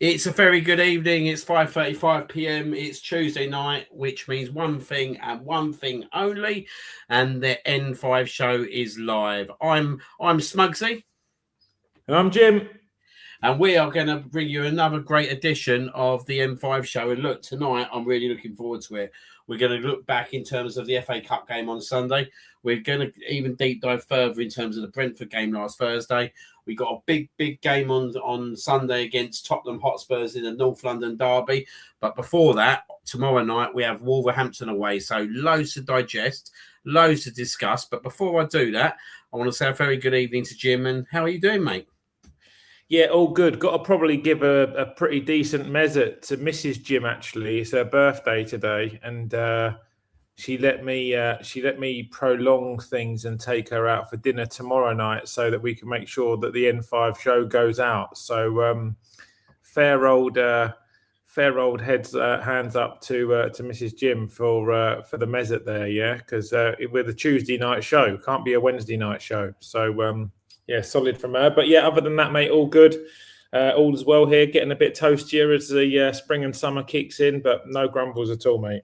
It's a very good evening. It's 5:35 p.m. It's Tuesday night, which means one thing and one thing only, and the N5 show is live. I'm Smuggsy, and I'm Jim. and we are going to bring you another great edition of the N5 show. And look, tonight I'm really looking forward to it. We're going to look back in terms of the FA Cup game on Sunday. We're going to even deep dive further in terms of the Brentford game last Thursday. We got a big game on Sunday against Tottenham Hotspurs in the North London derby. But before that, tomorrow night, we have Wolverhampton away. So loads to digest, loads to discuss. But before I do that, I want to say a very good evening to Jim. And how are you doing, mate? Yeah, all good. Got to probably give a pretty decent measure to Mrs. Jim. Actually, it's her birthday today, and she let me prolong things and take her out for dinner tomorrow night, so that we can make sure that the N5 show goes out. So fair old hands up to Mrs. Jim for the mezzet there, yeah, because we're the Tuesday night show, can't be a Wednesday night show. So yeah, solid from her. But yeah, other than that, mate, all good. All is well here. Getting a bit toastier as the spring and summer kicks in, but no grumbles at all, mate.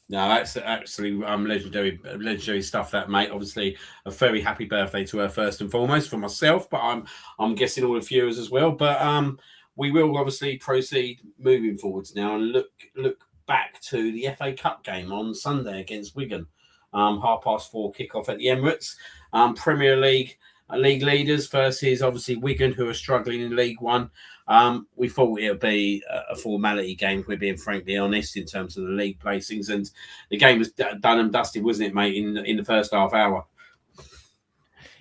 No, that's actually legendary stuff, that, mate. Obviously, a very happy birthday to her first and foremost for myself, but I'm guessing all the viewers as well. But we will obviously proceed moving forwards now and look back to the FA Cup game on Sunday against Wigan. 4:30 kickoff at the Emirates. Premier League leaders versus obviously Wigan, who are struggling in League One. We thought it would be a formality game, if we're being frankly honest, in terms of the league placings, and the game was done and dusted, wasn't it, mate, in the first half hour?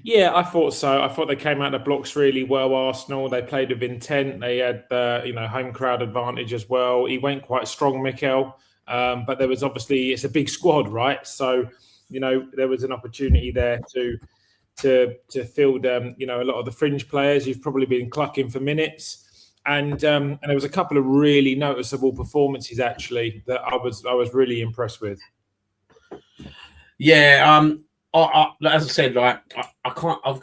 Yeah, I thought so. I thought they came out of the blocks really well, Arsenal. They played with intent. They had home crowd advantage as well. He went quite strong, Mikel, but there was obviously, it's a big squad, right? So there was an opportunity there to field a lot of the fringe players who've probably been clucking for minutes, and there was a couple of really noticeable performances actually that I was really impressed with. Yeah, as I said, I've kind of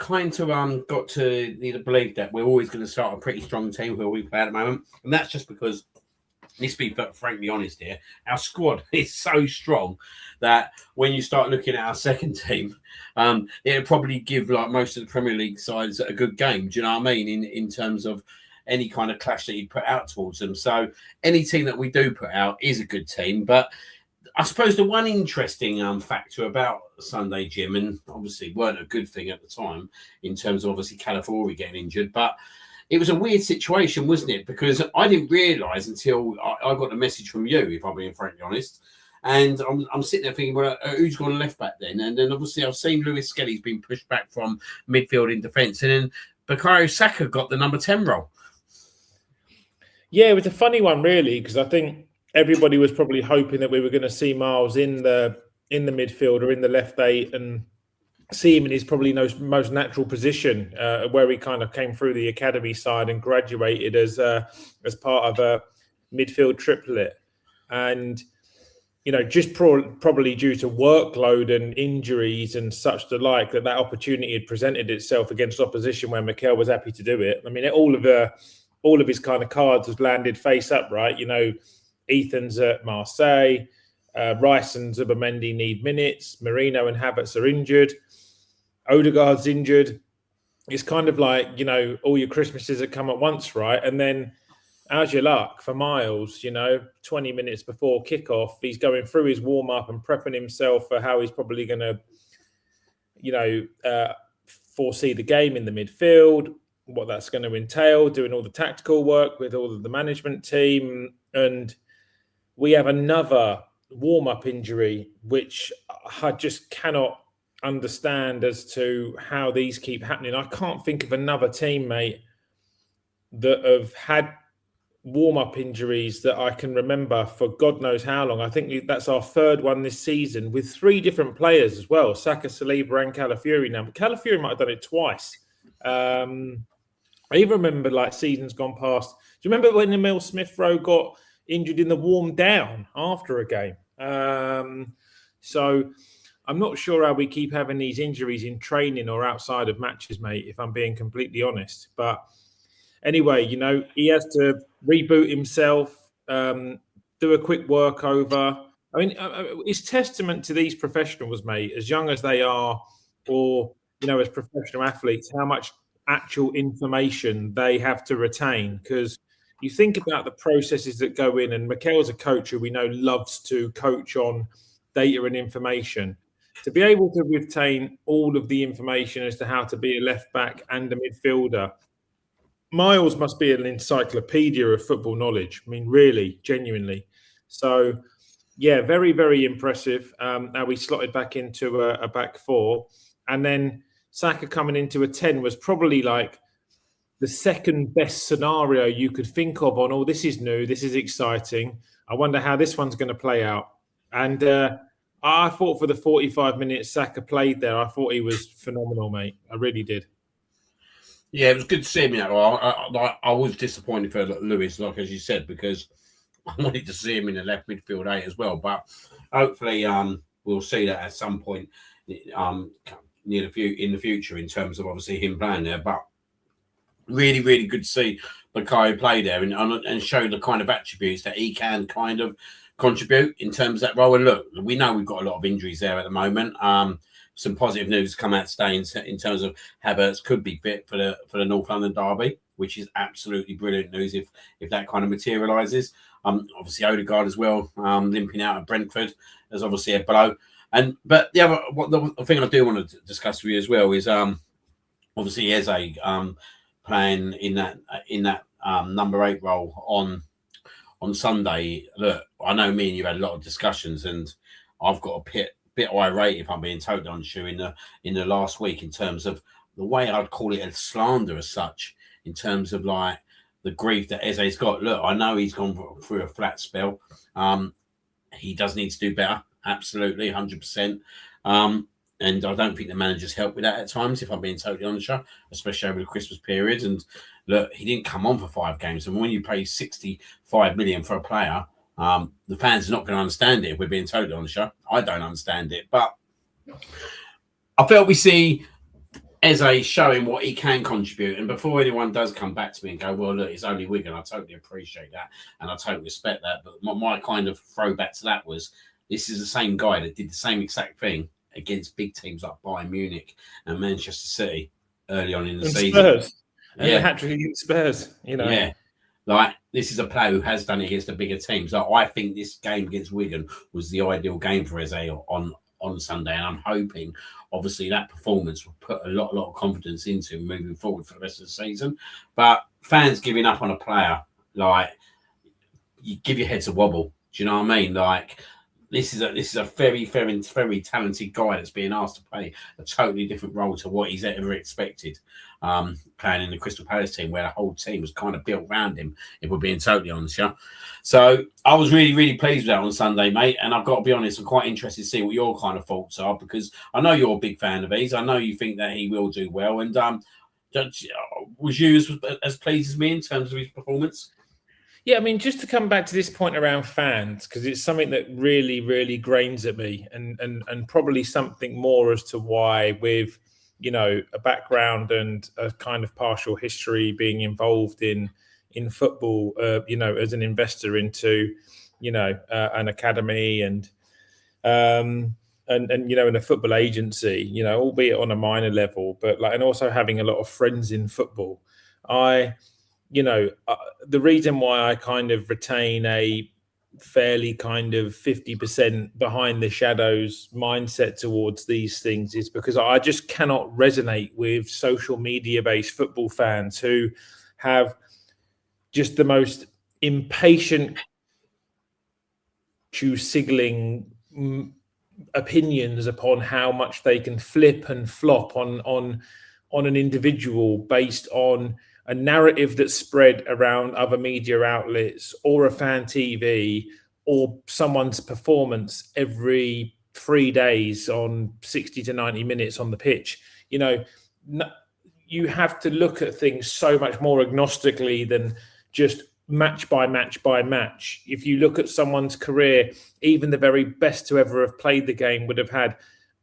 got to believe that we're always going to start a pretty strong team where we play at the moment, and that's just because, let's be frankly honest here, our squad is so strong that when you start looking at our second team, it'll probably give like most of the Premier League sides a good game. Do you know what I mean? In terms of any kind of clash that you put out towards them. So any team that we do put out is a good team. But I suppose the one interesting factor about Sunday, Jim, and obviously weren't a good thing at the time in terms of obviously Calafiori getting injured, but it was a weird situation, wasn't it? Because I didn't realise until I got a message from you, if I'm being frankly honest. And I'm sitting there thinking, well, who's gone left back then? And then obviously I've seen Lewis Skelly's been pushed back from midfield in defence. And then Bukayo Saka got the number 10 role. Yeah, it was a funny one, really, because I think everybody was probably hoping that we were going to see Miles in the midfield or in the left eight and see him in his probably most natural position, where he kind of came through the academy side and graduated as part of a midfield triplet. And just probably due to workload and injuries and such the like, that opportunity had presented itself against opposition where Mikel was happy to do it. I mean, all of his kind of cards have landed face up, right? Ethan's at Marseille, Rice and Zubimendi need minutes, Merino and Havertz are injured, Odegaard's injured. It's kind of like, all your Christmases that come at once, right? And then how's your luck for Miles? 20 minutes before kickoff, he's going through his warm-up and prepping himself for how he's probably going to, foresee the game in the midfield, what that's going to entail, doing all the tactical work with all of the management team. And we have another warm-up injury, which I just cannot understand as to how these keep happening. I can't think of another team, mate, that have had warm-up injuries that I can remember for God knows how long. I think that's our third one this season with three different players as well, Saka, Saliba and Calafiori now. But Calafiori might have done it twice. I even remember seasons gone past. Do you remember when Emil Smith-Rowe got injured in the warm down after a game? So I'm not sure how we keep having these injuries in training or outside of matches, mate, if I'm being completely honest. But anyway, he has to reboot himself, do a quick workover. I mean, it's testament to these professionals, mate, as young as they are, or as professional athletes, how much actual information they have to retain. Because you think about the processes that go in, and Mikel's a coach who we know loves to coach on data and information. To be able to retain all of the information as to how to be a left back and a midfielder, Miles must be an encyclopedia of football knowledge. I mean, really, genuinely. So, yeah, very, very impressive. Now we slotted back into a back four. And then Saka coming into a 10 was probably like the second best scenario you could think of on, this is new, this is exciting. I wonder how this one's going to play out. And I thought for the 45 minutes Saka played there, I thought he was phenomenal, mate. I really did. Yeah, it was good to see him. I was disappointed for Lewis, like as you said, because I wanted to see him in the left midfield 8 as well. But hopefully, we'll see that at some point in the future in terms of obviously him playing there. But really, really good to see Bukayo play there and show the kind of attributes that he can kind of contribute in terms of that role. And look, we know we've got a lot of injuries there at the moment. Some positive news come out today in terms of Havertz could be fit for the North London derby, which is absolutely brilliant news if that kind of materialises. Obviously Odegaard as well, limping out at Brentford as obviously a blow. But the thing I do want to discuss with you as well is obviously Eze playing in that number 8 role on Sunday. Look, I know me and you had a lot of discussions, and I've got a bit irate, if I'm being totally honest, in the last week in terms of the way I'd call it a slander as such, in terms of like the grief that Eze's got. Look, I know he's gone through a flat spell. He does need to do better, absolutely, 100%. And I don't think the manager's helped with that at times, if I'm being totally honest, especially over the Christmas period. And look, he didn't come on for 5 games. And when you pay 65 million for a player, the fans are not going to understand it, if we're being totally honest. I don't understand it. But I felt we see Eze showing what he can contribute. And before anyone does come back to me and go, well, look, it's only Wigan, I totally appreciate that. And I totally respect that. But my kind of throwback to that was, this is the same guy that did the same exact thing against big teams like Bayern Munich and Manchester City early on in the season. Spurs. And the hat-trick against Spurs, Yeah. Like, this is a player who has done it against the bigger teams. So I think this game against Wigan was the ideal game for Eze on Sunday. And I'm hoping, obviously, that performance will put a lot of confidence into him moving forward for the rest of the season. But fans giving up on a player, like, you give your heads a wobble. Do you know what I mean? Like, this is a very, very, very talented guy that's being asked to play a totally different role to what he's ever expected, playing in the Crystal Palace team, where the whole team was kind of built around him, if we're being totally honest. So I was really, really pleased with that on Sunday, mate. And I've got to be honest, I'm quite interested to see what your kind of thoughts are, because I know you're a big fan of his. I know you think that he will do well. And was you as pleased as me in terms of his performance? Yeah, I mean, just to come back to this point around fans, because it's something that really, really grains at me, and probably something more as to why, with a background and a kind of partial history being involved in football, as an investor into an academy and in a football agency, albeit on a minor level, but and also having a lot of friends in football, the reason why I kind of retain a fairly kind of 50% behind the shadows mindset towards these things is because I just cannot resonate with social media based football fans who have just the most impatient, signaling opinions upon how much they can flip and flop on an individual based on a narrative that's spread around other media outlets or a fan TV or someone's performance every 3 days on 60 to 90 minutes on the pitch. You have to look at things so much more agnostically than just match by match by match. If you look at someone's career, even the very best to ever have played the game would have had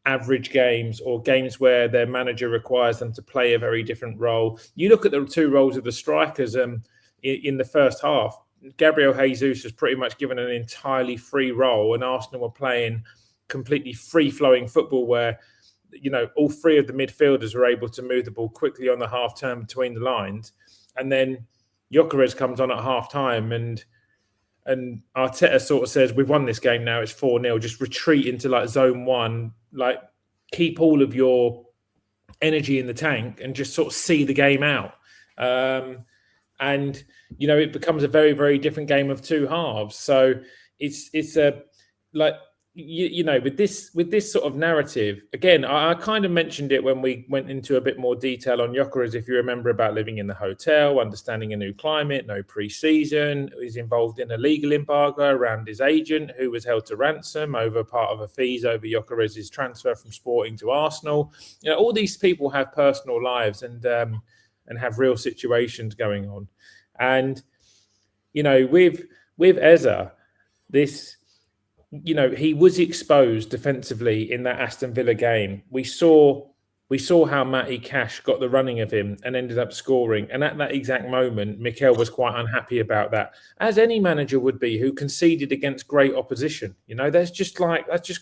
average games or games where their manager requires them to play a very different role. You look at the two roles of the strikers in the first half. Gabriel Jesus was pretty much given an entirely free role, and Arsenal were playing completely free-flowing football where, all three of the midfielders were able to move the ball quickly on the half turn between the lines. And then Gyökeres comes on at half time and Arteta sort of says, we've won this game now, it's 4-0, just retreat into like zone one, like keep all of your energy in the tank and just sort of see the game out. And, it becomes a very, very different game of two halves. So it's a like, with this sort of narrative, again, I kind of mentioned it when we went into a bit more detail on Gyökeres, if you remember, about living in the hotel, understanding a new climate, no pre-season, he's involved in a legal embargo around his agent, who was held to ransom over part of a fees over Gyökeres' transfer from Sporting to Arsenal. All these people have personal lives and have real situations going on. And, with Eza, this... he was exposed defensively in that Aston Villa game. We saw how Matty Cash got the running of him and ended up scoring. And at that exact moment, Mikel was quite unhappy about that, as any manager would be who conceded against great opposition. That's just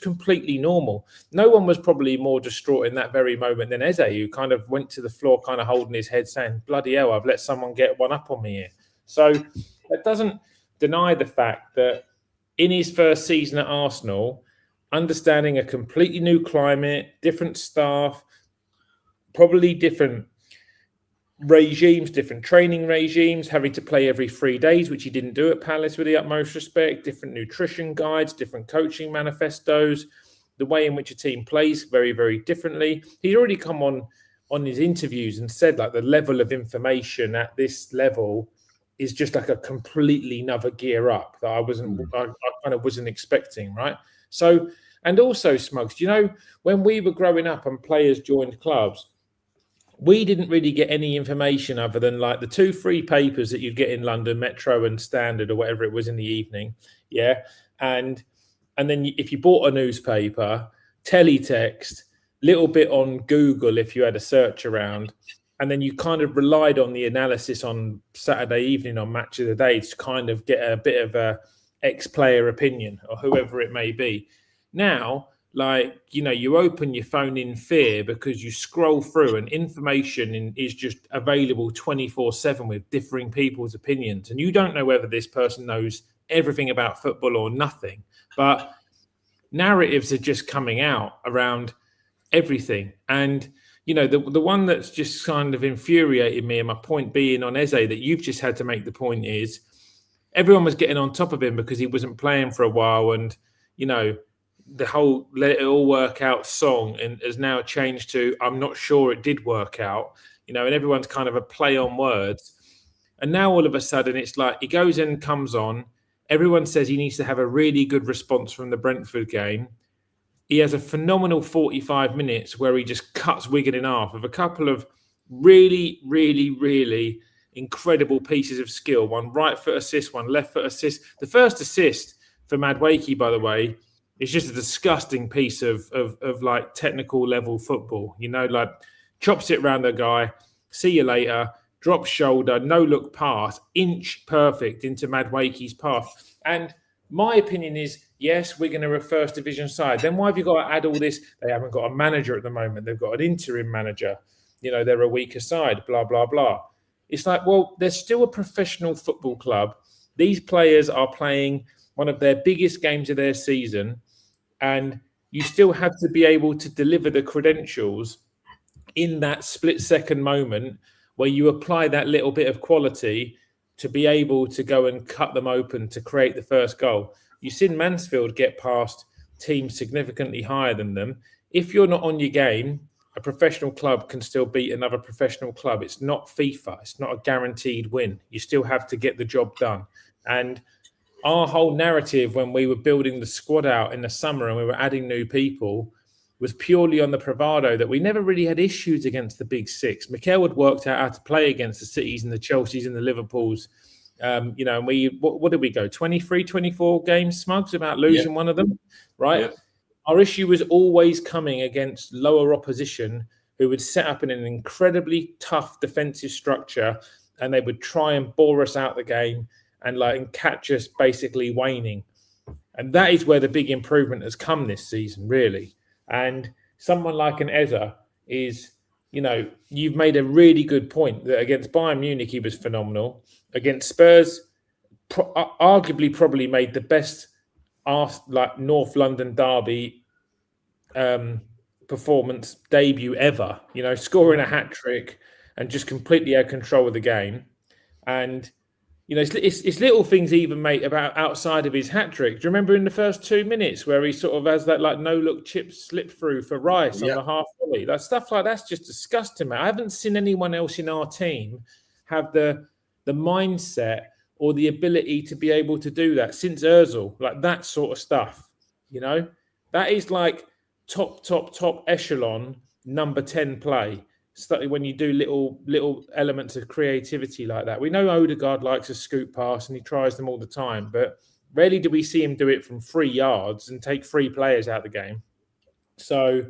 completely normal. No one was probably more distraught in that very moment than Eze, who kind of went to the floor, kind of holding his head, saying, bloody hell, I've let someone get one up on me here. So that doesn't deny the fact that in his first season at Arsenal, understanding a completely new climate, different staff, probably different regimes, different training regimes, having to play every 3 days, which he didn't do at Palace with the utmost respect, different nutrition guides, different coaching manifestos, the way in which a team plays very, very differently. He's already come on his interviews and said like the level of information at this level is just like a completely another gear up that I kind of wasn't expecting, right? So, and also, Smugs, when we were growing up and players joined clubs, we didn't really get any information other than like the 2 free papers that you'd get in London, Metro and Standard or whatever it was in the evening, yeah. And then if you bought a newspaper, teletext, little bit on Google if you had a search around. And then you kind of relied on the analysis on Saturday evening on Match of the Day to kind of get a bit of a ex-player opinion or whoever it may be. Now, you open your phone in fear because you scroll through and information is just available 24/7 with differing people's opinions. And you don't know whether this person knows everything about football or nothing. But narratives are just coming out around everything. And the one that's just kind of infuriated me, and my point being on Eze that you've just had to make the point is everyone was getting on top of him because he wasn't playing for a while. And, the whole let it all work out song and has now changed to I'm not sure it did work out, and everyone's kind of a play on words. And now all of a sudden it's like he goes in, comes on. Everyone says he needs to have a really good response from the Brentford game. He has a phenomenal 45 minutes where he just cuts Wigan in half with a couple of really, really, really incredible pieces of skill. One right foot assist, one left foot assist. The first assist for Madueke, by the way, is just a disgusting piece of like technical level football. Like chops it around the guy, see you later, drop shoulder, no look pass, inch perfect into Madueke's path. And my opinion is, yes, we're going to a first division side. Then why have you got to add all this? They haven't got a manager at the moment. They've got an interim manager. They're a weaker side, blah, blah, blah. It's like, well, they're still a professional football club. These players are playing one of their biggest games of their season, and you still have to be able to deliver the credentials in that split-second moment where you apply that little bit of quality to be able to go and cut them open to create the first goal. You've seen Mansfield get past teams significantly higher than them. If you're not on your game, a professional club can still beat another professional club. It's not FIFA. It's not a guaranteed win. You still have to get the job done. And our whole narrative when we were building the squad out in the summer and we were adding new people was purely on the bravado that we never really had issues against the big six. Mikel had worked out how to play against the Cities and the Chelseas and the Liverpools. And we, what did we go? 23, 24 games, Smugs, about losing one of them, right? Yeah. Our issue was always coming against lower opposition who would set up in an incredibly tough defensive structure, and they would try and bore us out the game and catch us basically waning. And that is where the big improvement has come this season, really. And someone like an Eze is, you've made a really good point that against Bayern Munich, he was phenomenal. Against Spurs, arguably probably made the best North London derby performance debut ever, scoring a hat-trick and just completely had control of the game. And it's little things even, mate, about outside of his hat-trick. Do you remember in the first 2 minutes where he sort of has that no-look chip slip through for Rice on the half volley? Stuff like that's just disgusting, mate. I haven't seen anyone else in our team have the mindset or the ability to be able to do that since Ozil. That sort of stuff, that is top echelon number 10 play. When you do little elements of creativity like that. We know Odegaard likes a scoop pass and he tries them all the time, but rarely do we see him do it from 3 yards and take 3 players out of the game. So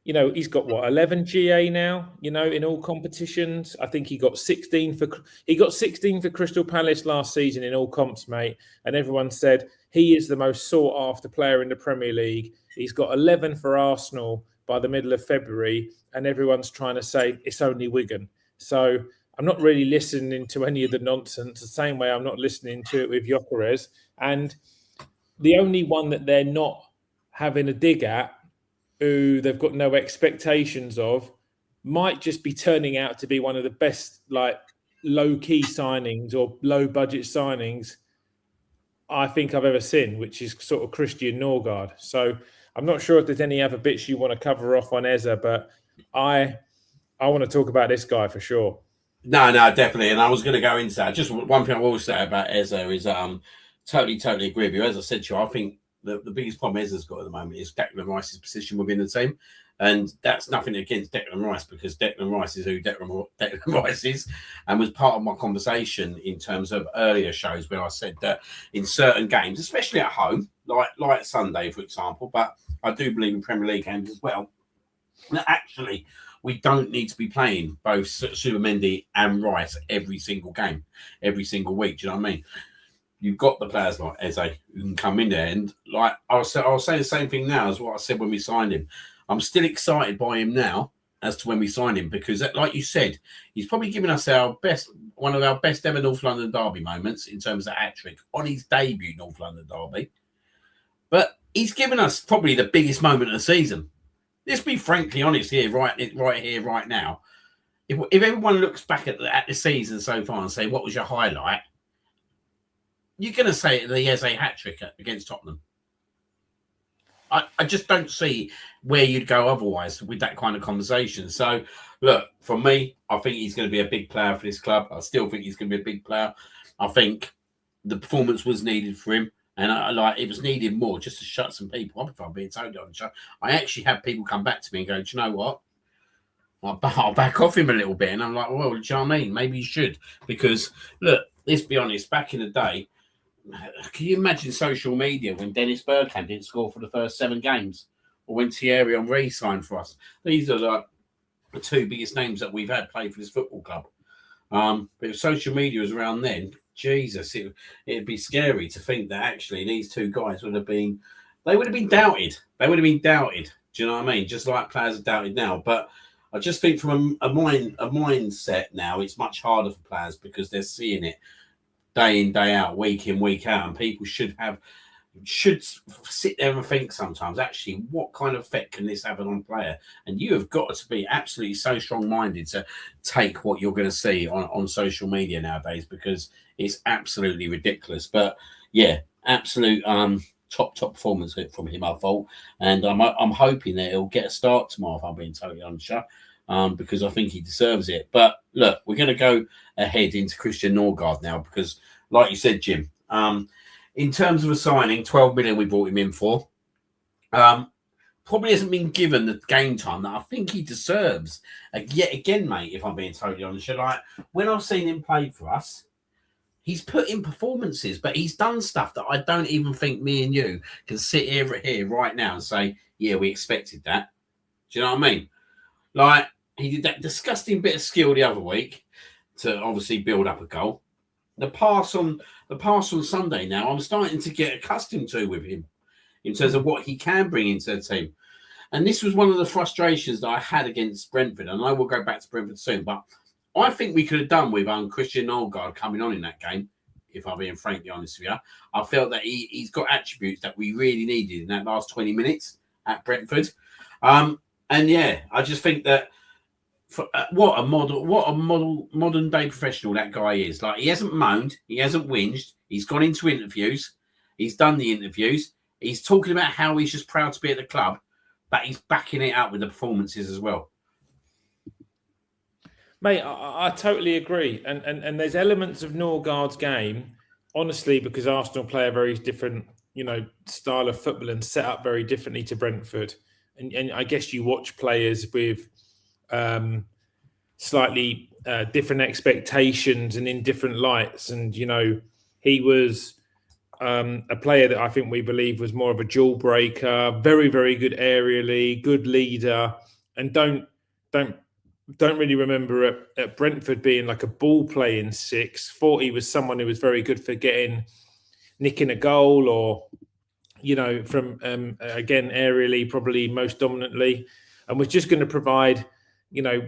he's got 11 GA now, in all competitions. I think he got 16 for Crystal Palace last season in all comps, mate. And everyone said he is the most sought after player in the Premier League. He's got 11 for Arsenal by the middle of February, and everyone's trying to say it's only Wigan. So I'm not really listening to any of the nonsense, the same way I'm not listening to it with Gyökeres. And the only one that they're not having a dig at, who they've got no expectations of, might just be turning out to be one of the best low-key signings or low-budget signings I think I've ever seen, which is sort of Christian Norgard. So I'm not sure if there's any other bits you want to cover off on Eze, but I want to talk about this guy for sure. No, definitely. And I was going to go into that. Just one thing I will say about Eze is totally agree with you. As I said to you, I think the biggest problem Eze's got at the moment is Declan Rice's position within the team. And that's nothing against Declan Rice, because Declan Rice is who Declan Rice is, and was part of my conversation in terms of earlier shows where I said that in certain games, especially at home, like Sunday, for example, but I do believe in Premier League games as well, that actually we don't need to be playing both Zubimendi and Rice every single game, every single week. Do you know what I mean? You've got the players like Eze who can come in there, and I'll say the same thing now as what I said when we signed him. I'm still excited by him now as to when we sign him, because, like you said, he's probably given us one of our best ever North London derby moments in terms of hat-trick on his debut North London derby. But he's given us probably the biggest moment of the season. Let's be frankly honest here, right here, right now. If everyone looks back at the season so far and say, what was your highlight? You're going to say the Eze hat-trick against Tottenham. I just don't see where you'd go otherwise with that kind of conversation. So, look, for me, I think he's going to be a big player for this club. I still think he's going to be a big player. I think the performance was needed for him, and it was needed more just to shut some people up, if I'm being totally honest. I actually had people come back to me and go, do you know what? I'll back off him a little bit. And I'm like, well, do you know what I mean? Maybe you should. Because, look, let's be honest, back in the day, can you imagine social media when Dennis Bergkamp didn't score for the first 7 games, or when Thierry Henry signed for us? These are the 2 biggest names that we've had play for this football club. But if social media was around then, Jesus, it'd be scary to think that actually these 2 guys would have been doubted. They would have been doubted. Do you know what I mean? Just like players are doubted now. But I just think from a mindset now, it's much harder for players because they're seeing it day in, day out, week in, week out, and people should sit there and think sometimes, actually, what kind of effect can this have on a player? And you have got to be absolutely so strong-minded to take what you're going to see on social media nowadays, because it's absolutely ridiculous. But yeah, absolute top performance from him, I thought, and I'm hoping that he'll get a start tomorrow, if I'm being totally honest, because I think he deserves it. But look, we're going to go ahead into Christian Norgard now, because like you said, Jim, in terms of a signing, 12 million we brought him in for, probably hasn't been given the game time that I think he deserves. Yet again, mate, if I'm being totally honest, when I've seen him play for us, he's put in performances, but he's done stuff that I don't even think me and you can sit here right now and say, yeah, we expected that. Do you know what I mean? Like, he did that disgusting bit of skill the other week to obviously build up a goal. The pass on Sunday now, I'm starting to get accustomed to with him in terms of what he can bring into the team. And this was one of the frustrations that I had against Brentford. And I will go back to Brentford soon, but I think we could have done with Christian Norgard coming on in that game, if I'm being frankly honest with you. I felt that he's got attributes that we really needed in that last 20 minutes at Brentford. And yeah, I just think that what a modern day professional that guy is. Like, he hasn't moaned, he hasn't whinged, he's gone into interviews, he's done the interviews, he's talking about how he's just proud to be at the club, but he's backing it up with the performances as well. Mate, I totally agree. And there's elements of Norgard's game, honestly, because Arsenal play a very different, style of football and set up very differently to Brentford. And I guess you watch players with slightly different expectations and in different lights. And, he was a player that I think we believe was more of a jewel breaker, very, very good aerially, good leader, and don't really remember at Brentford being like a ball playing six. Thought he was someone who was very good for nicking a goal or, from again aerially, probably most dominantly, and was just going to provide,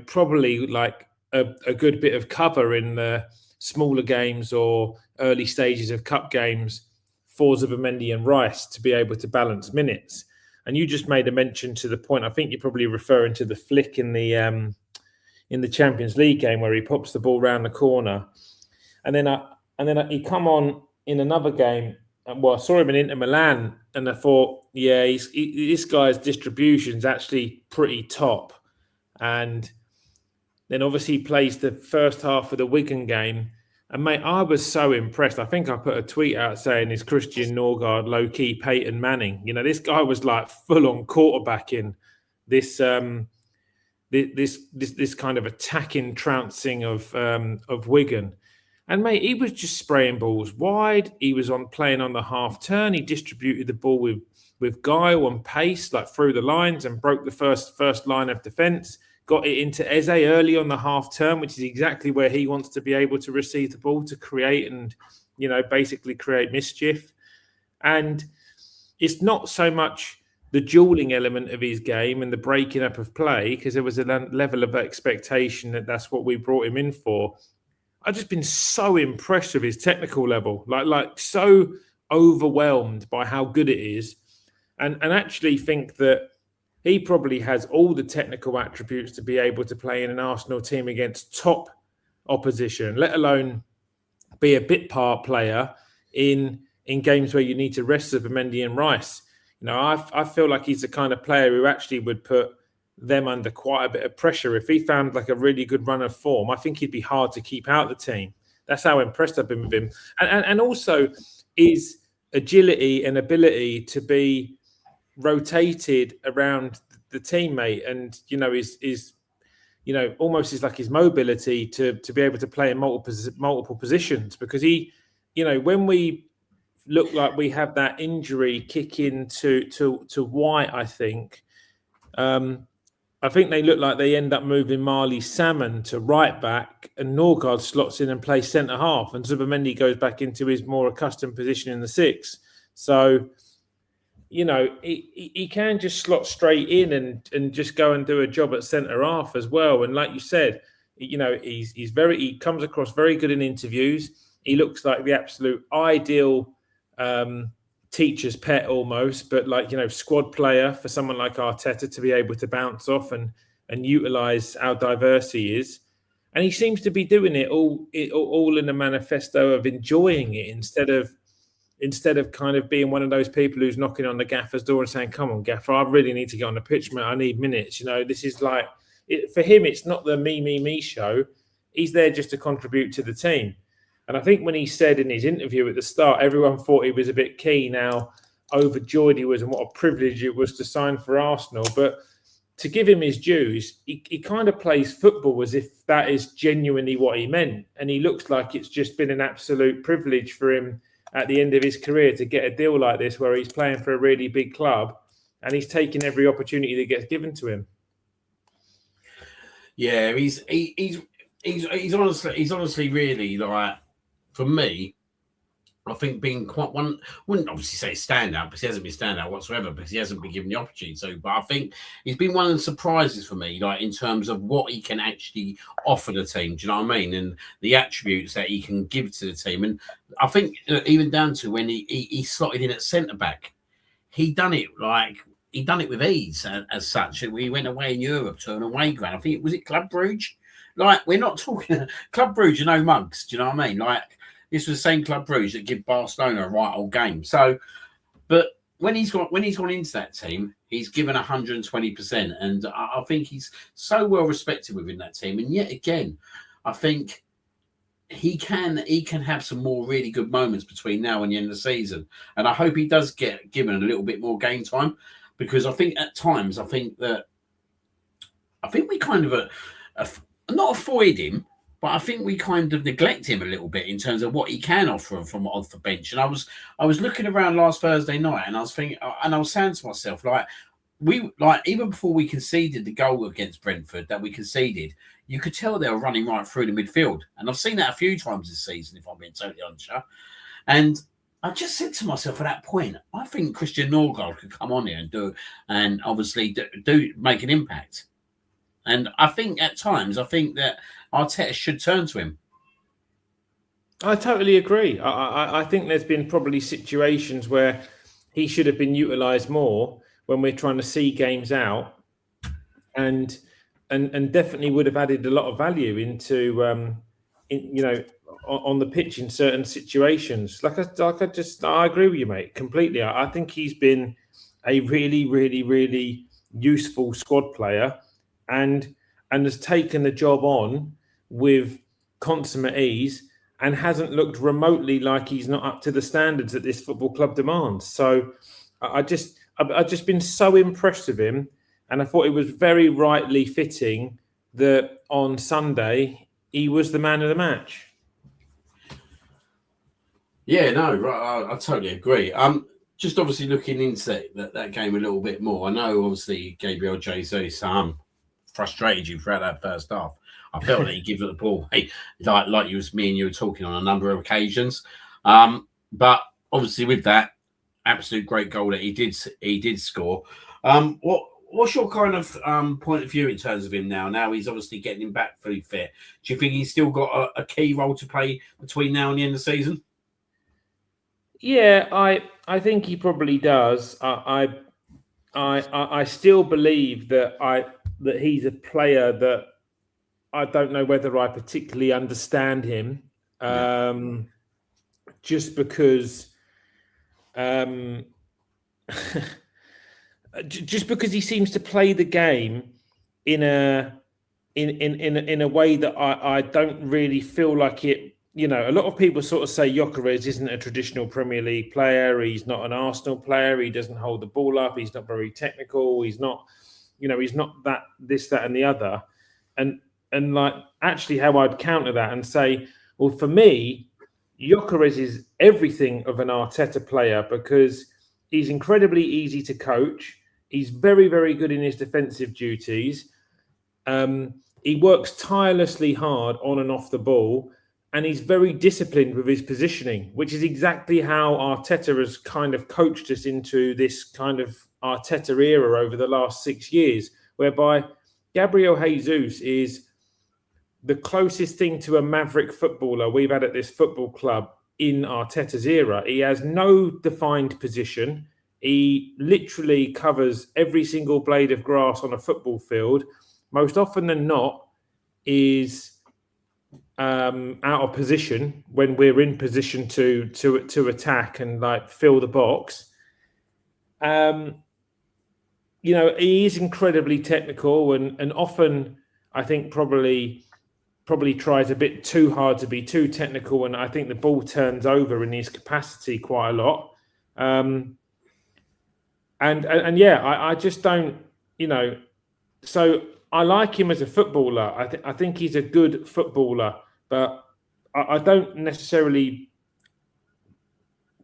probably like a good bit of cover in the smaller games or early stages of cup games for Zubimendi and Rice to be able to balance minutes. And you just made a mention to the point. I think you're probably referring to the flick in the Champions League game where he pops the ball round the corner, and then he come on in another game. Well, I saw him in Inter Milan, and I thought, yeah, this guy's distribution's actually pretty top. And then obviously he plays the first half of the Wigan game, and mate, I was so impressed. I think I put a tweet out saying, "Is Christian Norgard low key Peyton Manning?" This guy was like full on quarterbacking this kind of attacking trouncing of Wigan. And mate, he was just spraying balls wide. He was playing on the half turn. He distributed the ball with guile and pace, like through the lines, and broke the first line of defence. Got it into Eze early on the half turn, which is exactly where he wants to be able to receive the ball to create and basically create mischief. And it's not so much the dueling element of his game and the breaking up of play, because there was a level of expectation that that's what we brought him in for. I've just been so impressed with his technical level, like so overwhelmed by how good it is, and actually think that he probably has all the technical attributes to be able to play in an Arsenal team against top opposition, let alone be a bit part player in games where you need to rest Zubimendi and Rice. I feel like he's the kind of player who actually would put them under quite a bit of pressure. If he found like a really good run of form, I think he'd be hard to keep out the team. That's how impressed I've been with him. And also his agility and ability to be rotated around the teammate, and is almost is like his mobility to be able to play in multiple positions, because he, when we look like we have that injury kick into to White, I think they look like they end up moving Marley Salmon to right back, and Norgard slots in and plays centre half, and Zubimendi goes back into his more accustomed position in the six. So, he can just slot straight in and just go and do a job at centre half as well. And like you said, he comes across very good in interviews. He looks like the absolute ideal teacher's pet almost, but squad player for someone like Arteta to be able to bounce off and utilise how diverse he is. And he seems to be doing it all in the manifesto of enjoying it instead of kind of being one of those people who's knocking on the gaffer's door and saying, "Come on, gaffer, I really need to get on the pitch, mate. I need minutes." This is like, for him, it's not the me show. He's there just to contribute to the team. And I think when he said in his interview at the start, everyone thought he was a bit keen how overjoyed he was and what a privilege it was to sign for Arsenal. But to give him his dues, he kind of plays football as if that is genuinely what he meant. And he looks like it's just been an absolute privilege for him at the end of his career to get a deal like this, where he's playing for a really big club and he's taking every opportunity that gets given to him. Yeah, he's honestly really, like, for me, I think being quite one, wouldn't obviously say standout because he hasn't been standout whatsoever because he hasn't been given the opportunity to. But I think he's been one of the surprises for me, like in terms of what he can actually offer the team. Do you know what I mean? And the attributes that he can give to the team. And I think even down to when he slotted in at centre back, he done it with ease as such. We went away in Europe to an away ground. I think was it Club Brugge. Like, we're not talking Club Brugge, no mugs. Do you know what I mean? Like, this was the same Club Brugge that give Barcelona a right old game. So, but when he's gone into that team, he's given 120%, and I think he's so well respected within that team. And yet again, I think he can have some more really good moments between now and the end of the season. And I hope he does get given a little bit more game time, because I think at times we kind of not avoid him, but I think we kind of neglect him a little bit in terms of what he can offer from off the bench. And I was looking around last Thursday night, and I was thinking, and I was saying to myself, even before we conceded the goal against Brentford that we conceded, you could tell they were running right through the midfield. And I've seen that a few times this season, if I'm being totally honest. And I just said to myself at that point, I think Christian Norgard could come on here and obviously do make an impact. And I think at times, that Arteta should turn to him. I totally agree. I think there's been probably situations where he should have been utilised more when we're trying to see games out, and definitely would have added a lot of value into on the pitch in certain situations. I agree with you, mate, completely. I think he's been a really, really, really useful squad player, and has taken the job on with consummate ease, and hasn't looked remotely like he's not up to the standards that this football club demands. So I've just been so impressed with him, and I thought it was very rightly fitting that on Sunday he was the man of the match. Yeah, no, right, I totally agree. Just obviously looking into that game a little bit more. I know obviously Gabriel Jesus frustrated you throughout that first half. I felt that he gave the ball away, like you were talking on a number of occasions. But obviously with that absolute great goal that he did score. What's your kind of point of view in terms of him now? Now he's obviously getting him back fully fit. Do you think he's still got a key role to play between now and the end of the season? Yeah, I think he probably does. I still believe that he's a player that I don't know whether I particularly understand him, just because he seems to play the game in a way that I don't really feel like it. A lot of people sort of say Gyökeres isn't a traditional Premier League player. He's not an Arsenal player. He doesn't hold the ball up. He's not very technical. He's not, he's not that, this, that, and the other. And like, actually how I'd counter that and say, well, for me, Gyökeres is everything of an Arteta player, because he's incredibly easy to coach. He's very, very good in his defensive duties. He works tirelessly hard on and off the ball, and he's very disciplined with his positioning, which is exactly how Arteta has kind of coached us into this kind of Arteta era over the last 6 years, whereby Gabriel Jesus is the closest thing to a maverick footballer we've had at this football club in Arteta's era. He has no defined position. He literally covers every single blade of grass on a football field. Most often than not, is out of position when we're in position to attack and like fill the box. He is incredibly technical, and often I think probably tries a bit too hard to be too technical, and I think the ball turns over in his capacity quite a lot. I just don't, So I like him as a footballer. I think he's a good footballer, but I don't necessarily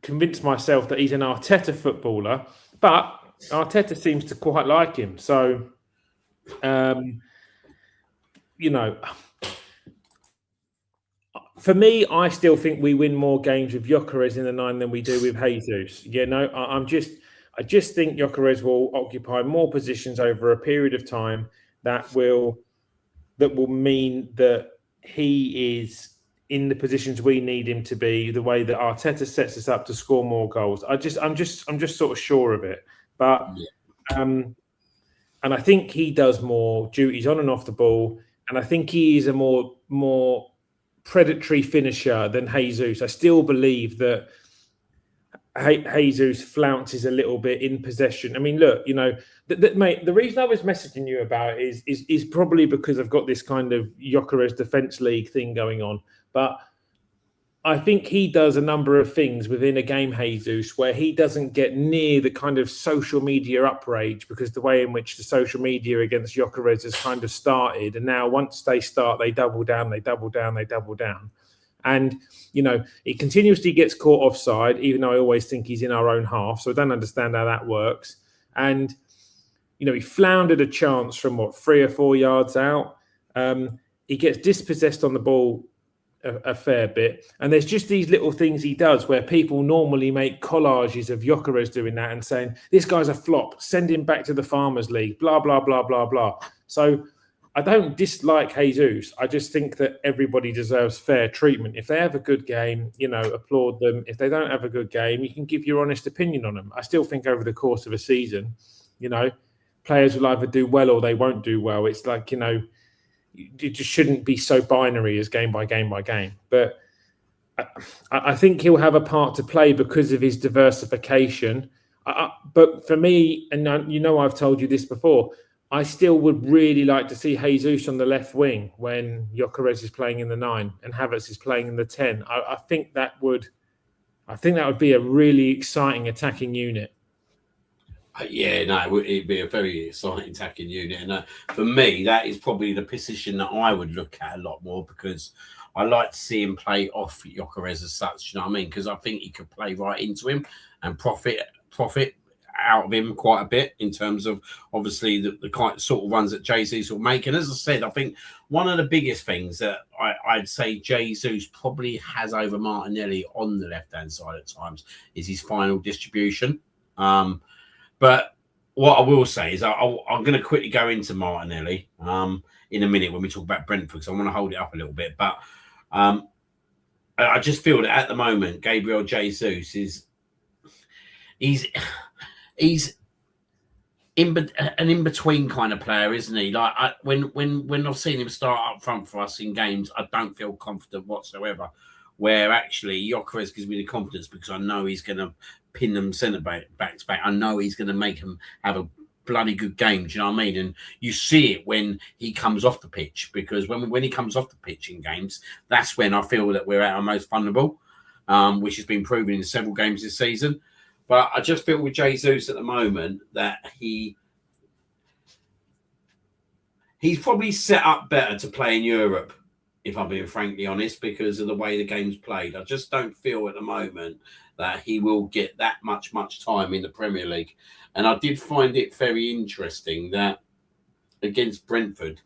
convince myself that he's an Arteta footballer. But Arteta seems to quite like him. So, you know, for me, I still think we win more games with Gyökeres in the 9 than we do with Jesus. I just think Gyökeres will occupy more positions over a period of time that will mean that he is in the positions we need him to be, the way that Arteta sets us up to score more goals. I'm just sort of sure of it. But and I think he does more duties on and off the ball, and I think he is a more predatory finisher than Jesus. I still believe that Jesus flounces a little bit in possession. I mean, look, mate, the reason I was messaging you about it is probably because I've got this kind of Gyökeres Defence League thing going on. But I think he does a number of things within a game, Jesus, where he doesn't get near the kind of social media outrage, because the way in which the social media against Gyökeres has kind of started, and now once they start, they double down. And, he continuously gets caught offside, even though I always think he's in our own half. So I don't understand how that works. And, he floundered a chance from 3 or 4 yards out. He gets dispossessed on the ball a fair bit. And there's just these little things he does where people normally make collages of Gyökeres doing that and saying, this guy's a flop, send him back to the Farmers League, blah, blah, blah, blah, blah. So I don't dislike Jesus. I just think that everybody deserves fair treatment. If they have a good game, applaud them. If they don't have a good game, you can give your honest opinion on them. I still think over the course of a season, players will either do well or they won't do well. It's like, it just shouldn't be so binary as game by game by game. But I think he'll have a part to play because of his diversification. But for me, and I've told you this before, I still would really like to see Jesus on the left wing when Gyökeres is playing in the 9 and Havertz is playing in the 10. I think that would be a really exciting attacking unit. Yeah, no, it'd be a very exciting attacking unit. And for me, that is probably the position that I would look at a lot more, because I like to see him play off Gyökeres as such, you know what I mean? Because I think he could play right into him and profit out of him quite a bit in terms of obviously the kind of sort of runs that Jesus will make. And as I said, I think one of the biggest things that I'd say Jesus probably has over Martinelli on the left-hand side at times is his final distribution. But what I will say is I'm going to quickly go into Martinelli in a minute when we talk about Brentford, because I want to hold it up a little bit. But I just feel that at the moment, Gabriel Jesus he's an in-between kind of player, isn't he? Like when I've seen him start up front for us in games, I don't feel confident whatsoever. Where actually Gyökeres gives me the confidence, because I know he's going to pin them centre back to back. I know he's going to make them have a bloody good game. Do you know what I mean? And you see it when he comes off the pitch, because when he comes off the pitch in games, that's when I feel that we're at our most vulnerable, which has been proven in several games this season. But I just feel with Jesus at the moment that he's probably set up better to play in Europe, if I'm being frankly honest, because of the way the game's played. I just don't feel at the moment that he will get that much time in the Premier League. And I did find it very interesting that against Brentford,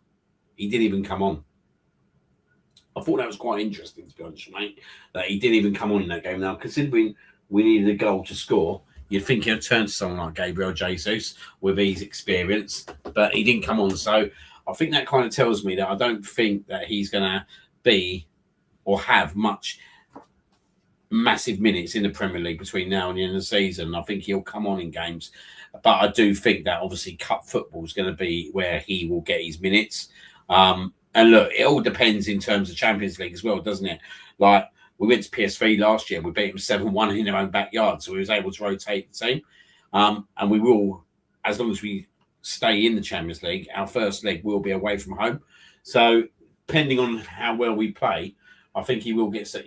he didn't even come on. I thought that was quite interesting, to be honest, mate, that he didn't even come on in that game. Now, considering we needed a goal to score, you'd think he'd turn to someone like Gabriel Jesus with his experience, but he didn't come on. So I think that kind of tells me that I don't think that he's going to be or have massive minutes in the Premier League between now and the end of the season. I think he'll come on in games, but I do think that obviously cup football is going to be where he will get his minutes. And look, it all depends in terms of Champions League as well, doesn't it? Like, we went to PSV last year. We beat them 7-1 in their own backyard. So we was able to rotate the team. And we will, as long as we stay in the Champions League, our first leg will be away from home. So depending on how well we play, I think he will get some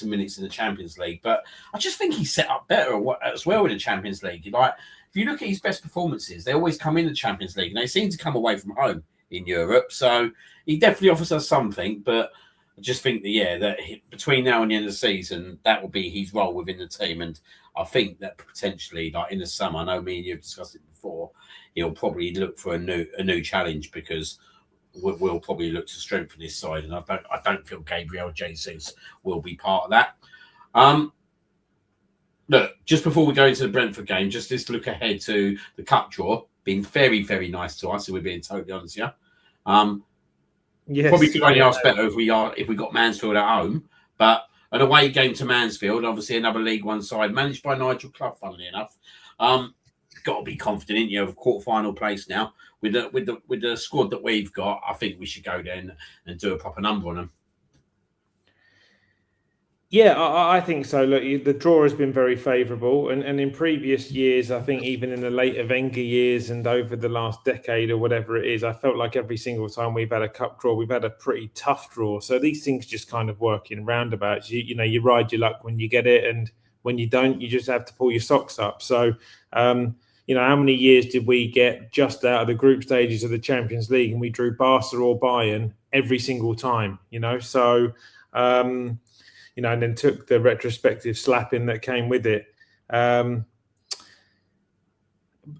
minutes in the Champions League. But I just think he's set up better as well in the Champions League. Like, if you look at his best performances, they always come in the Champions League, and they seem to come away from home in Europe. So he definitely offers us something, but I just think that between now and the end of the season, that will be his role within the team. And I think that potentially, like in the summer, I know me and you have discussed it before, he'll probably look for a new challenge, because we'll probably look to strengthen this side. And I don't feel Gabriel Jesus will be part of that. Look, just before we go into the Brentford game, just this look ahead to the cup draw, been very, very nice to us, if we're being totally honest here. Yes, probably could only ask better if we got Mansfield at home, but an away game to Mansfield, obviously another League One side managed by Nigel Clough, funnily enough. Got to be confident, of quarter-final place now with the squad that we've got. I think we should go there and do a proper number on them. Yeah, I think so. Look, the draw has been very favourable, and in previous years, I think even in the later Wenger years and over the last decade or whatever it is, I felt like every single time we've had a cup draw, we've had a pretty tough draw. So these things just kind of work in roundabouts. You ride your luck when you get it, and when you don't, you just have to pull your socks up. So, how many years did we get just out of the group stages of the Champions League, and we drew Barca or Bayern every single time? So. And then took the retrospective slapping that came with it.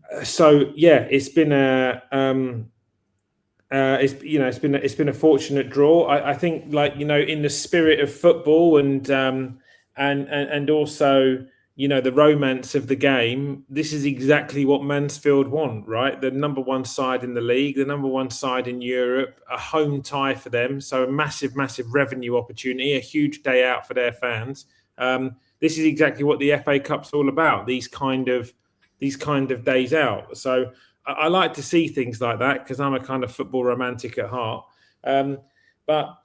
It's been it's been a fortunate draw. I think, in the spirit of football and also the romance of the game, this is exactly what Mansfield want, right? The number one side in the league, the number one side in Europe, a home tie for them. So a massive, massive revenue opportunity, a huge day out for their fans. This is exactly what the FA Cup's all about, these kind of days out. So I like to see things like that, because I'm a kind of football romantic at heart. But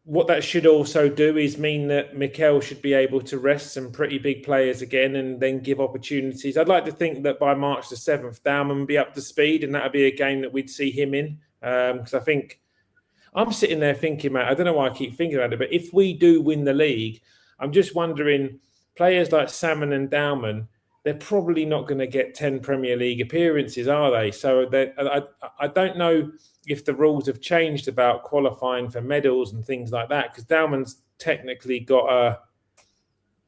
what that should also do is mean that Mikel should be able to rest some pretty big players again, and then give opportunities. I'd like to think that by March the 7th, Dauman will be up to speed, and that would be a game that we'd see him in. Because I think I'm sitting there thinking, mate, I don't know why I keep thinking about it, but if we do win the league, I'm just wondering, players like Salmon and Dauman, they're probably not going to get 10 Premier League appearances, are they? So I don't know if the rules have changed about qualifying for medals and things like that, because Dauman's technically got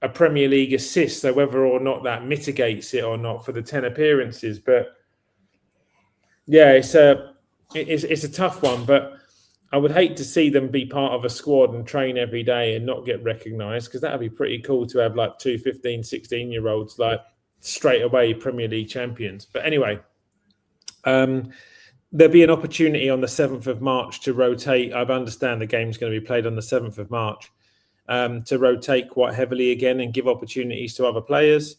a Premier League assist, so whether or not that mitigates it or not for the 10 appearances. But yeah, it's a tough one, but I would hate to see them be part of a squad and train every day and not get recognised, because that would be pretty cool to have like 2 15, 16-year-olds like straight away Premier League champions. But anyway, there'll be an opportunity on the 7th of March to rotate. I understand the game's going to be played on the 7th of March, to rotate quite heavily again and give opportunities to other players.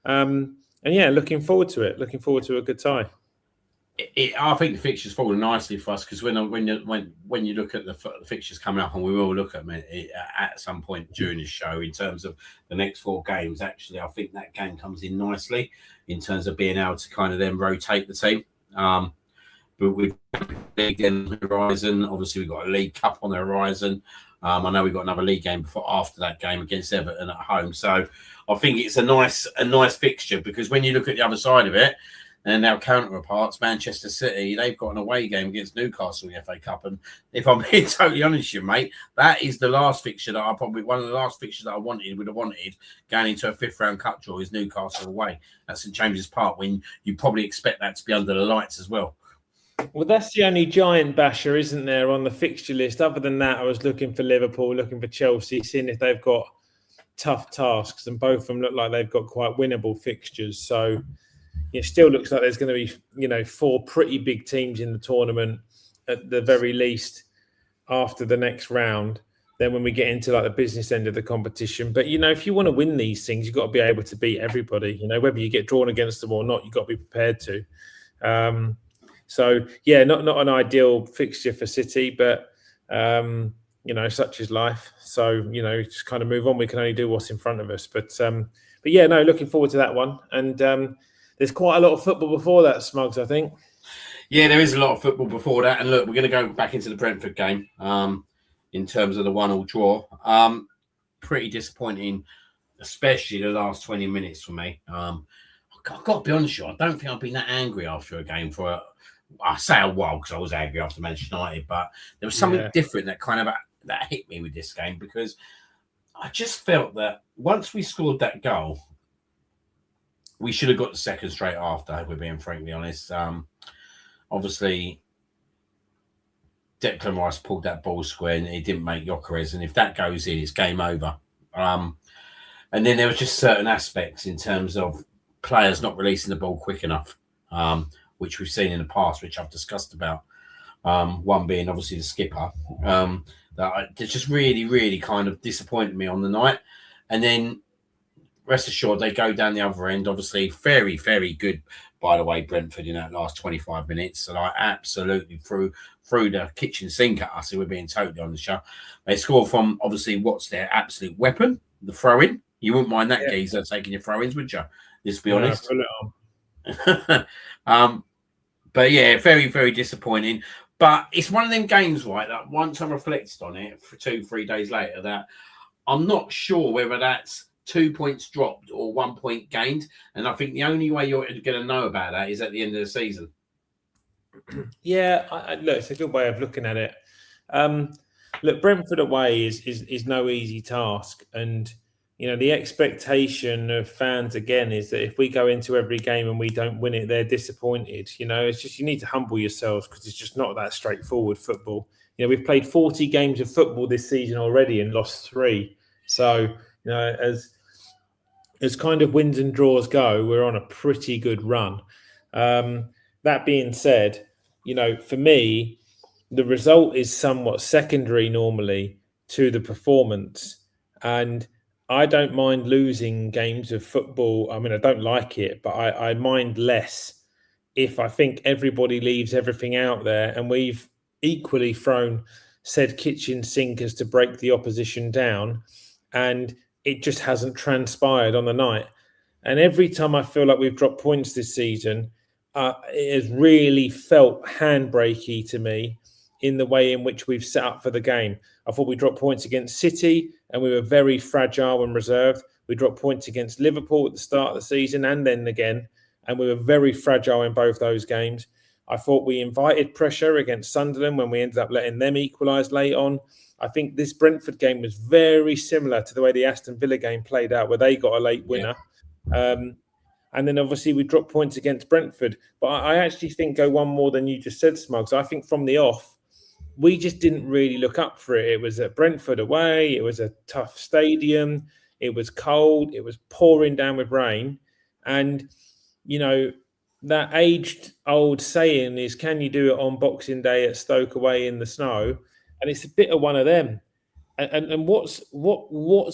Looking forward to it. Looking forward to a good tie. I think the fixtures falling nicely for us, because when you look at the fixtures coming up, and we will look at them at some point during the show in terms of the next 4 games, actually, I think that game comes in nicely in terms of being able to kind of then rotate the team. But we've got a league on the horizon. Obviously, we've got a League Cup on the horizon. I know we've got another league game after that game against Everton at home. So I think it's a nice fixture, because when you look at the other side of it, and our counterparts, Manchester City, they've got an away game against Newcastle in the FA Cup. And if I'm being totally honest with you, mate, that is the last fixture that one of the last fixtures that I would have wanted going into a 5th round cup draw is Newcastle away at St James's Park, when you probably expect that to be under the lights as well. Well, that's the only giant basher, isn't there, on the fixture list? Other than that, I was looking for Liverpool, looking for Chelsea, seeing if they've got tough tasks, and both of them look like they've got quite winnable fixtures. So it still looks like there's going to be, 4 pretty big teams in the tournament at the very least after the next round. Then when we get into like the business end of the competition, but if you want to win these things, you've got to be able to beat everybody. Whether you get drawn against them or not, you've got to be prepared to. Not an ideal fixture for City, but such is life. So just kind of move on. We can only do what's in front of us. Looking forward to that one. And there's quite a lot of football before that, Smuggs, I think. Yeah, there is a lot of football before that. And look, we're going to go back into the Brentford game in terms of the 1-1 draw. Pretty disappointing, especially the last 20 minutes for me. I I've got to be honest with you, I don't think I've been that angry after a game for I say a while because I was angry after Manchester United, but there was something different that hit me with this game because I just felt that once we scored that goal, we should have got the second straight after, if we're being frankly honest. Obviously, Declan Rice pulled that ball square and he didn't make Gyökeres, and if that goes in, it's game over. And then there were just certain aspects in terms of players not releasing the ball quick enough, which we've seen in the past, which I've discussed about. One being obviously the skipper. That just really, really kind of disappointed me on the night. And then rest assured, they go down the other end. Obviously, very, very good, by the way, Brentford in that last 25 minutes. So I absolutely threw the kitchen sink at us, if we're being totally on the show. They score from, obviously, what's their absolute weapon, the throw-in. You wouldn't mind that geezer taking your throw-ins, would you? Let's be honest. But yeah, very, very disappointing. But it's one of them games, right, that once I reflected on it for 2-3 days later, that I'm not sure whether that's 2 points dropped or 1 point gained. And I think the only way you're going to know about that is at the end of the season. Yeah, look, it's a good way of looking at it. Look, Brentford away is no easy task. And, you know, the expectation of fans, again, is that if we go into every game and we don't win it, they're disappointed. You know, it's just you need to humble yourselves because it's just not that straightforward football. You know, we've played 40 games of football this season already and lost 3. So, you know, as kind of wins and draws go, we're on a pretty good run. That being said, you know, for me, the result is somewhat secondary normally to the performance. And I don't mind losing games of football. I mean, I don't like it, but I mind less if I think everybody leaves everything out there and we've equally thrown said kitchen sinkers to break the opposition down and it just hasn't transpired on the night. And every time I feel like we've dropped points this season, it has really felt handbrakey to me in the way in which we've set up for the game. I thought we dropped points against City and we were very fragile and reserved. We dropped points against Liverpool at the start of the season and then again, and we were very fragile in both those games. I thought we invited pressure against Sunderland when we ended up letting them equalise late on. I think this Brentford game was very similar to the way the Aston Villa game played out, where they got a late winner. Yeah. And then obviously we dropped points against Brentford. But I actually think go one more than you just said, Smuggs. I think from the off, we just didn't really look up for it. It was at Brentford away. It was a tough stadium. It was cold. It was pouring down with rain. And, you know, that age-old saying is, can you do it on Boxing Day at Stoke away in the snow? And it's a bit of one of them. And what's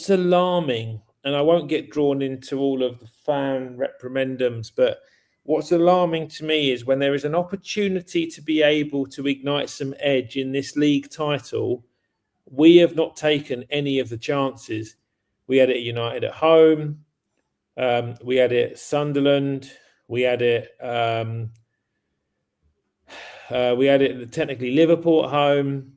alarming, and I won't get drawn into all of the fan reprimandums, but what's alarming to me is when there is an opportunity to be able to ignite some edge in this league title, we have not taken any of the chances. We had it at United at home. We had it at Sunderland. We had it technically Liverpool at home.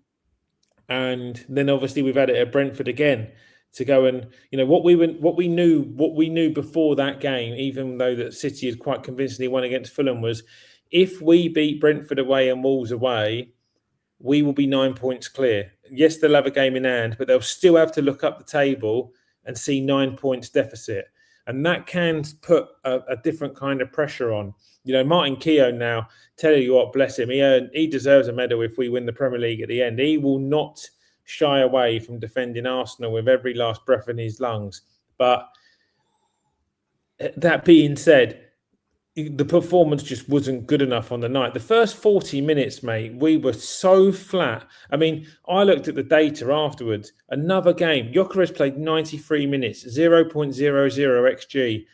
And then obviously we've had it at Brentford again to go and, you know, what we knew before that game, even though that City had quite convincingly won against Fulham, was if we beat Brentford away and Wolves away, we will be 9 points clear. Yes, they'll have a game in hand, but they'll still have to look up the table and see 9 points deficit. And that can put a different kind of pressure on. You know, Martin Keown now, tell you what, bless him, he deserves a medal if we win the Premier League at the end. He will not shy away from defending Arsenal with every last breath in his lungs. But that being said, the performance just wasn't good enough on the night. The first 40 minutes, mate, we were so flat. I mean, I looked at the data afterwards. Another game. Gyökeres played 93 minutes, 0.00 XG.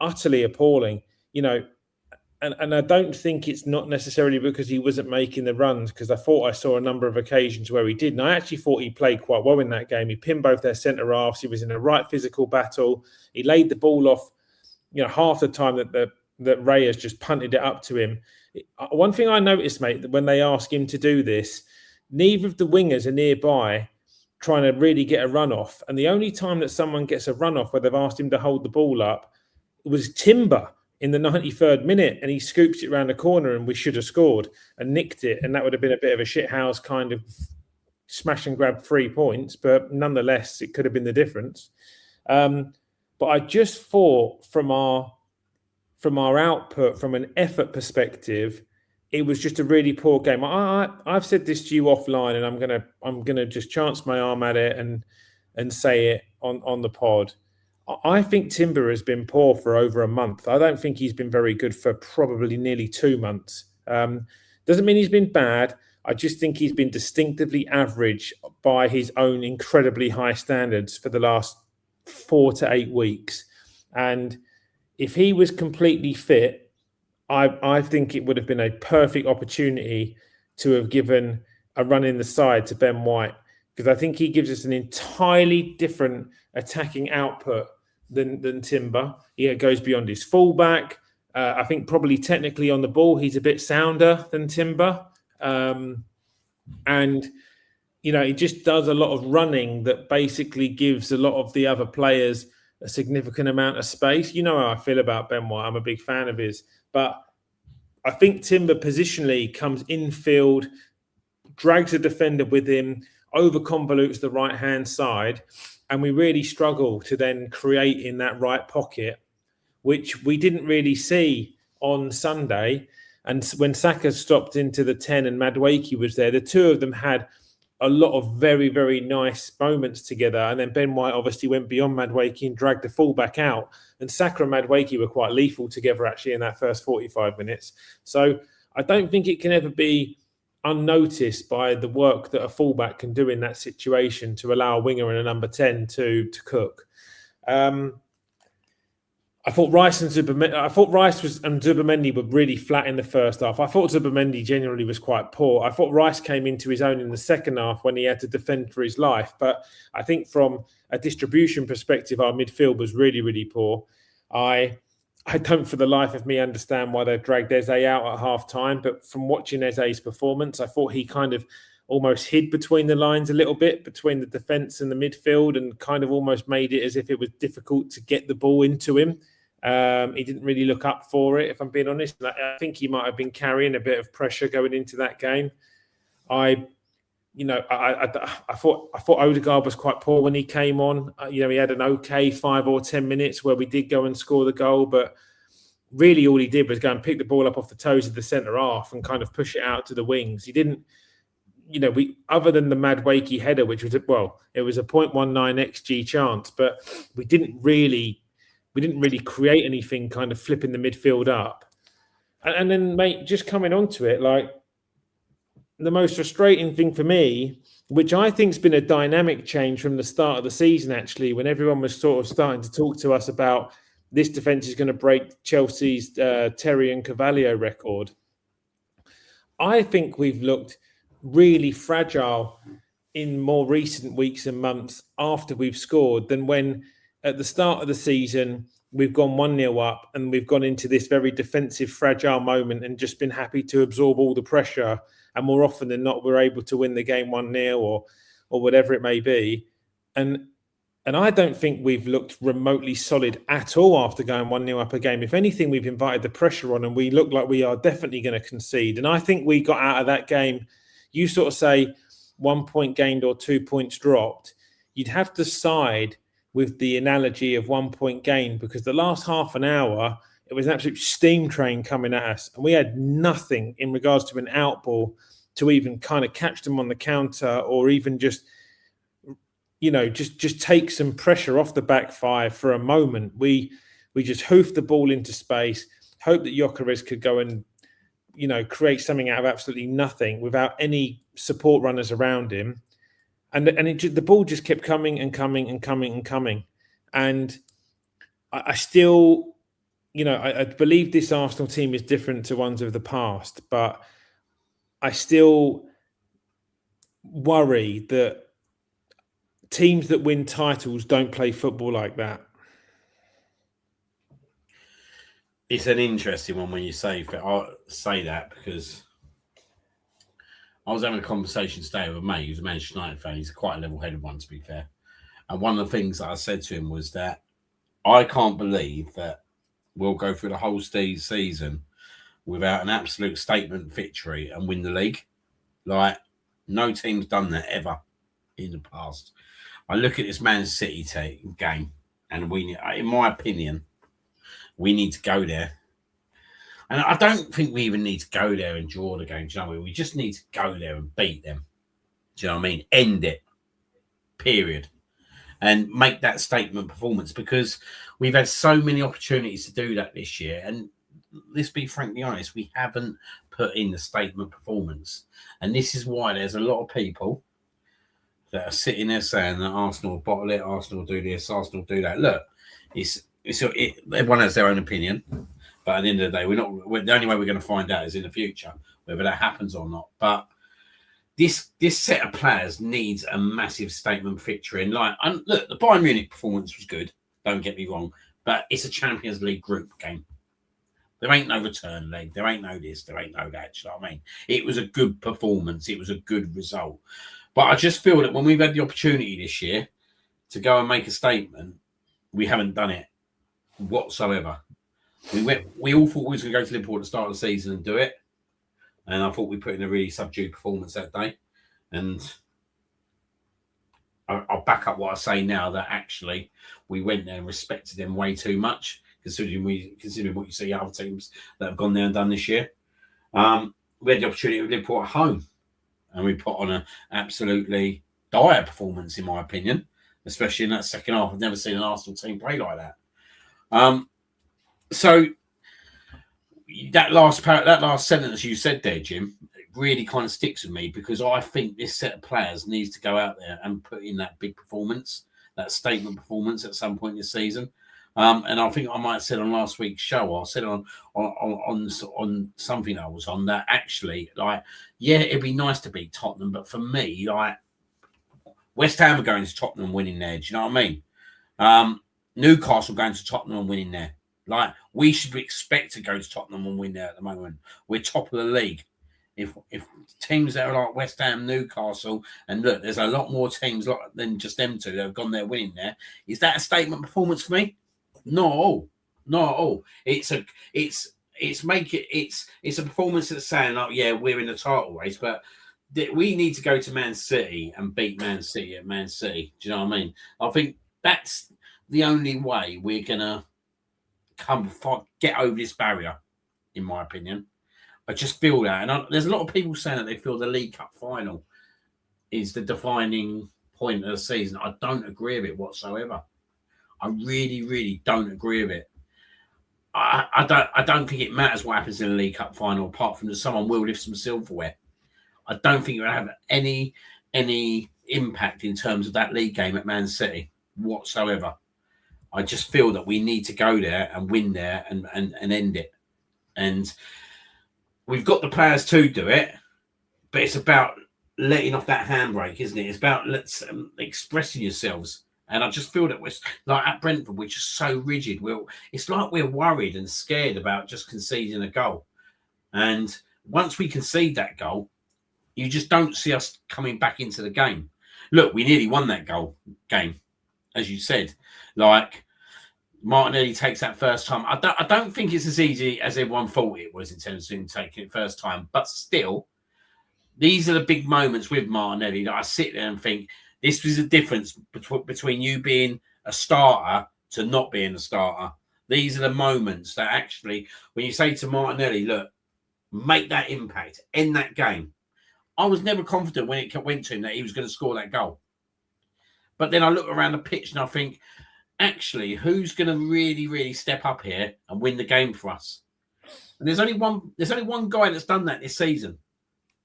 Utterly appalling. You know, and I don't think it's not necessarily because he wasn't making the runs, because I thought I saw a number of occasions where he did. And I actually thought he played quite well in that game. He pinned both their centre-halves. He was in a right physical battle. He laid the ball off, you know, half the time that Reyes just punted it up to him. One thing I noticed, mate, that when they ask him to do this, neither of the wingers are nearby trying to really get a run off. And the only time that someone gets a run off where they've asked him to hold the ball up was Timber. in the 93rd minute, and he scoops it around the corner, and we should have scored and nicked it, and that would have been a bit of a shithouse kind of smash and grab 3 points, but nonetheless, it could have been the difference. But I just thought from our output, from an effort perspective, it was just a really poor game. I've said this to you offline, and I'm gonna just chance my arm at it and say it on the pod. I think Timber has been poor for over a month. I don't think he's been very good for probably nearly 2 months. Doesn't mean he's been bad. I just think he's been distinctively average by his own incredibly high standards for the last 4 to 8 weeks. And if he was completely fit, I think it would have been a perfect opportunity to have given a run in the side to Ben White, because I think he gives us an entirely different attacking output than Timber. He goes beyond his fullback. I think probably technically on the ball, he's a bit sounder than Timber. And, you know, he just does a lot of running that basically gives a lot of the other players a significant amount of space. You know how I feel about Ben White. I'm a big fan of his. But I think Timber positionally comes infield, drags a defender with him, over-convolutes the right-hand side, and we really struggle to then create in that right pocket, which we didn't really see on Sunday. And when Saka stopped into the 10 and Madueke was there, the two of them had a lot of very, very nice moments together. And then Ben White obviously went beyond Madueke and dragged the fullback out. And Saka and Madueke were quite lethal together actually in that first 45 minutes. So I don't think it can ever be unnoticed by the work that a fullback can do in that situation to allow a winger and a number 10 to cook. I thought Rice and Zubimendi were really flat in the first half. I thought Zubimendi generally was quite poor. I thought Rice came into his own in the second half when he had to defend for his life. But I think from a distribution perspective, our midfield was really, really poor. I don't for the life of me understand why they dragged Eze out at half time. But from watching Eze's performance, I thought he kind of almost hid between the lines a little bit, between the defence and the midfield, and kind of almost made it as if it was difficult to get the ball into him. He didn't really look up for it, if I'm being honest. I think he might have been carrying a bit of pressure going into that game. I thought Odegaard was quite poor when he came on. He had an okay 5 or 10 minutes where we did go and score the goal, but really all he did was go and pick the ball up off the toes of the centre half and kind of push it out to the wings. He didn't, other than the Madueke header, which was it was a 0.19 XG chance, but we didn't really create anything kind of flipping the midfield up. And then, mate, just coming onto it, like the most frustrating thing for me, which I think has been a dynamic change from the start of the season, actually, when everyone was sort of starting to talk to us about this defence is going to break Chelsea's Terry and Cavalier record. I think we've looked really fragile in more recent weeks and months after we've scored than when at the start of the season, we've gone 1-0 up and we've gone into this very defensive, fragile moment and just been happy to absorb all the pressure. And more often than not, we're able to win the game 1-0 or whatever it may be. And I don't think we've looked remotely solid at all after going 1-0 up a game. If anything, we've invited the pressure on and we look like we are definitely going to concede. And I think we got out of that game, you sort of say 1 point gained or 2 points dropped. You'd have to side with the analogy of 1 point gain, because the last half an hour, it was an absolute steam train coming at us. And we had nothing in regards to an outball to even kind of catch them on the counter or even just take some pressure off the back five for a moment. We just hoofed the ball into space, hoped that Gyökeres could go and, create something out of absolutely nothing without any support runners around him. And the ball just kept coming and coming and coming and coming. And I still, I believe this Arsenal team is different to ones of the past, but I still worry that teams that win titles don't play football like that. It's an interesting one when you say that, because I was having a conversation today with a mate who's a Manchester United fan. He's quite a level-headed one, to be fair. And one of the things that I said to him was that I can't believe that will go through the whole season without an absolute statement victory and win the league. Like, no team's done that ever in the past. I look at this Man City game, and in my opinion, we need to go there. And I don't think we even need to go there and draw the game. Do you know what I mean? We just need to go there and beat them. Do you know what I mean? End it. Period. And make that statement performance, because we've had so many opportunities to do that this year. And let's be frankly honest, we haven't put in the statement performance. And this is why there's a lot of people that are sitting there saying that Arsenal bottle it, Arsenal do this, Arsenal do that. Look, everyone has their own opinion. But at the end of the day, the only way we're going to find out is in the future, whether that happens or not. But this set of players needs a massive statement victory. And look, the Bayern Munich performance was good. Don't get me wrong, but it's a Champions League group game. There ain't no return leg. There ain't no this. There ain't no that. You know what I mean? It was a good performance. It was a good result. But I just feel that when we've had the opportunity this year to go and make a statement, we haven't done it whatsoever. We all thought we was going to go to Liverpool at the start of the season and do it. And I thought we put in a really subdued performance that day. And I'll back up what I say now, that actually we went there and respected them way too much, considering what you see other teams that have gone there and done this year. We had the opportunity with Liverpool at home, and we put on an absolutely dire performance, in my opinion, especially in that second half. I've never seen an Arsenal team play like that. So that last sentence you said there, Jim, really kind of sticks with me, because I think this set of players needs to go out there and put in that big performance, that statement performance at some point this season. And I think I might have said on last week's show, I said on something I was on, that actually, it'd be nice to beat Tottenham, but for me, West Ham are going to Tottenham winning there. Do you know what I mean? Newcastle going to Tottenham and winning there. We should expect to go to Tottenham and win there at the moment. We're top of the league. If teams that are like West Ham, Newcastle, and look, there's a lot more teams than just them two that have gone there winning there. Is that a statement performance for me? Not at all. Not at all. It's a performance that's saying, we're in the title race, but we need to go to Man City and beat Man City at Man City. Do you know what I mean? I think that's the only way we're gonna get over this barrier, in my opinion. I just feel that, and there's a lot of people saying that they feel the League Cup final is the defining point of the season. I don't agree with it whatsoever. I really, really don't agree with it. I don't think it matters what happens in the League Cup final, apart from that someone will lift some silverware. I don't think it will have any impact in terms of that league game at Man City whatsoever. I just feel that we need to go there and win there and end it. And we've got the players to do it, but it's about letting off that handbrake, isn't it? It's about expressing yourselves. And I just feel that we're like at Brentford, we're just so rigid. It's like we're worried and scared about just conceding a goal. And once we concede that goal, you just don't see us coming back into the game. Look, we nearly won that game, as you said. Martinelli takes that first time. I don't think it's as easy as everyone thought it was in terms of him taking it first time. But still, these are the big moments with Martinelli that I sit there and think, this was the difference between you being a starter to not being a starter. These are the moments that actually, when you say to Martinelli, look, make that impact, end that game. I was never confident when it went to him that he was going to score that goal. But then I look around the pitch and I think, actually, who's going to really, really step up here and win the game for us? And there's only one guy that's done that this season.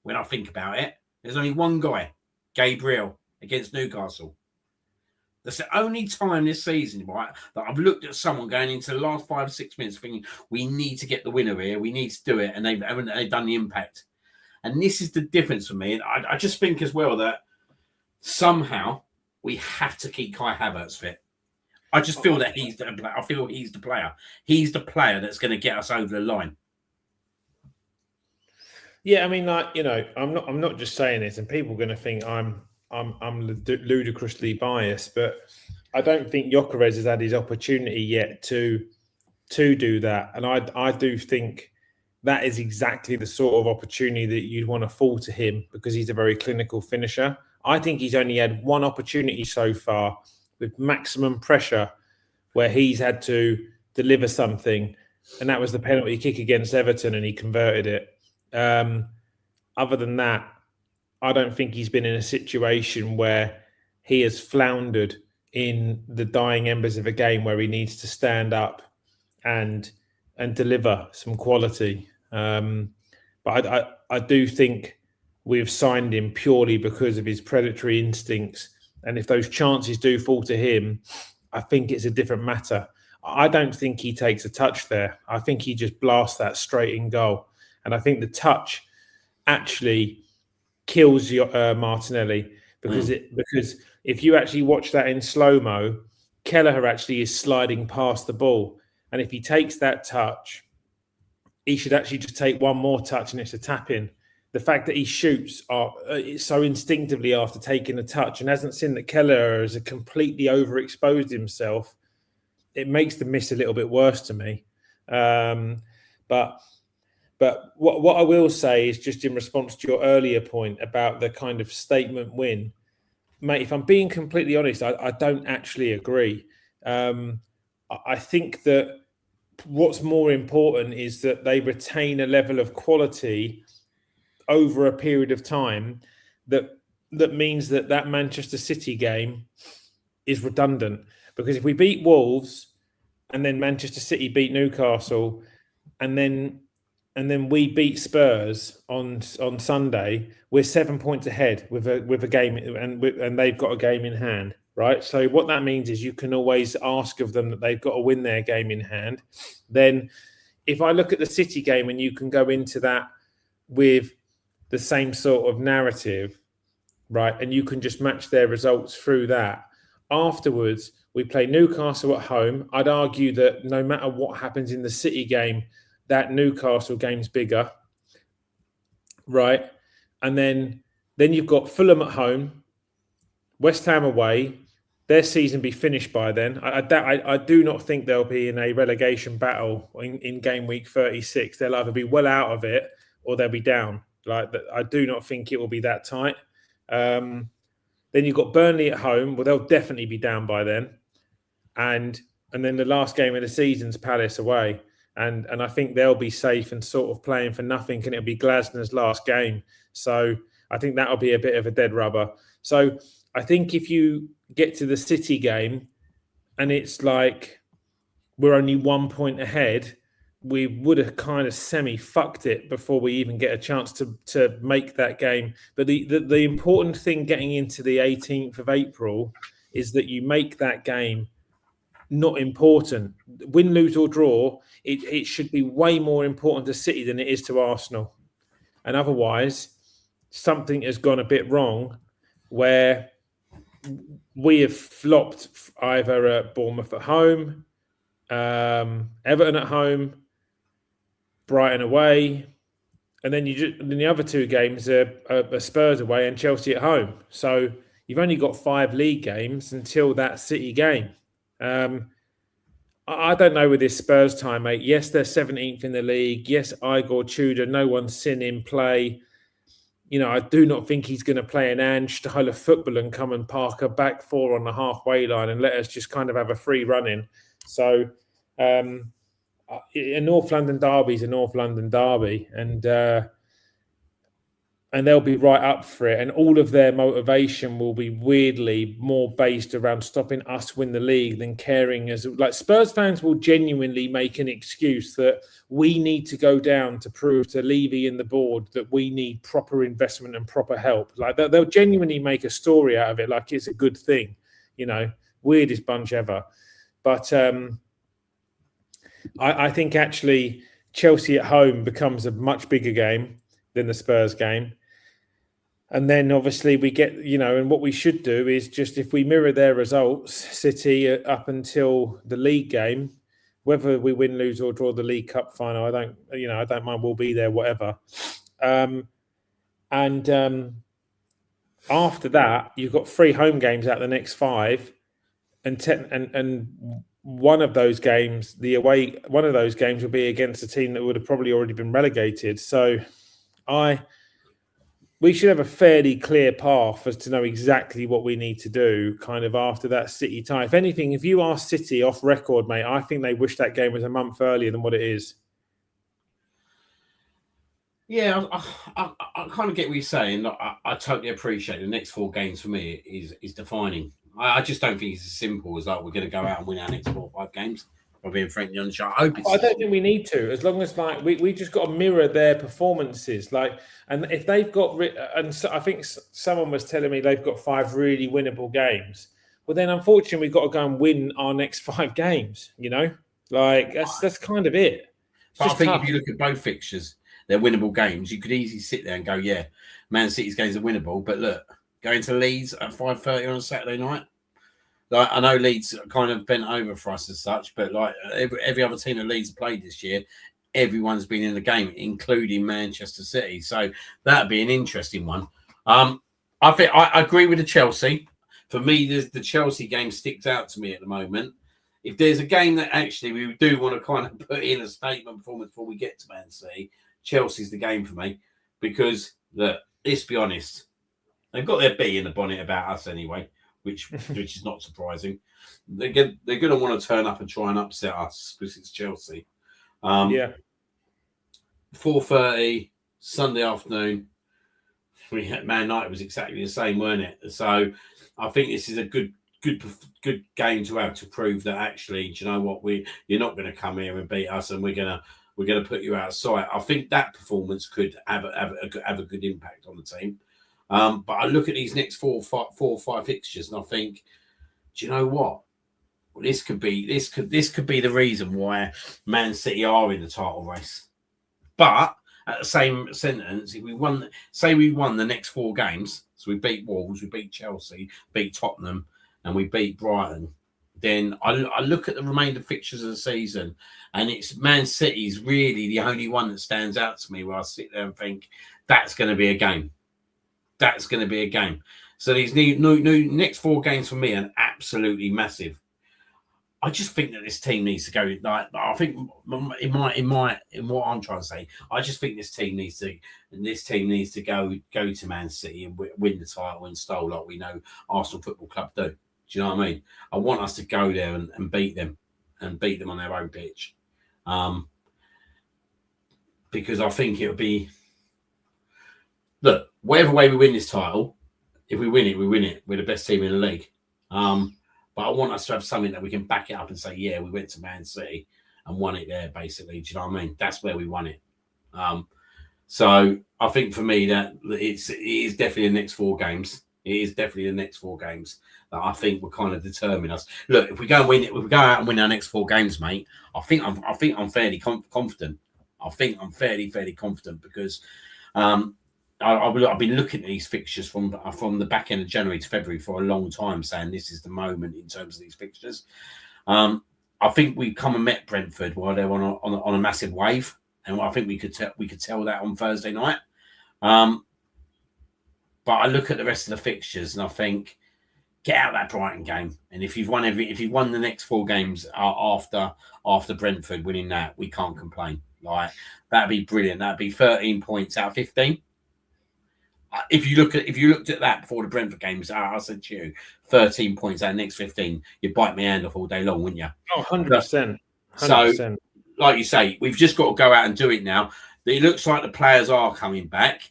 When I think about it, there's only one guy, Gabriel, against Newcastle. That's the only time this season, right, that I've looked at someone going into the last 5 or 6 minutes thinking, we need to get the winner here, we need to do it, and they've done the impact. And this is the difference for me. And I just think as well that somehow we have to keep Kai Havertz fit. I just feel that he's the player. He's the player that's going to get us over the line. Yeah, I mean, I'm not just saying this, and people are going to think I'm ludicrously biased, but I don't think Gyökeres has had his opportunity yet to to do that. And I do think that is exactly the sort of opportunity that you'd want to fall to him, because he's a very clinical finisher. I think he's only had one opportunity so far with maximum pressure where he's had to deliver something, and that was the penalty kick against Everton, and he converted it. Other than that, I don't think he's been in a situation where he has floundered in the dying embers of a game where he needs to stand up and deliver some quality. But I do think we've signed him purely because of his predatory instincts. And if those chances do fall to him, I think it's a different matter. I don't think he takes a touch there. I think he just blasts that straight in goal. And I think the touch actually kills Martinelli, because if you actually watch that in slow-mo, Kelleher actually is sliding past the ball. And if he takes that touch, he should actually just take one more touch and it's a tap-in. The fact that he shoots so instinctively after taking a touch and hasn't seen that Kelleher has completely overexposed himself, it makes the miss a little bit worse to me. But what I will say is, just in response to your earlier point about the kind of statement win, mate, if I'm being completely honest, I don't actually agree. I think that what's more important is that they retain a level of quality over a period of time that means that Manchester City game is redundant. Because if we beat Wolves and then Manchester City beat Newcastle and then we beat Spurs on Sunday, we're 7 points ahead with a game, and they've got a game in hand, right? So what that means is you can always ask of them that they've got to win their game in hand. Then if I look at the City game and you can go into that with the same sort of narrative, right, and you can just match their results through that. Afterwards, we play Newcastle at home. I'd argue that no matter what happens in the City game, that Newcastle game's bigger, right? And then you've got Fulham at home, West Ham away. Their season be finished by then. I do not think they'll be in a relegation battle in game week 36. They'll either be well out of it or they'll be down. Like, I do not think it will be that tight. Then you've got Burnley at home. Well, they'll definitely be down by then. And then the last game of the season's Palace away. And I think they'll be safe and sort of playing for nothing, and it'll be Glasner's last game. So I think that'll be a bit of a dead rubber. So I think if you get to the City game and it's like we're only 1 point ahead, we would have kind of semi-fucked it before we even get a chance to make that game. But the important thing getting into the 18th of April is that you make that game not important. Win, lose or draw, it should be way more important to City than it is to Arsenal. And otherwise, something has gone a bit wrong where we have flopped either at Bournemouth at home, Everton at home, Brighton away, and then the other two games are Spurs away and Chelsea at home. So you've only got 5 league games until that City game. I don't know with this Spurs time, mate. Yes, they're 17th in the league. Yes, Igor Tudor, no one's seen him play. You know, I do not think he's going to play an Ange style of football and come and park a back four on the halfway line and let us just kind of have a free run in. So a North London derby is a North London derby, and they'll be right up for it. And all of their motivation will be weirdly more based around stopping us win the league than caring. As like Spurs fans will genuinely make an excuse that we need to go down to prove to Levy and the board that we need proper investment and proper help. Like they'll genuinely make a story out of it, like it's a good thing. You know, weirdest bunch ever. But I think actually Chelsea at home becomes a much bigger game than the Spurs game. And then obviously we get, you know, and what we should do is just if we mirror their results, City up until the league game, whether we win, lose or draw the League Cup final, I don't mind. We'll be there, whatever. After that, you've got 3 home games out of the next 5, and one of those games will be against a team that would have probably already been relegated. So we should have a fairly clear path as to know exactly what we need to do kind of after that City tie. If anything, if you ask City off record, mate, I think they wish that game was a month earlier than what it is. Yeah, I kind of get what you're saying. I totally appreciate the next 4 games for me is defining. I just don't think it's as simple as we're going to go out and win our next 4 or 5 games. By being frankly on the show, I don't think we need to. As long as we just got to mirror their performances. And if they've got, and so I think someone was telling me they've got 5 really winnable games. Well, then unfortunately we've got to go and win our next 5 games. That's kind of it. I think if you look at both fixtures, they're winnable games. You could easily sit there and go, yeah, Man City's games are winnable. But look, going to Leeds at 5:30 on a Saturday night. I know Leeds kind of bent over for us as such, but every other team that Leeds played this year, everyone's been in the game, including Manchester City. So that'd be an interesting one. I think I agree with the Chelsea. For me, the Chelsea game sticks out to me at the moment. If there's a game that actually we do want to kind of put in a statement performance before we get to Man City, Chelsea's the game for me. Because, look, let's be honest, they've got their bee in the bonnet about us anyway, which is not surprising. They're going to want to turn up and try and upset us because it's Chelsea. 4:30 Sunday afternoon. We had Man United was exactly the same, weren't it? So I think this is a good game to have to prove that actually, do you know what, you're not going to come here and beat us, and we're going to put you out of sight. I think that performance could have a good impact on the team. But I look at these next 4 or 5 fixtures, and I think, do you know what? Well, this could be the reason why Man City are in the title race. But at the same sentence, if we won the next 4 games, so we beat Wolves, we beat Chelsea, beat Tottenham, and we beat Brighton, then I look at the remainder fixtures of the season, and it's Man City's really the only one that stands out to me where I sit there and think that's going to be a game. That's going to be a game. So these new next 4 games for me are absolutely massive. I just think that this team needs to go. I think in what I'm trying to say, I just think this team needs to go to Man City and win the title in style like we know Arsenal Football Club do. Do you know what I mean? I want us to go there and beat them on their own pitch, because I think it'll be. Look, whatever way we win this title, if we win it, we win it. We're the best team in the league. But I want us to have something that we can back it up and say, yeah, we went to Man City and won it there, basically. Do you know what I mean? That's where we won it. So I think for me that it is definitely the next 4 games. It is definitely the next 4 games that I think will kind of determine us. Look, if we go out and win our next 4 games, mate, I think I'm fairly confident. I think I'm fairly confident because I've been looking at these fixtures from the back end of January to February for a long time, saying this is the moment in terms of these fixtures. I think we've come and met Brentford while they're on a massive wave, and I think we could tell that on Thursday night. But I look at the rest of the fixtures and I think, get out that Brighton game, and if you've won the next 4 games after Brentford winning that, we can't complain. That'd be brilliant. That'd be 13 points out of 15. If you looked at that before the Brentford games, I said to you, 13 points out of the next 15, you'd bite my hand off all day long, wouldn't you? Oh, 100%. So, like you say, we've just got to go out and do it now. It looks like the players are coming back.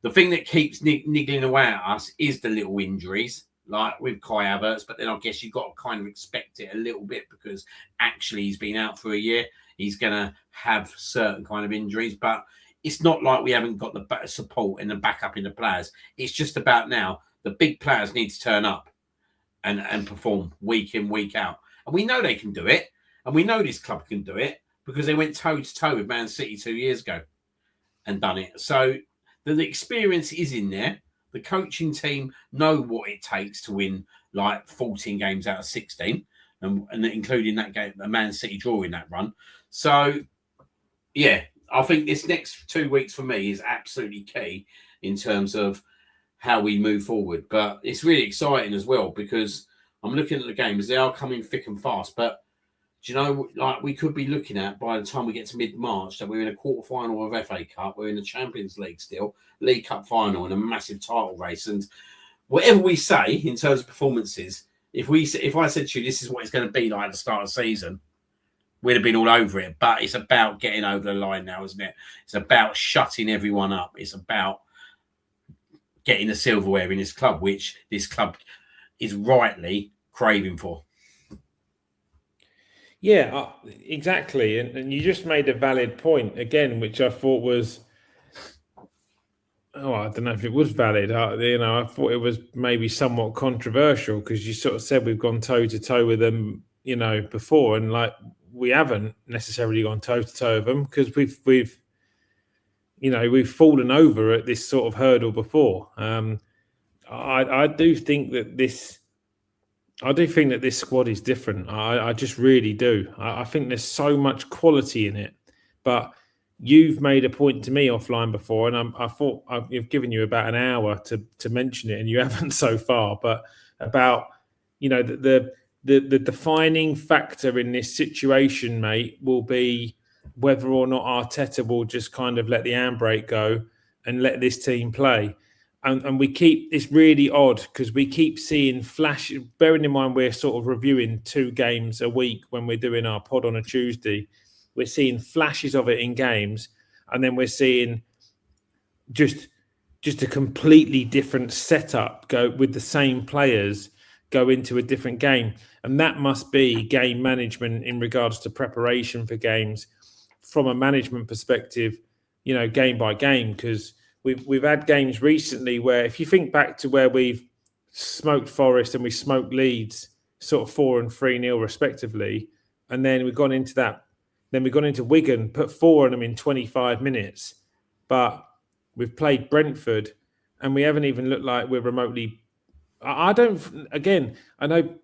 The thing that keeps niggling away at us is the little injuries, like with Kai Havertz, but then I guess you've got to kind of expect it a little bit because actually he's been out for a year. He's going to have certain kind of injuries, but it's not like we haven't got the support and the backup in the players. It's just about now the big players need to turn up and perform week in, week out. And we know they can do it. And we know this club can do it because they went toe-to-toe with Man City 2 years ago and done it. So the experience is in there. The coaching team know what it takes to win 14 games out of 16, and including that game, a Man City draw in that run. So, yeah, I think this next 2 weeks for me is absolutely key in terms of how we move forward. But it's really exciting as well because I'm looking at the games. They are coming thick and fast. But Do you know, like we could be looking at by the time we get to mid-March that we're in a quarter-final of FA Cup, we're in the Champions League still, League Cup final, and a massive title race. And whatever we say in terms of performances, if I said to you this is what it's going to be like at the start of the season, we'd have been all over it. But it's about getting over the line now, isn't it? It's about shutting everyone up. It's about getting the silverware in this club, which this club is rightly craving for. Yeah, exactly. And you just made a valid point again, which I thought was, I don't know if it was valid. I thought it was maybe somewhat controversial because you sort of said we've gone toe to toe with them, before, and like we haven't necessarily gone toe to toe with them because we've fallen over at this sort of hurdle before. I do think that this squad is different. I just really do. I think there's so much quality in it. But you've made a point to me offline before, and I thought I've given you about an hour to mention it, and you haven't so far. But about the defining factor in this situation, mate, will be whether or not Arteta will just kind of let the handbrake go and let this team play. And it's really odd because we keep seeing flashes, bearing in mind we're sort of reviewing 2 games a week when we're doing our pod on a Tuesday. We're seeing flashes of it in games, and then we're seeing just a completely different setup go with the same players go into a different game. And that must be game management in regards to preparation for games from a management perspective, game by game, because we've had games recently where if you think back to where we've smoked Forest and we smoked Leeds sort of 4 and 3-0 respectively, and then we've gone into that, then we've gone into Wigan, put 4 on them in 25 minutes, but we've played Brentford and we haven't even looked like we're remotely. I know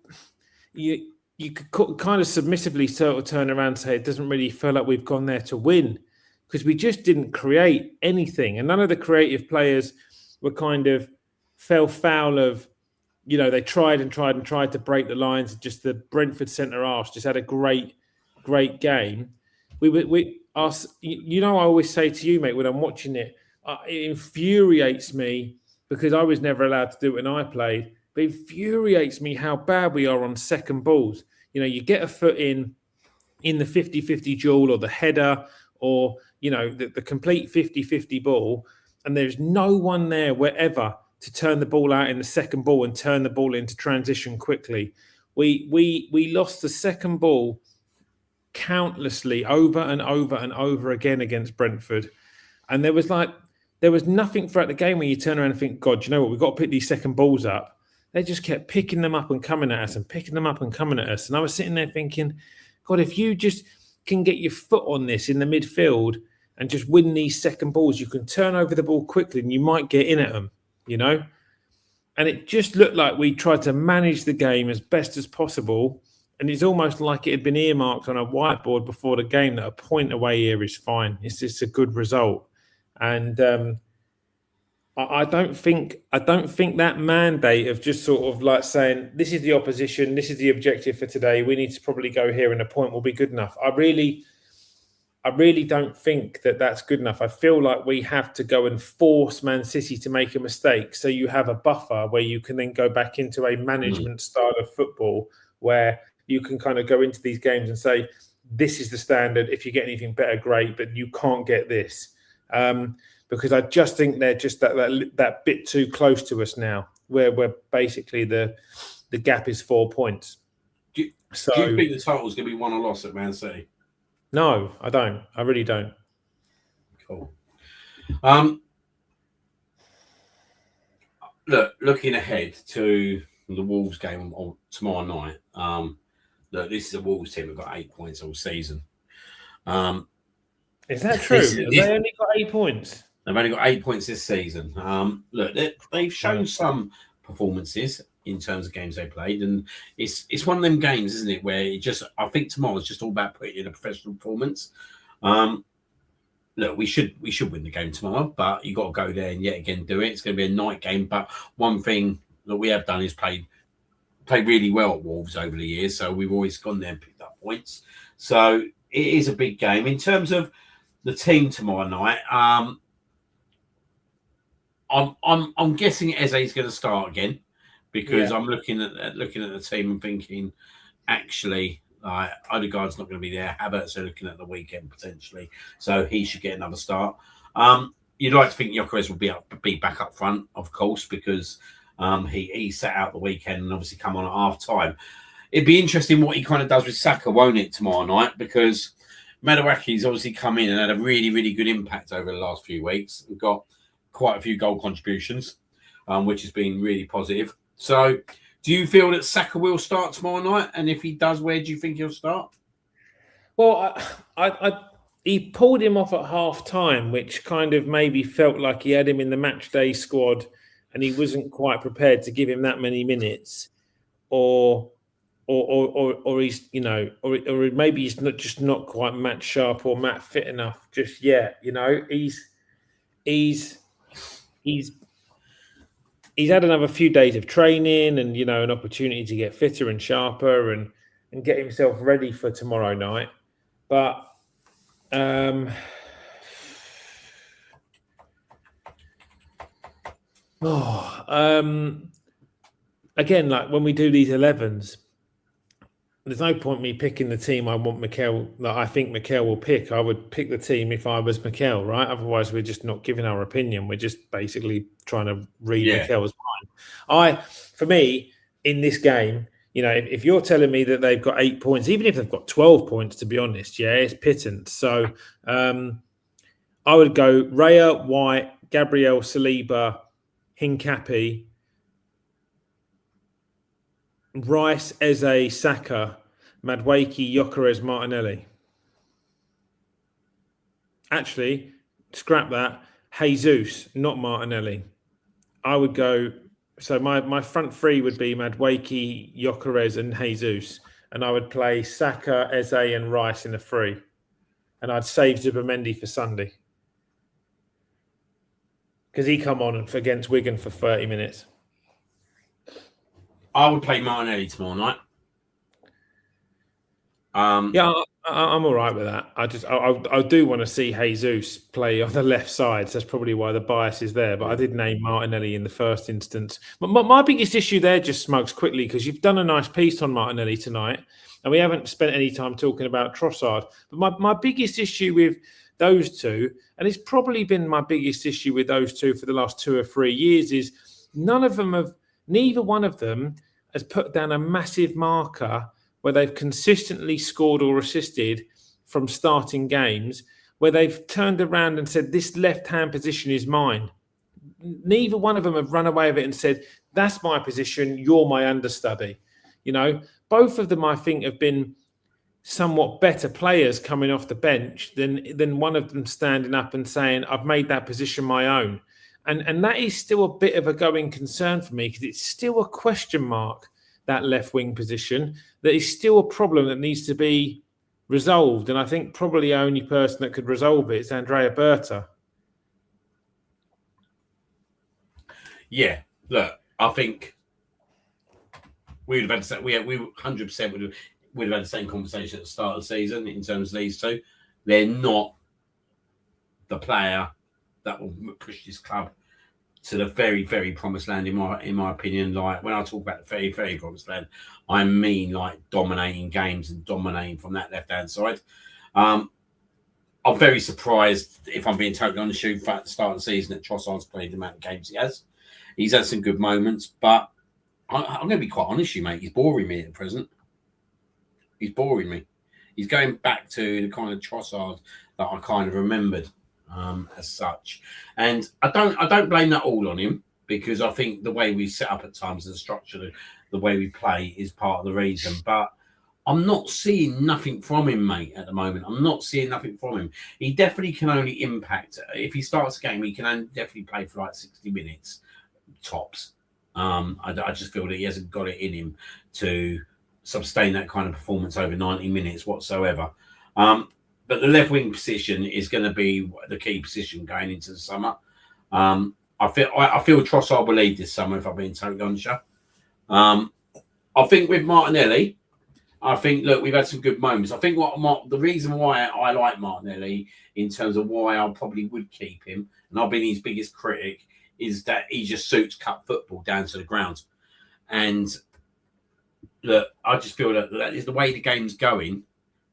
you could kind of submissively sort of turn around and say it doesn't really feel like we've gone there to win, because we just didn't create anything. And none of the creative players were kind of fell foul of, they tried to break the lines. Just the Brentford centre-halves just had a great game. I always say to you, mate, when I'm watching it, it infuriates me because I was never allowed to do it when I played, but it infuriates me how bad we are on second balls. You get a foot in the 50-50 duel or the header or, the complete 50-50 ball, and there's no one there wherever to turn the ball out in the second ball and turn the ball into transition quickly. We lost the second ball countlessly over and over and over again against Brentford. And there was nothing throughout the game where you turn around and think, God, you know what, we've got to pick these second balls up. They just kept picking them up and coming at us and picking them up and coming at us. And I was sitting there thinking, God, if you just can get your foot on this in the midfield and just win these second balls, you can turn over the ball quickly and you might get in at them, And it just looked like we tried to manage the game as best as possible. And it's almost like it had been earmarked on a whiteboard before the game that a point away here is fine. It's just a good result. And I don't think that mandate of just sort of like saying, this is the opposition, this is the objective for today, we need to probably go here and a point will be good enough. I really don't think that that's good enough. I feel like we have to go and force Man City to make a mistake so you have a buffer where you can then go back into a management style of football where you can kind of go into these games and say, this is the standard. If you get anything better, great, but you can't get this. Because I just think they're just that bit too close to us now, where basically the gap is 4 points. Do you think the title's going to be won or lost at Man City? No, I don't. I really don't. Cool. Looking ahead to the Wolves game on tomorrow night. This is a Wolves team that got 8 points all season. Is that true? Have they only got 8 points? They've only got 8 points this season. They've shown some performances in terms of games they played, and it's one of them games, isn't it, where I think tomorrow's just all about putting in a professional performance. We should win the game tomorrow, but you got to go there and yet again do it. It's going to be a night game, but one thing that we have done is played really well at Wolves over the years, so we've always gone there and picked up points. So it is a big game. In terms of the team tomorrow night, I'm guessing Eze's going to start again because I'm looking at the team and thinking, actually, Odegaard's not going to be there. Havertz are looking at the weekend potentially, so he should get another start. You'd like to think Gyökeres will be back up front, of course, because he sat out the weekend and obviously come on at half time. It'd be interesting what he kind of does with Saka, won't it, tomorrow night? Because Maduaki's obviously come in and had a really, really good impact over the last few weeks and got quite a few goal contributions, which has been really positive. So, do you feel that Saka will start tomorrow night? And if he does, where do you think he'll start? Well, he pulled him off at half time, which kind of maybe felt like he had him in the match day squad and he wasn't quite prepared to give him that many minutes, or he's, you know, or maybe he's not quite match sharp or match fit enough just yet. You know, he's had another few days of training and, you know, an opportunity to get fitter and sharper and get himself ready for tomorrow night. But again, like when we do these 11s, there's no point me picking the team I want I think Mikel will pick. I would pick the team if I was Mikel, right? Otherwise, we're just not giving our opinion. We're just basically trying to read Mikel's mind. For me, in this game, you know, if you're telling me that they've got 8 points, even if they've got 12 points, to be honest, it's pittance. So I would go Raya, White, Gabriel, Saliba, Hincapi, Rice, Eze, Saka, Madueke, Gyökeres, Martinelli. Actually, scrap that. Jesus, not Martinelli. I would go. So my front three would be Madueke, Gyökeres, and Jesus, and I would play Saka, Eze, and Rice in a three, and I'd save Zubimendi for Sunday because he come on against Wigan for 30 minutes. I would play Martinelli tomorrow night. I'm all right with that. I do want to see Jesus play on the left side. So that's probably why the bias is there. But I did name Martinelli in the first instance. But my biggest issue there, just Smugs, quickly, because you've done a nice piece on Martinelli tonight, and we haven't spent any time talking about Trossard. But my biggest issue with those two, and it's probably been my biggest issue with those two for the last 2 or 3 years, is neither one of them has put down a massive marker where they've consistently scored or assisted from starting games, where they've turned around and said, this left-hand position is mine. Neither one of them have run away with it and said, that's my position, you're my understudy. You know, both of them, I think, have been somewhat better players coming off the bench than one of them standing up and saying, I've made that position my own. And that is still a bit of a going concern for me because it's still a question mark, that left wing position, that is still a problem that needs to be resolved. And I think probably the only person that could resolve it is Andrea Berta. Yeah, look, I think we would have had we 100% would have had the same conversation at the start of the season in terms of these two. They're not the player that will push this club to the very, very promised land, in my opinion. Like when I talk about the very, very promised land, I mean like dominating games and dominating from that left-hand side. I'm very surprised, if I'm being totally honest, at the start of the season that Trossard's played the amount of games he has. He's had some good moments, but I'm going to be quite honest with you, mate. He's boring me at present. He's boring me. He's going back to the kind of Trossard that I kind of remembered. As such, and I don't blame that all on him, because I think the way we set up at times and the structure, the way we play is part of the reason. But I'm not seeing nothing from him, mate, at the moment. I'm not seeing nothing from him. He definitely can only impact, if he starts a game, he can only definitely play for like 60 minutes tops. I just feel that he hasn't got it in him to sustain that kind of performance over 90 minutes whatsoever. But the left wing position is going to be the key position going into the summer. I feel Trossard will lead this summer, if I'm being totally honest. I think with Martinelli, I think, look, we've had some good moments. I think the reason why I like Martinelli, in terms of why I probably would keep him, and I've been his biggest critic, is that he just suits cup football down to the ground. And look, I just feel that is the way the game's going.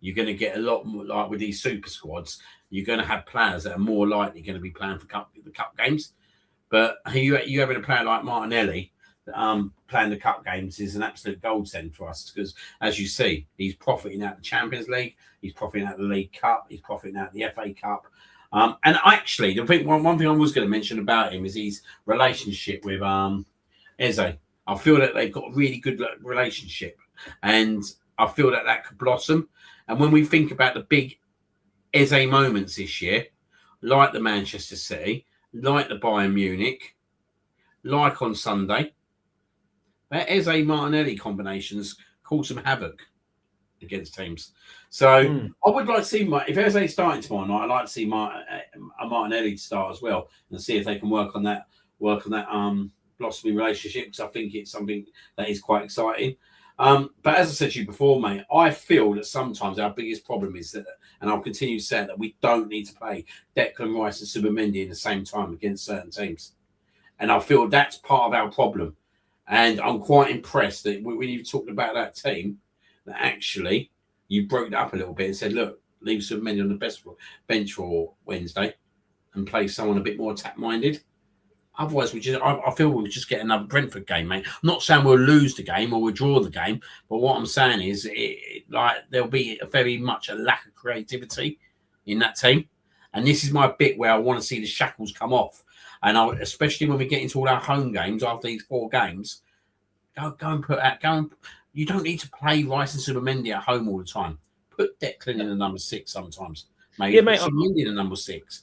You're going to get a lot more, like with these super squads, you're going to have players that are more likely going to be playing for the cup games. But you having a player like Martinelli playing the cup games is an absolute godsend for us, because, as you see, he's profiting out the Champions League, he's profiting out the League Cup, he's profiting out the FA Cup. And actually, one thing I was going to mention about him is his relationship with Eze. I feel that they've got a really good relationship, and I feel that could blossom. And when we think about the big Eze moments this year, like the Manchester City, like the Bayern Munich, like on Sunday, that Eze Martinelli combinations cause some havoc against teams. So I would like to see, if Eze starting tomorrow night, I'd like to see Martinelli start as well, and see if they can work on that blossoming relationship, because I think it's something that is quite exciting. But as I said to you before, mate, I feel that sometimes our biggest problem is that, and I'll continue to say that, we don't need to play Declan Rice and Subamendi in the same time against certain teams. And I feel that's part of our problem. And I'm quite impressed that when you talked about that team, that actually you broke it up a little bit and said, look, leave Subamendi on the bench for Wednesday and play someone a bit more attack-minded. Otherwise, I feel we'll just get another Brentford game, mate. I'm not saying we'll lose the game or we'll draw the game, but what I'm saying is, there'll be very much a lack of creativity in that team. And this is my bit where I want to see the shackles come off. And especially when we get into all our home games after these 4 games, you don't need to play Rice and Subamendi at home all the time. Put Declan in the number 6 sometimes, maybe. Yeah, mate. Subamendi in the number 6.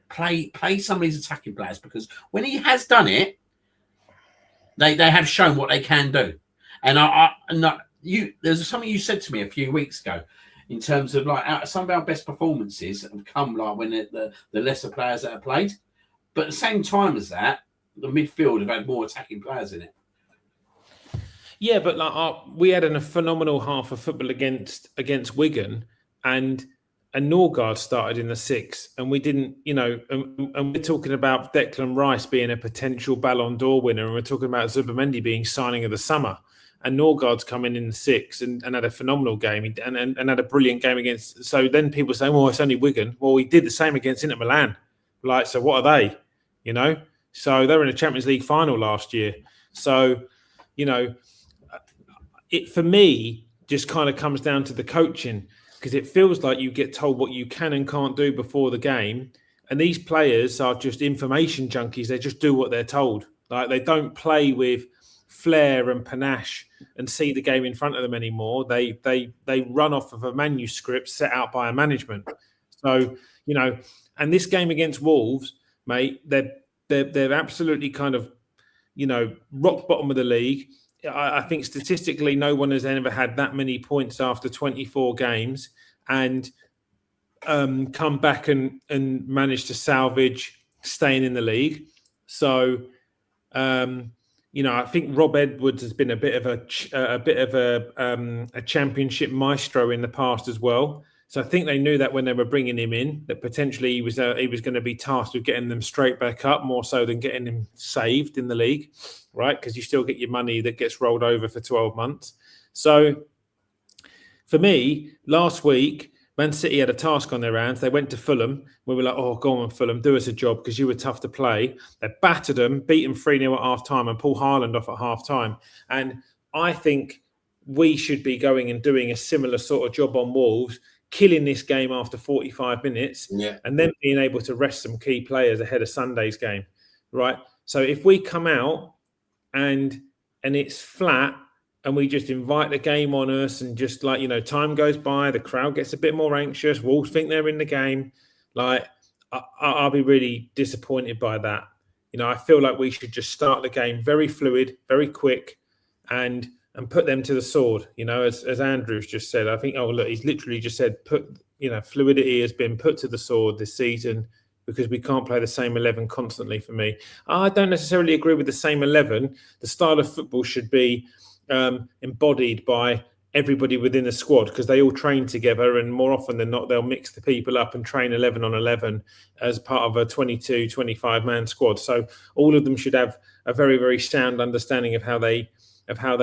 Play some of these attacking players, because when he has done it, they have shown what they can do. And there's something you said to me a few weeks ago, in terms of some of our best performances have come when the lesser players that have played. But at the same time as that, the midfield have had more attacking players in it. Yeah, but we had a phenomenal half of football against Wigan, and Norgard started in the 6, and we didn't, and we're talking about Declan Rice being a potential Ballon d'Or winner, and we're talking about Subamendi being signing of the summer, and Norgard's coming in the 6 and had a phenomenal game and had a brilliant game against. So then people say, well, it's only Wigan. Well, he did the same against Inter Milan. So what are they? So they were in a Champions League final last year. So, it for me just kind of comes down to the coaching, because it feels like you get told what you can and can't do before the game. And these players are just information junkies. They just do what they're told. They don't play with flair and panache and see the game in front of them anymore. They run off of a manuscript set out by a management. So, and this game against Wolves, mate, they're absolutely kind of, rock bottom of the league. I think statistically, no one has ever had that many points after 24 games and come back and manage to salvage staying in the league. So, I think Rob Edwards has been a bit of a championship maestro in the past as well. So I think they knew that when they were bringing him in, that potentially he was going to be tasked with getting them straight back up, more so than getting him saved in the league, right? Because you still get your money that gets rolled over for 12 months. So for me, last week, Man City had a task on their hands. They went to Fulham. We were like, oh, go on, Fulham, do us a job because you were tough to play. They battered them, beat them 3-0 at half-time and pulled Haaland off at half-time. And I think we should be going and doing a similar sort of job on Wolves, killing this game after 45 minutes, and then being able to rest some key players ahead of Sunday's game, right? So if we come out and it's flat and we just invite the game on us and just time goes by, the crowd gets a bit more anxious, Wolves think they're in the game, I'll be really disappointed by that. I feel like we should just start the game very fluid, very quick, and put them to the sword, as Andrew's just said. I think, he's literally just said, fluidity has been put to the sword this season because we can't play the same 11 constantly for me. I don't necessarily agree with the same 11. The style of football should be embodied by everybody within the squad, because they all train together, and more often than not they'll mix the people up and train 11 on 11 as part of a 22, 25 man squad. So all of them should have a very, very sound understanding of how they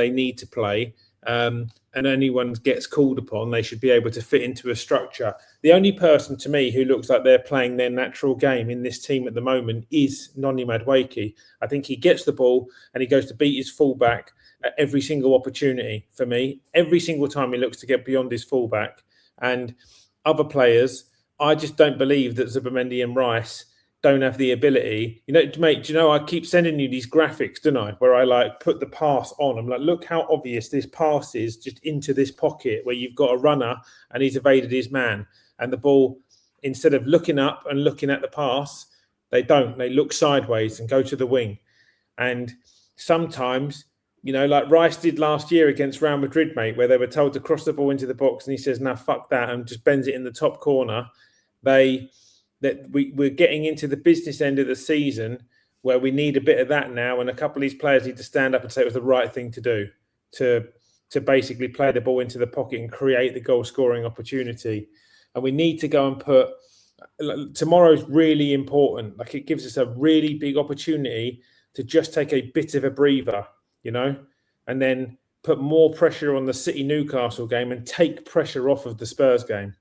need to play. And anyone gets called upon, they should be able to fit into a structure. The only person to me who looks like they're playing their natural game in this team at the moment is Noni Madueke. I think he gets the ball and he goes to beat his fullback at every single opportunity for me. Every single time he looks to get beyond his fullback. And other players, I just don't believe that Zubimendi and Rice don't have the ability. You know, mate, do you know, I keep sending you these graphics, don't I, where I like put the pass on. I'm like, look how obvious this pass is just into this pocket where you've got a runner and he's evaded his man. And the ball, instead of looking up and looking at the pass, they don't. They look sideways and go to the wing. And sometimes, you know, like Rice did last year against Real Madrid, mate, where they were told to cross the ball into the box and he says, "Nah, fuck that," and just bends it in the top corner. We're getting into the business end of the season where we need a bit of that now, and a couple of these players need to stand up and say it was the right thing to do to basically play the ball into the pocket and create the goal scoring opportunity. And we need to go and put tomorrow's really important. Like, it gives us a really big opportunity to just take a bit of a breather, you know, and then put more pressure on the City Newcastle game and take pressure off of the Spurs game.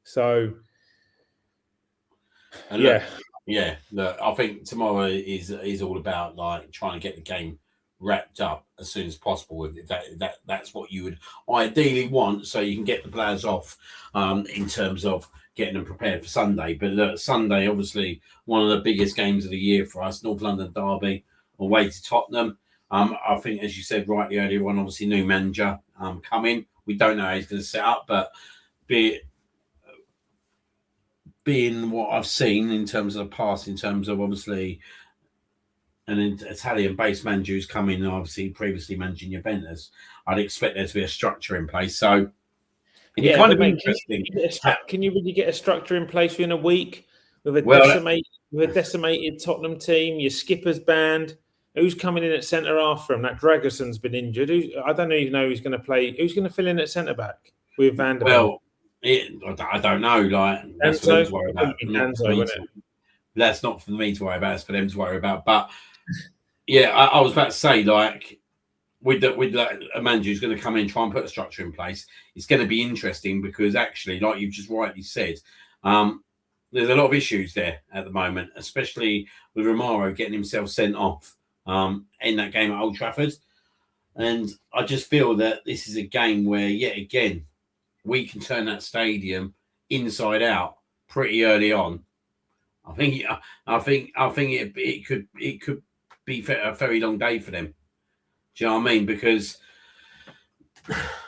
So, look, I think tomorrow is all about like trying to get the game wrapped up as soon as possible. That's what you would ideally want, so you can get the players off in terms of getting them prepared for Sunday. But look, Sunday, obviously one of the biggest games of the year for us, North London derby away to Tottenham. I think, as you said rightly earlier on, obviously new manager coming. We don't know how he's going to set up, but being what I've seen in terms of the past, in terms of obviously an Italian-based manager who's come in, obviously previously managing Juventus, I'd expect there to be a structure in place. So, yeah, kind of interesting. Can you really get a structure in place within a week with a decimated Tottenham team? Your skipper's banned. Who's coming in at centre half from? That Dragoson's been injured. I don't even know who's going to play. Who's going to fill in at centre back with Van der Bellen? I don't know. Like, that's for them to worry about. That's not for me to worry about. It's for them to worry about. But yeah, I was about to say, like, with a manager who's going to come in and try and put a structure in place, it's going to be interesting because actually, like you've just rightly said, there's a lot of issues there at the moment, especially with Romero getting himself sent off in that game at Old Trafford. And I just feel that this is a game where, yet again, we can turn that stadium inside out pretty early on. I think it could be a very long day for them. Do you know what I mean? Because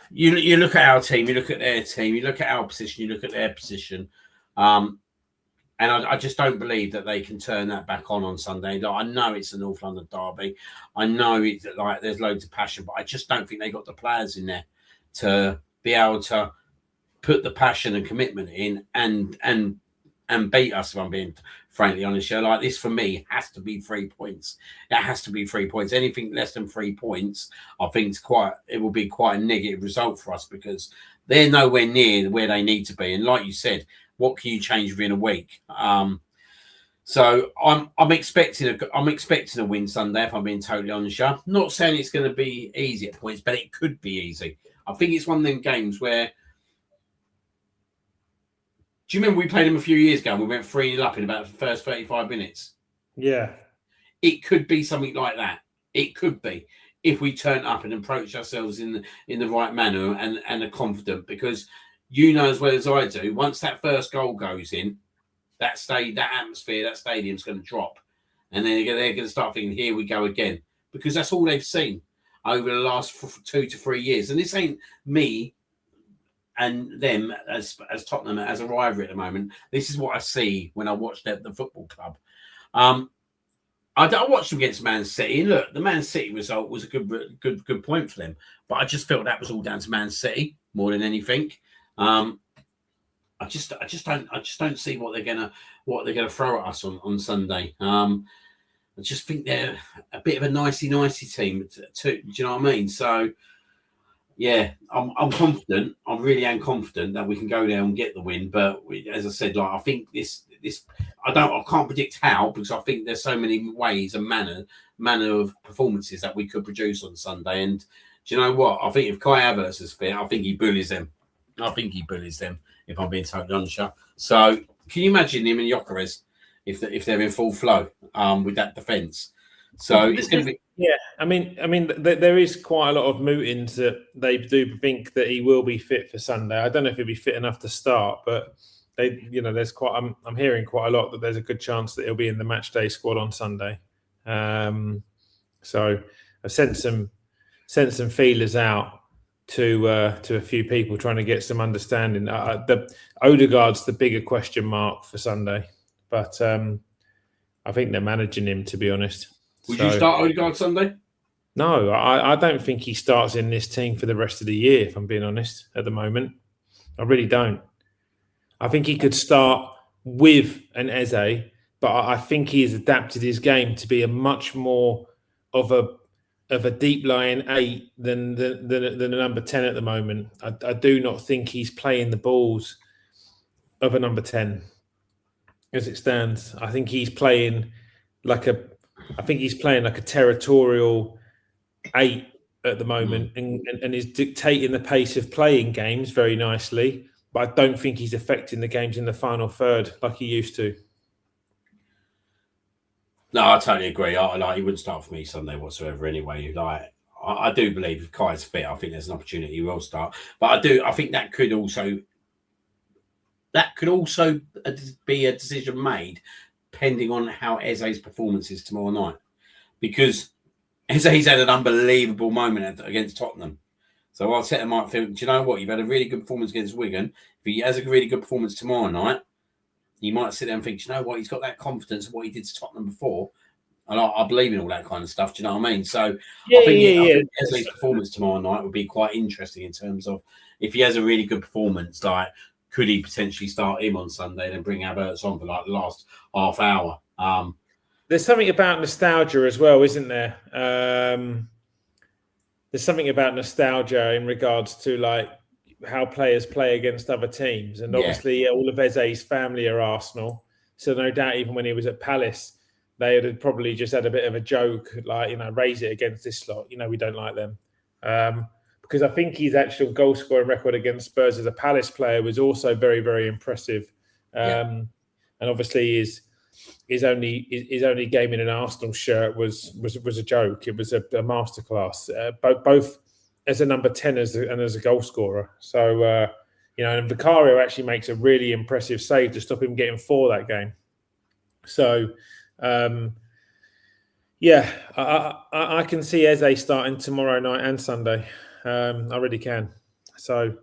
you look at our team, you look at their team, you look at our position, you look at their position, and I just don't believe that they can turn that back on Sunday. Like, I know it's a North London derby, I know it's like there's loads of passion, but I just don't think they got the players in there to be able to put the passion and commitment in and beat us, if I'm being frankly honest. Like, this for me has to be 3 points. It has to be 3 points. Anything less than 3 points, I think it will be quite a negative result for us because they're nowhere near where they need to be. And like you said, what can you change within a week? So I'm expecting a win Sunday, if I'm being totally honest. Not saying it's going to be easy at points, but it could be easy. I think it's one of them games where. Do you remember we played him a few years ago and we went 3-0 up in about the first 35 minutes? Yeah. It could be something like that. It could be if we turn up and approach ourselves in the right manner and are confident, because you know as well as I do, once that first goal goes in, that atmosphere, that stadium's going to drop. And then they're going to start thinking, here we go again. Because that's all they've seen over the last 2 to 3 years. And this ain't me and them as Tottenham as a rivalry at the moment. This is what I see when I watch the football club. I watched them against Man City, and look, the Man City result was a good point for them. But I just felt that was all down to Man City more than anything. I just don't see what they're gonna throw at us on Sunday. I just think they're a bit of a nicey team too. Do you know what I mean? So Yeah, I'm confident. I really am confident that we can go there and get the win. But as I said, like I think this I can't predict how, because I think there's so many ways and manner of performances that we could produce on Sunday. And do you know what? I think if Kai Havertz is fit, I think he bullies them. If I'm being totally honest. So can you imagine him and Gyökeres if they're in full flow with that defence? So it's going to be. Yeah, I mean, there is quite a lot of mootings that they do think that he will be fit for Sunday. I don't know if he'll be fit enough to start, but there's quite. I'm hearing quite a lot that there's a good chance that he'll be in the match day squad on Sunday. So I've sent some feelers out to a few people trying to get some understanding. The Odegaard's the bigger question mark for Sunday, but I think they're managing him, to be honest. Would you start Odegaard Sunday? No, I don't think he starts in this team for the rest of the year, if I'm being honest, at the moment. I really don't. I think he could start with an Eze, but I think he has adapted his game to be a much more of a deep lying 8 than a number 10 at the moment. I do not think he's playing the balls of a number 10 as it stands. I think he's playing like a territorial 8 at the moment and is dictating the pace of playing games very nicely, but I don't think he's affecting the games in the final third like he used to. No, I totally agree. He wouldn't start for me Sunday whatsoever anyway. I do believe if Kai's fit, I think there's an opportunity he will start. But I think that could also be a decision made depending on how Eze's performance is tomorrow night. Because Eze's had an unbelievable moment against Tottenham. So Arteta might think, do you know what? You've had a really good performance against Wigan. If he has a really good performance tomorrow night, you might sit there and think, do you know what? He's got that confidence of what he did to Tottenham before. And I believe in all that kind of stuff. Do you know what I mean? So I think Eze's performance tomorrow night would be quite interesting in terms of if he has a really good performance, like could he potentially start him on Sunday and then bring Havertz on for like the last half hour? There's something about nostalgia as well, isn't there? There's something about nostalgia in regards to like how players play against other teams. And obviously all of Eze's family are Arsenal. So no doubt even when he was at Palace, they had probably just had a bit of a joke, like, raise it against this lot. We don't like them. Because I think his actual goal scoring record against Spurs as a Palace player was also very, very impressive. And obviously his only game in an Arsenal shirt was a joke. It was a masterclass, both as a number 10 and as a goal scorer. So, and Vicario actually makes a really impressive save to stop him getting 4 that game. So, I can see Eze starting tomorrow night and Sunday. I really can. So,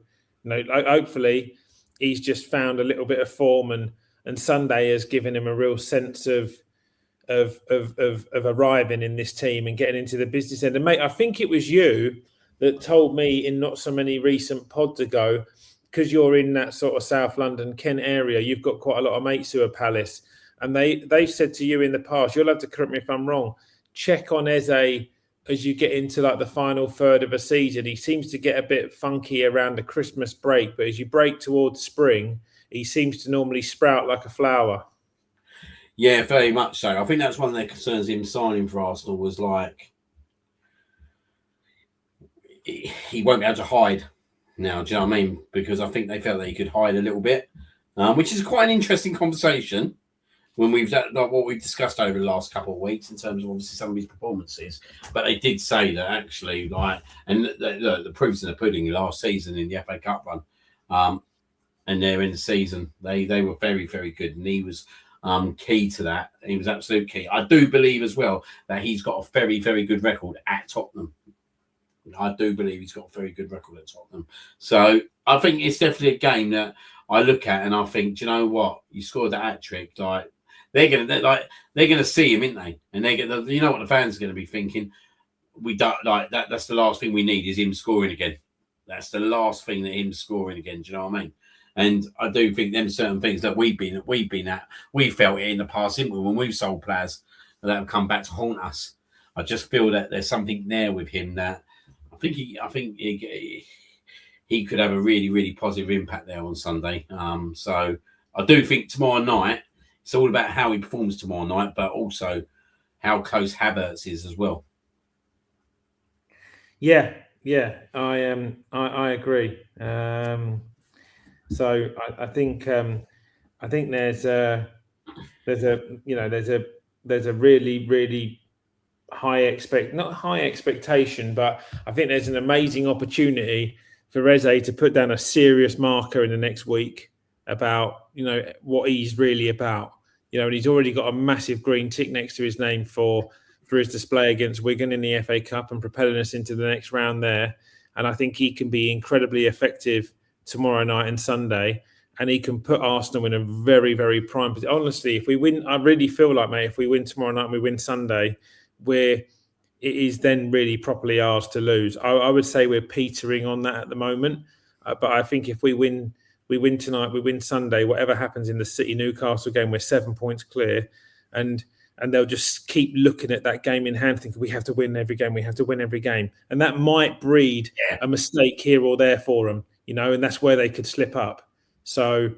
hopefully he's just found a little bit of form and Sunday has given him a real sense of arriving in this team and getting into the business end. And mate, I think it was you that told me in not so many recent pods ago, because you're in that sort of South London, Kent area, you've got quite a lot of mates who are Palace. And they've said to you in the past, you'll have to correct me if I'm wrong, check on Eze as you get into like the final third of a season. He seems to get a bit funky around the Christmas break, but as you break towards spring, he seems to normally sprout like a flower. Yeah, very much so. I think that's one of their concerns him signing for Arsenal was like he won't be able to hide now. Do you know what I mean? Because I think they felt that he could hide a little bit, which is quite an interesting conversation when we've like what we've discussed over the last couple of weeks in terms of obviously some of his performances. But they did say that actually, and the proof's in the pudding last season in the FA Cup run, and they're in the season, they were very, very good, and he was key to that. He was absolute key. I do believe as well that he's got a very, very good record at Tottenham. I do believe he's got a very good record at Tottenham. So I think it's definitely a game that I look at and I think, do you know what? You scored that hat trick, they're gonna see him, aren't they? And you know what the fans are gonna be thinking. We don't like that. That's the last thing we need is him scoring again. That's the last thing that him scoring again. Do you know what I mean? And I do think them certain things that we've been at, we felt it in the past, didn't we? When we've sold players that have come back to haunt us. I just feel that there's something there with him that I I think he could have a really, really positive impact there on Sunday. So I do think tomorrow night it's all about how he performs tomorrow night, but also how close Havertz is as well. Yeah, I agree. So I think there's a really not high expectation, but I think there's an amazing opportunity for Eze to put down a serious marker in the next week about what he's really about. And he's already got a massive green tick next to his name for his display against Wigan in the FA Cup and propelling us into the next round there. And I think he can be incredibly effective tomorrow night and Sunday. And he can put Arsenal in a very, very prime position. Honestly, if we win, I really feel like, mate, if we win tomorrow night and we win Sunday, it is then really properly ours to lose. I would say we're petering on that at the moment. But I think if we win tonight, we win Sunday, whatever happens in the City Newcastle game, we're 7 points clear. And they'll just keep looking at that game in hand, thinking we have to win every game. We have to win every game. And that might breed a mistake here or there for them, and that's where they could slip up. So,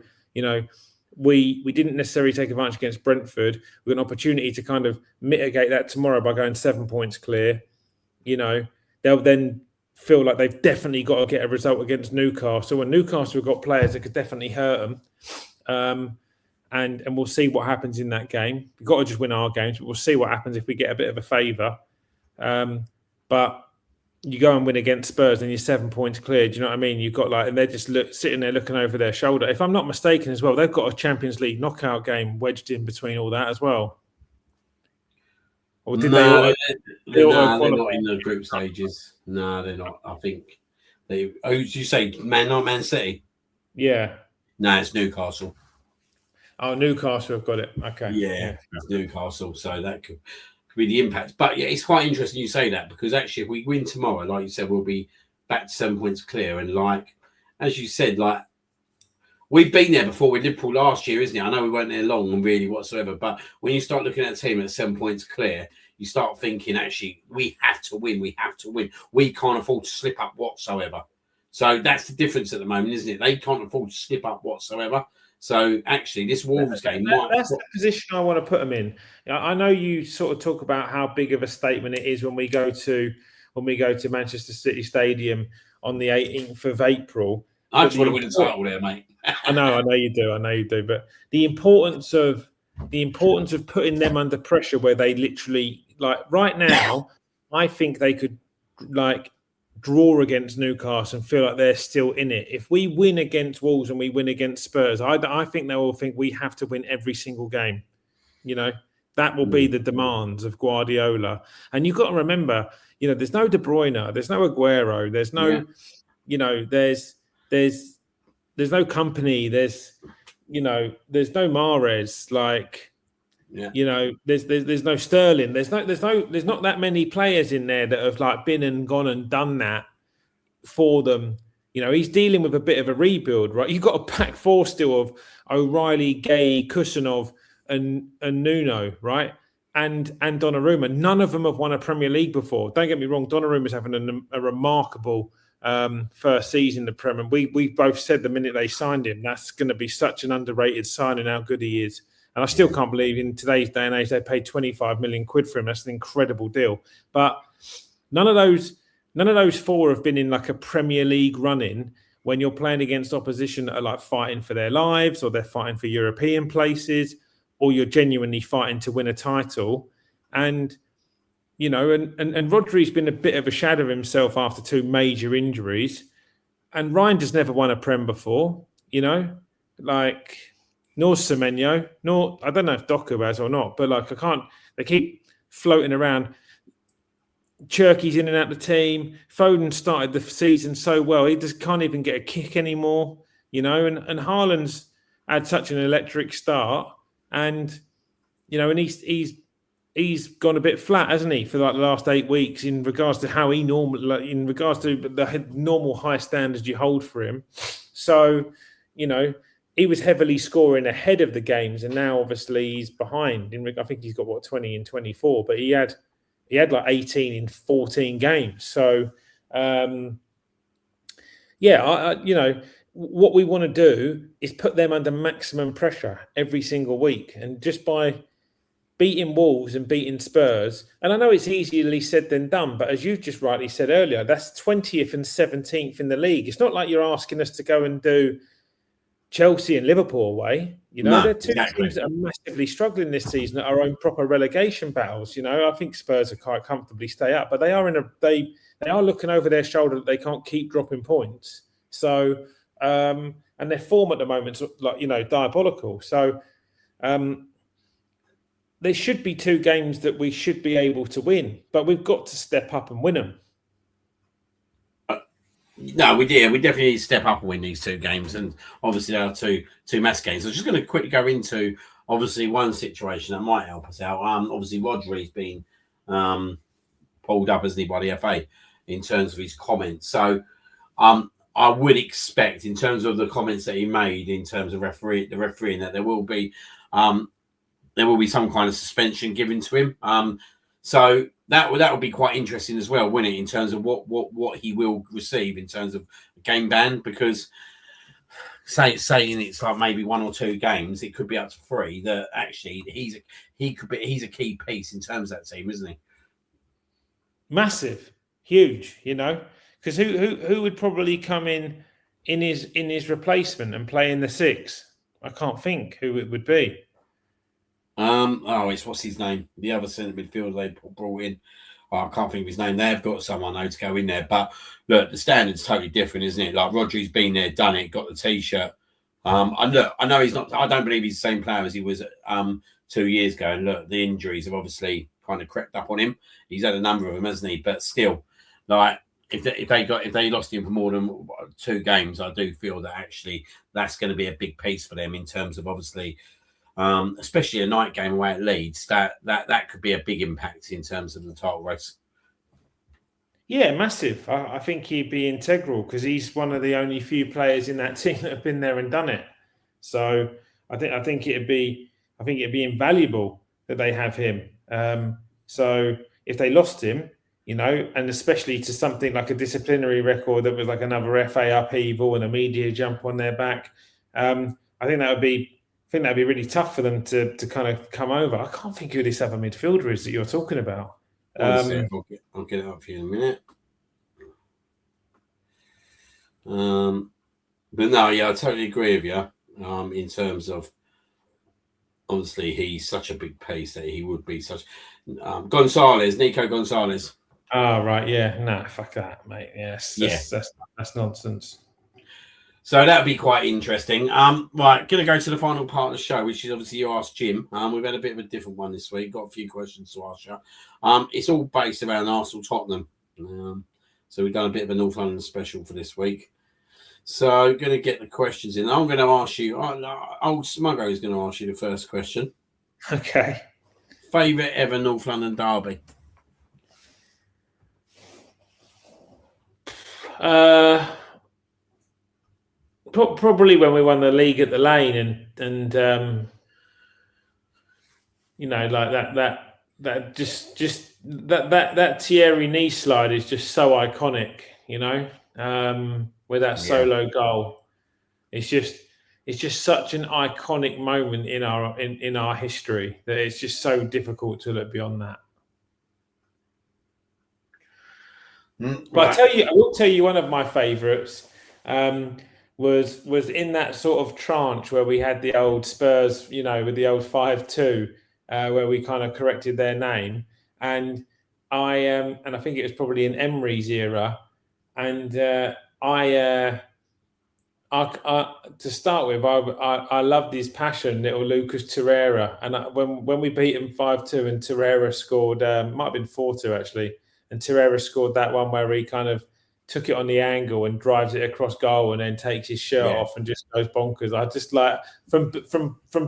we didn't necessarily take advantage against Brentford. We've got an opportunity to kind of mitigate that tomorrow by going 7 points clear. They'll then feel like they've definitely got to get a result against Newcastle. And Newcastle have got players that could definitely hurt them. And we'll see what happens in that game. We've got to just win our games, but we'll see what happens if we get a bit of a favour. But you go and win against Spurs and you're 7 points clear. Do you know what I mean? You've got and they're just sitting there looking over their shoulder. If I'm not mistaken as well, they've got a Champions League knockout game wedged in between all that as well. Or did they're not in the group stages. No, they're not. I think did you say Man City? Yeah. No, it's Newcastle. Oh, Newcastle have got it. Okay. Yeah. It's Newcastle. So that could be the impact. But yeah, it's quite interesting you say that, because actually if we win tomorrow, like you said, we'll be back to 7 points clear. And as you said, we've been there before with Liverpool last year, isn't it? I know we weren't there long and really whatsoever, but when you start looking at a team at 7 points clear, you start thinking, actually, we have to win. We have to win. We can't afford to slip up whatsoever. So that's the difference at the moment, isn't it? They can't afford to slip up whatsoever. So actually, this Wolves game that's the position I want to put them in. I know you sort of talk about how big of a statement it is when we go to Manchester City Stadium on the 18th of April. I just want to win the title there, mate. I know you do. But the importance of putting them under pressure, where they literally right now, I think they could draw against Newcastle and feel like they're still in it. If we win against Wolves and we win against Spurs, I think they will think we have to win every single game. That will be the demands of Guardiola. And you've got to remember, there's no De Bruyne, there's no Aguero, there's no, there's no company, there's no Mahrez, there's no Sterling, there's not that many players in there that have been and gone and done that for them. He's dealing with a bit of a rebuild, right? You've got a pack four still of O'Reilly, Gay, Kusanov, and Nuno, right? And Donnarumma. None of them have won a Premier League before. Don't get me wrong, Donnarumma's having a remarkable first season in the Premier. We both said the minute they signed him, that's going to be such an underrated signing, how good he is. And I still can't believe in today's day and age they paid 25 million quid for him. That's an incredible deal. But none of those four have been in a Premier League run-in when you're playing against opposition that are fighting for their lives, or they're fighting for European places, or you're genuinely fighting to win a title. And and Rodri's been a bit of a shadow of himself after two major injuries. And Ryan never won a Prem before, nor Semenyo, nor I don't know if Doku has or not, but they keep floating around. Cherky's in and out of the team. Foden started the season so well, he just can't even get a kick anymore, and Haaland's had such an electric start, and he's gone a bit flat, hasn't he, for the last 8 weeks in regards to how he in regards to the normal high standards you hold for him. So, he was heavily scoring ahead of the games, and now obviously he's behind. I think he's got 20 in 24, but he had 18 in 14 games. So What we want to do is put them under maximum pressure every single week, and just by beating Wolves and beating Spurs, and I know it's easier said than done, but as you just rightly said earlier, that's 20th and 17th in the league. It's not like you're asking us to go and do Chelsea and Liverpool away. No, they're two exactly. teams that are massively struggling this season at our own proper relegation battles. I think Spurs are quite comfortably stay up, but they are they are looking over their shoulder that they can't keep dropping points. So, and their form at the moment is diabolical. So, there should be two games that we should be able to win, but we've got to step up and win them. No, we did. We definitely need to step up and win these two games, and obviously there are two mass games. I'm just going to quickly go into obviously one situation that might help us out. Obviously Rodri's been pulled up, hasn't he, by the FA in terms of his comments. So, I would expect in terms of the comments that he made in terms of the refereeing that there will be some kind of suspension given to him. So that would be quite interesting as well, wouldn't it, in terms of what he will receive in terms of game ban? Because saying it's like maybe 1 or 2 games, it could be up to 3. That actually he's a key piece in terms of that team, isn't he? Massive, huge, because who would probably come in his replacement and play in the 6? I can't think who it would be. It's what's his name? The other centre midfielder they brought in. I can't think of his name. They've got someone though to go in there. But look, the standard's totally different, isn't it? Like Rodri's been there, done it, got the t-shirt. And look, I know he's not. I don't believe he's the same player as he was 2 years ago. And look, the injuries have obviously kind of crept up on him. He's had a number of them, hasn't he? But still, like if they lost him for more than 2 games, I do feel that actually that's going to be a big piece for them in terms of obviously. Especially a night game away at Leeds, that could be a big impact in terms of the title race. Yeah, massive. I think he'd be integral because he's one of the only few players in that team that have been there and done it. So I think it'd be invaluable that they have him. So if they lost him, and especially to something like a disciplinary record that was like another FA upheaval and a media jump on their back, I think that'd be really tough for them to kind of come over. I can't think who this other midfielder is that you're talking about. I'll get it up for you in a minute. But no, yeah, I totally agree with you. In terms of obviously he's such a big piece that he would be such. Nico Gonzalez. Oh right, yeah, nah, fuck that, mate. Yes, that's nonsense. So that'd be quite interesting. Right, going to go to the final part of the show, which is obviously you asked Jim. We've had a bit of a different one this week. Got a few questions to ask you. It's all based around Arsenal Tottenham. So we've done a bit of a North London special for this week. So going to get the questions in. I'm going to ask you. Old Smuggo is going to ask you the first question. Okay. Favourite ever North London derby? Probably when we won the league at the Lane and like that just that Thierry knee slide is just so iconic, with that solo goal. It's just such an iconic moment in our history that it's just so difficult to look beyond that. But I will tell you one of my favourites. Was in that sort of tranche where we had the old Spurs, with the old 5-2, where we kind of corrected their name, and I think it was probably in Emery's era, and to start with, I loved his passion, little Lucas Torreira, and when we beat him 5-2 and Torreira scored, might have been 4-2 actually, and Torreira scored that one where he kind of took it on the angle and drives it across goal and then takes his shirt off and just goes bonkers. I just like from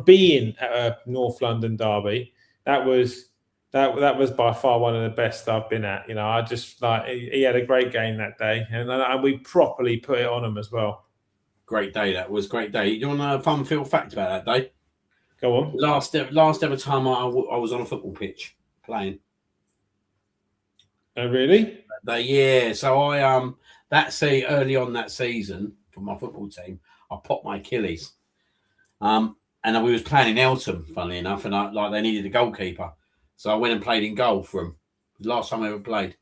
being at a North London derby, that was by far one of the best I've been at. I just like he had a great game that day, and we properly put it on him as well. Great day, that was great day. You want a fun field fact about that day? Go on. Last ever time I was on a football pitch playing. Oh really? So I early on that season for my football team, I popped my Achilles. And we was playing in Eltham, funnily enough, and they needed a goalkeeper, so I went and played in goal for them. The last time I ever played,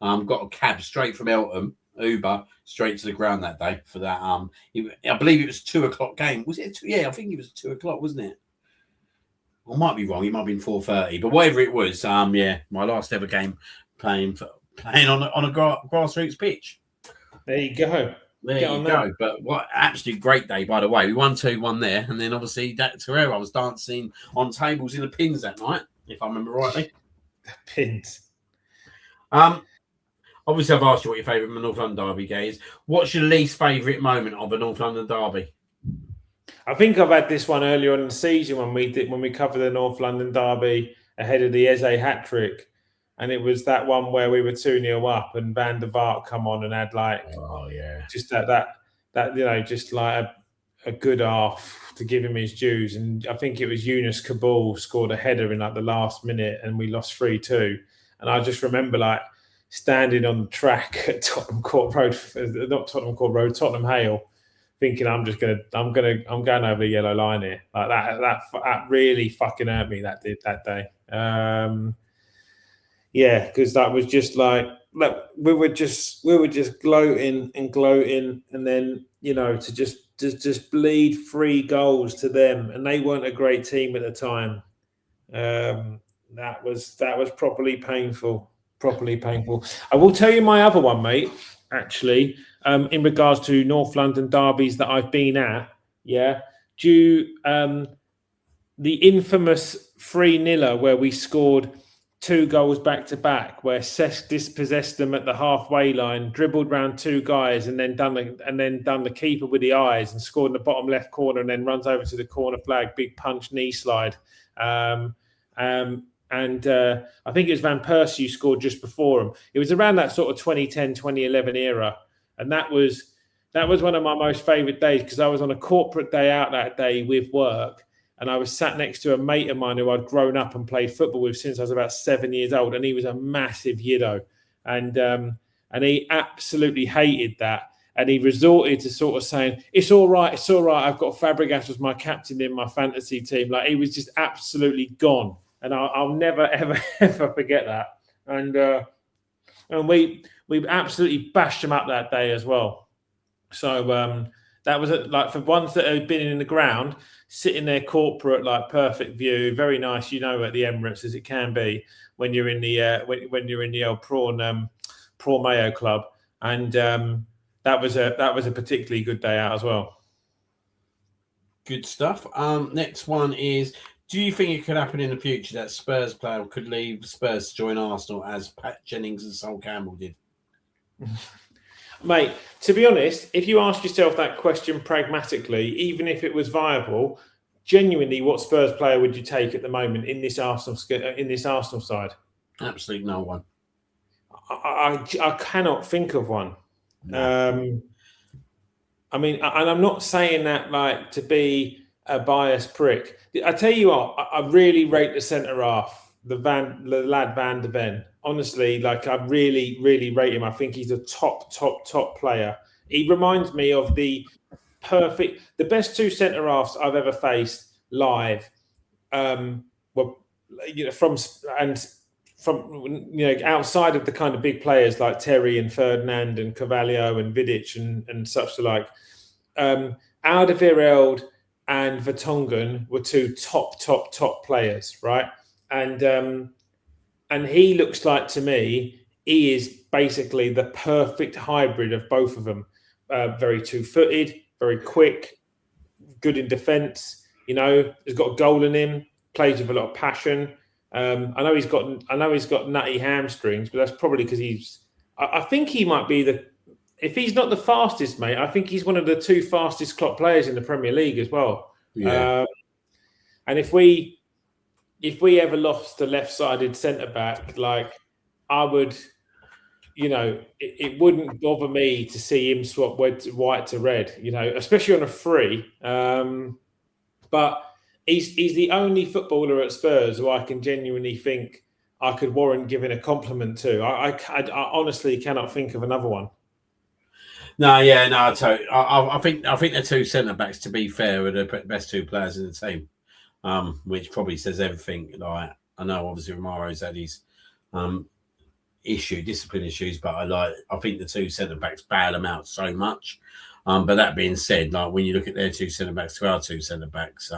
got a cab straight from Eltham, Uber straight to the ground that day for that. I believe it was 2:00 game. Was it? Yeah, I think it was 2:00, wasn't it? I might be wrong. It might have been 4:30, but whatever it was, my last ever game playing on a grassroots pitch. There you go. There you go. But what absolute great day, by the way. We won 2-1 there, and then obviously that Terrell, I was dancing on tables in the pins that night, if I remember rightly. Pins. Obviously, I've asked you what your favourite North London derby game is. What's your least favourite moment of a North London derby? I think I've had this one earlier on in the season when we covered the North London derby ahead of the Eze hat trick. And it was that one where we were 2-0 up and Van der Vaart come on and had just that just like a good half to give him his dues. And I think it was Yunus Kabul scored a header in like the last minute and we lost 3-2. And I just remember standing on the track at Tottenham Court Road, not Tottenham Court Road, Tottenham Hale, thinking I'm going over the yellow line here. Like that really fucking hurt me that day. Yeah, because that was just we were just gloating, and then to just bleed 3 goals to them, and they weren't a great team at the time. That was properly painful. I will tell you my other one, mate. Actually, in regards to North London derbies that I've been at, the infamous 3-0 where we scored 2 goals back to back, where Cesc dispossessed them at the halfway line, dribbled round 2 guys, and then done the keeper with the eyes and scored in the bottom left corner, and then runs over to the corner flag, big punch, knee slide. And I think it was Van Persie who scored just before him. It was around that sort of 2010, 2011 era, and that was one of my most favourite days because I was on a corporate day out that day with work. And I was sat next to a mate of mine who I'd grown up and played football with since I was about 7 years old. And he was a massive Yiddo. And he absolutely hated that. And he resorted to sort of saying, it's all right. I've got Fabregas as my captain in my fantasy team. Like, he was just absolutely gone. And I'll never, ever, ever forget that. And we absolutely bashed him up that day as well. So that was for ones that had been in the ground, sitting there corporate, perfect view, very nice, at the Emirates as it can be when you're in the when you're in the old Prawn Mayo Club, and that was a particularly good day out as well. Good stuff. Next one is: do you think it could happen in the future that Spurs player could leave Spurs to join Arsenal as Pat Jennings and Sol Campbell did? Mate, to be honest, if you ask yourself that question pragmatically, even if it was viable, genuinely, what Spurs player would you take at the moment in this Arsenal side? Absolutely no one. I cannot think of one. No. I mean, and I'm not saying that to be a biased prick. I tell you what, I really rate the centre half, the lad Van der Ven. Honestly, I really, really rate him. I think he's a top player. He reminds me of the best 2 centre halves I've ever faced live. From outside of the kind of big players like Terry and Ferdinand and Carvalho and Vidic and such like. Alderweireld and Vertonghen were 2 top players, right? And he looks like, to me, he is basically the perfect hybrid of both of them. Very 2-footed, very quick, good in defence. Has got a goal in him. Plays with a lot of passion. I know he's got nutty hamstrings, but that's probably because I think he might be if he's not the fastest, mate. I think he's one of the 2 fastest clock players in the Premier League as well. Yeah. And if we ever lost a left-sided centre-back, I would, it wouldn't bother me to see him swap white to red, especially on a free. But he's the only footballer at Spurs who I can genuinely think I could warrant giving a compliment to. I honestly cannot think of another one. No, yeah, no, I think the two centre backs, to be fair, are the best two players in the team, which probably says everything. Like, I know obviously Romaro's had his discipline issues, but I think the two centre backs bail them out so much. But that being said, like when you look at their two centre backs to our two centre backs,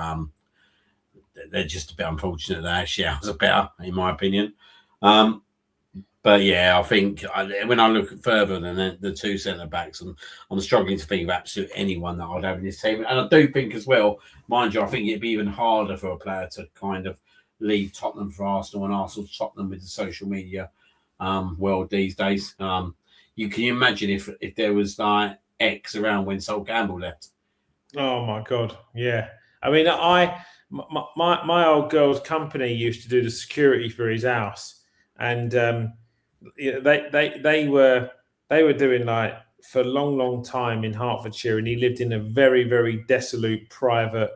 they're just a bit unfortunate. They actually ours are better, in my opinion. But yeah, I think when I look further than the two centre backs, I'm struggling to think of absolutely anyone that I'd have in this team. And I do think as well, mind you, I think it'd be even harder for a player to kind of leave Tottenham for Arsenal and Arsenal to Tottenham with the social media world these days. Can you imagine if there was like X around when Sol Campbell left? Oh my God, yeah. I mean, my old girl's company used to do the security for his house, and they were doing like for a long time in Hertfordshire, and he lived in a very, very desolate private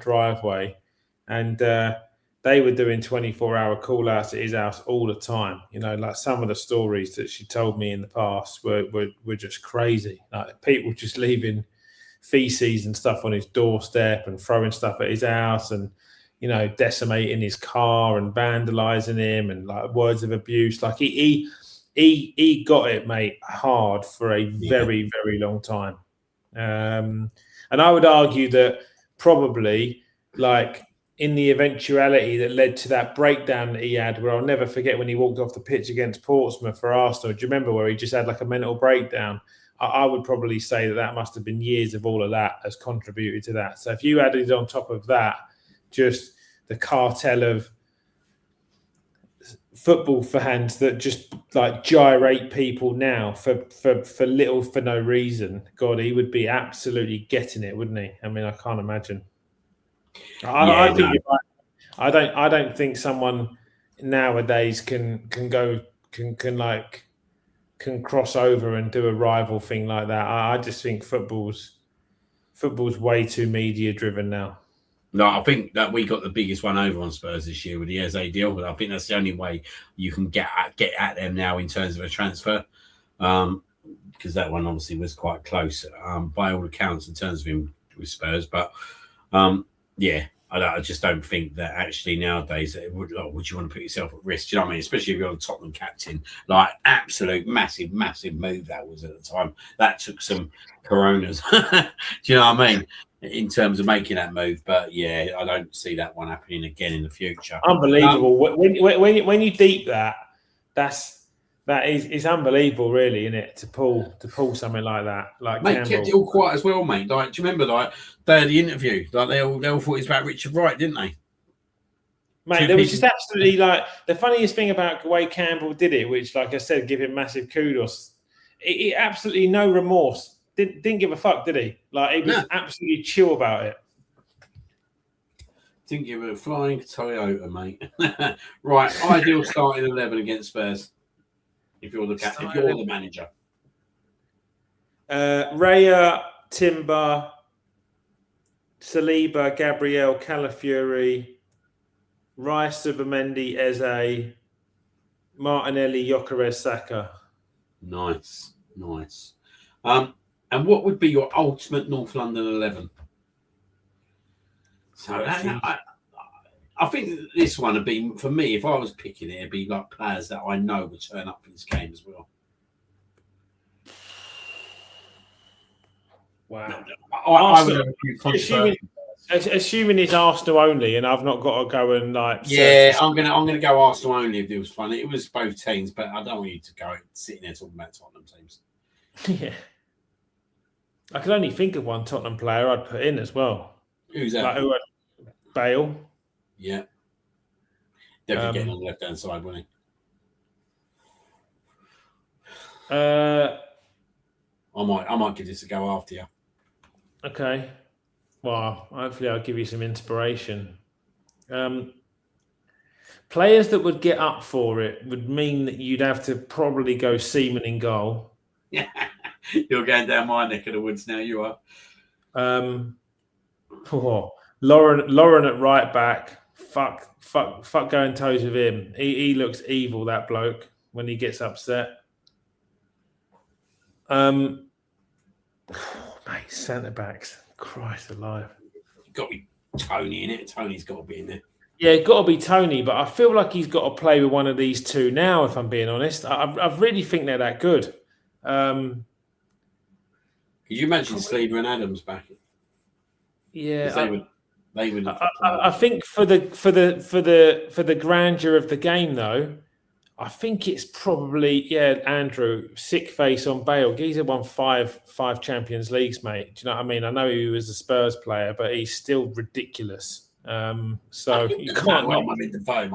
driveway, and they were doing 24-hour call outs at his house all the time. You know, like some of the stories that she told me in the past were just crazy. Like people just leaving feces and stuff on his doorstep and throwing stuff at his house and, you know, decimating his car and vandalizing him and like words of abuse. Like he got it, mate, hard for a very, very long time. And I would argue that probably like in the eventuality that led to that breakdown that he had, where I'll never forget when he walked off the pitch against Portsmouth for Arsenal. Do you remember where he just had like a mental breakdown? I would probably say that must have been years of all of that has contributed to that. So if you added on top of that, just the cartel of football fans that just like gyrate people now for little, for no reason, God, he would be absolutely getting it, wouldn't he? I mean, I can't imagine. I think you're right. I don't think someone nowadays can cross over and do a rival thing like that. I just think football's way too media driven now. No, I think that we got the biggest one over on Spurs this year with the Eze deal, but I think that's the only way you can get at them now in terms of a transfer, because that one obviously was quite close by all accounts in terms of him with Spurs. But yeah, I just don't think that actually nowadays would you want to put yourself at risk? Do you know what I mean? Especially if you're a Tottenham captain, like absolute massive move that was at the time. That took some Coronas. Do you know what I mean? In terms of making that move, but yeah, I don't see that one happening again in the future. Unbelievable. When you deep that is unbelievable, really, isn't it? To pull something like that, like mate, Campbell kept it all quiet as well, mate. Like, do you remember, like they had the interview, like they all thought it was about Richard Wright, didn't they? Mate, there was just absolutely like the funniest thing about the way Campbell did it, which, like I said, give him massive kudos. It absolutely no remorse. Didn't give a fuck, did he? Like, he was absolutely chill about it. Didn't give a flying Toyota, mate. Right, ideal starting 11 against Spurs. If you're the manager. Raya, Timber, Saliba, Gabriel, Calafiori, Rice, Subamendi, Eze, Martinelli, Gyökeres, Saka. Nice. And what would be your ultimate North London 11? So I think this one would be, for me, if I was picking it, it'd be like players that I know would turn up for this game as well. Wow. Assuming it's Arsenal only, and I've not got to go and like. Yeah, I'm gonna go Arsenal only if it was fun. It was both teams, but I don't want you to go sitting there talking about Tottenham teams. Yeah. I can only think of one Tottenham player I'd put in as well. Who's that? Like, Bale. Yeah. Definitely getting on the left-hand side, wasn't he? I might give this a go after you. Okay. Well, hopefully I'll give you some inspiration. Players that would get up for it would mean that you'd have to probably go Seaman in goal. Yeah. You're going down my neck of the woods now, you are. Lauren at right back, fuck going toes with him. He looks evil, that bloke, when he gets upset. Mate, centre backs. Christ alive. Got to be Tony in it. Tony's got to be in there. Yeah, it's got to be Tony, but I feel like he's got to play with one of these two now, if I'm being honest. I really think they're that good. Could you imagine Sleeper and Adams back? Yeah, they would. I think for the grandeur of the game, though, I think it's probably Andrew, sick face on Bale. Geezer won five Champions Leagues, mate. Do you know what I mean? I know he was a Spurs player, but he's still ridiculous. So you can't. I'm in the phone,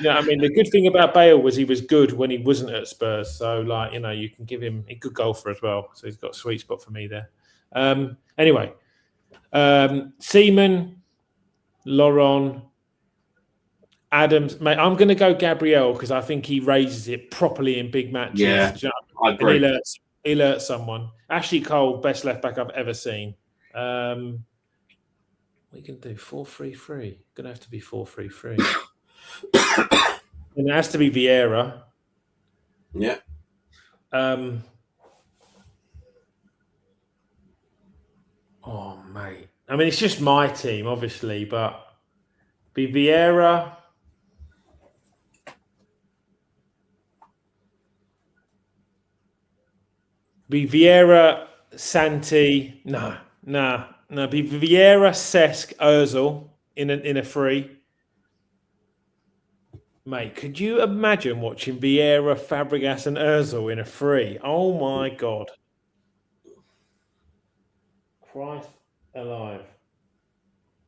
Yeah, I mean, the good thing about Bale was he was good when he wasn't at Spurs. So, like, you know, you can give him a good golfer as well. So he's got a sweet spot for me there. Anyway, Seaman, Laurent, Adams, mate. I'm going to go Gabriel because I think he raises it properly in big matches. Yeah, you know? I agree. And he'll hurt someone. Ashley Cole, best left back I've ever seen. We can do 4-3-3. Gonna have to be 4-3-3. And it has to be Vieira. Yeah. Oh mate. I mean, it's just my team, obviously, but be Vieira. Be Vieira, Santi. No. Be Vieira, Cesc, Ozil in a free. Mate, could you imagine watching Vieira, Fabregas, and Ozil in a free? Oh my God! Christ alive!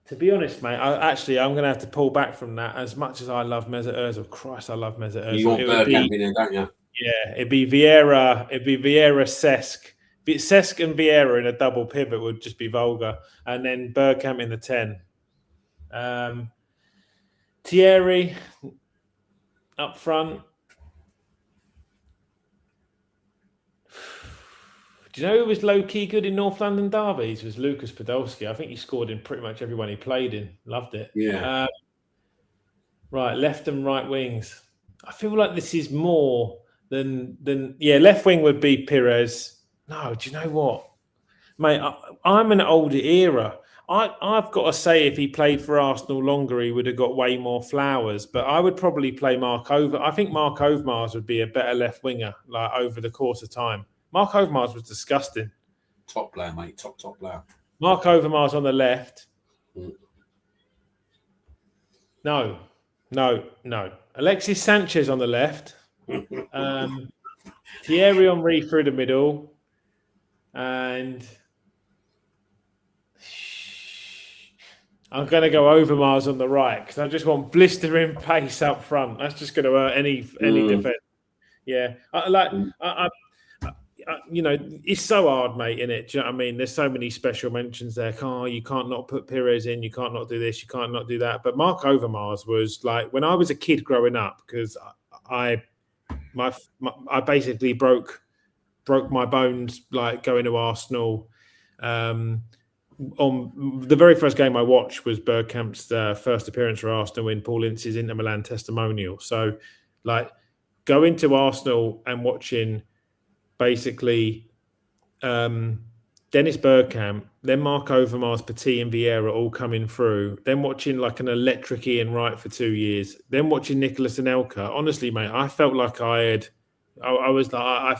To be honest, mate, I'm going to have to pull back from that. As much as I love Mesut Ozil, Christ, I love Mesut Ozil. You want Bergkamp in there, don't you? Yeah, it'd be Vieira, Cesc. Cesc and Vieira in a double pivot would just be vulgar. And then Bergkamp in the 10. Thierry up front. Do you know who was low-key good in North London derbies? Was Lucas Podolski. I think he scored in pretty much everyone he played in. Loved it. Yeah. Right, left and right wings. I feel like this is more than left wing would be Pires. No, do you know what? Mate, I'm an older era. I've got to say, if he played for Arsenal longer, he would have got way more flowers. But I would probably play Mark Over. I think Mark Overmars would be a better left winger, like over the course of time. Mark Overmars was disgusting. Top player, mate. Top player. Mark Overmars on the left. No. Alexis Sanchez on the left. Thierry Henry through the middle. And I'm going to go Overmars on the right because I just want blistering pace up front. That's just going to hurt any defense. Yeah, you know, it's so hard, mate, in it. Do you know what I mean? There's so many special mentions there. You can't not put Pires in. You can't not do this. You can't not do that. But Mark Overmars was like, when I was a kid growing up, because I basically broke my bones like going to Arsenal. On the very first game I watched was Bergkamp's first appearance for Arsenal in Paul Ince's Inter Milan testimonial. So, like, going to Arsenal and watching basically Dennis Bergkamp, then Mark Overmars, Petit and Vieira all coming through, then watching like an electric Ian Wright for 2 years, then watching Nicholas Anelka. Honestly, mate, I felt like I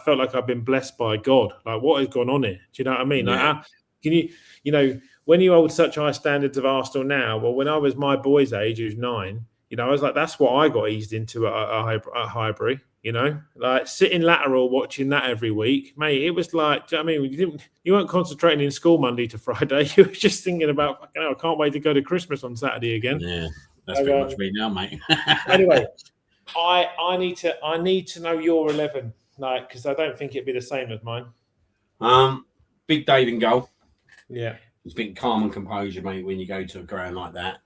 felt like I've been blessed by God. Like, what has gone on here? Do you know what I mean? Yeah. Like, you know, when you hold such high standards of Arsenal now, well, when I was my boy's age, who's 9, you know, I was like, that's what I got eased into at Highbury. You know, like sitting lateral, watching that every week, mate. It was like, do you know what I mean? You weren't concentrating in school Monday to Friday. You were just thinking about, I can't wait to go to Christmas on Saturday again. Yeah, that's pretty much me now, mate. Anyway, I need to know your 11, like, because I don't think it'd be the same as mine. Big Dave in goal. Yeah, it's been calm and composure, mate. When you go to a ground like that,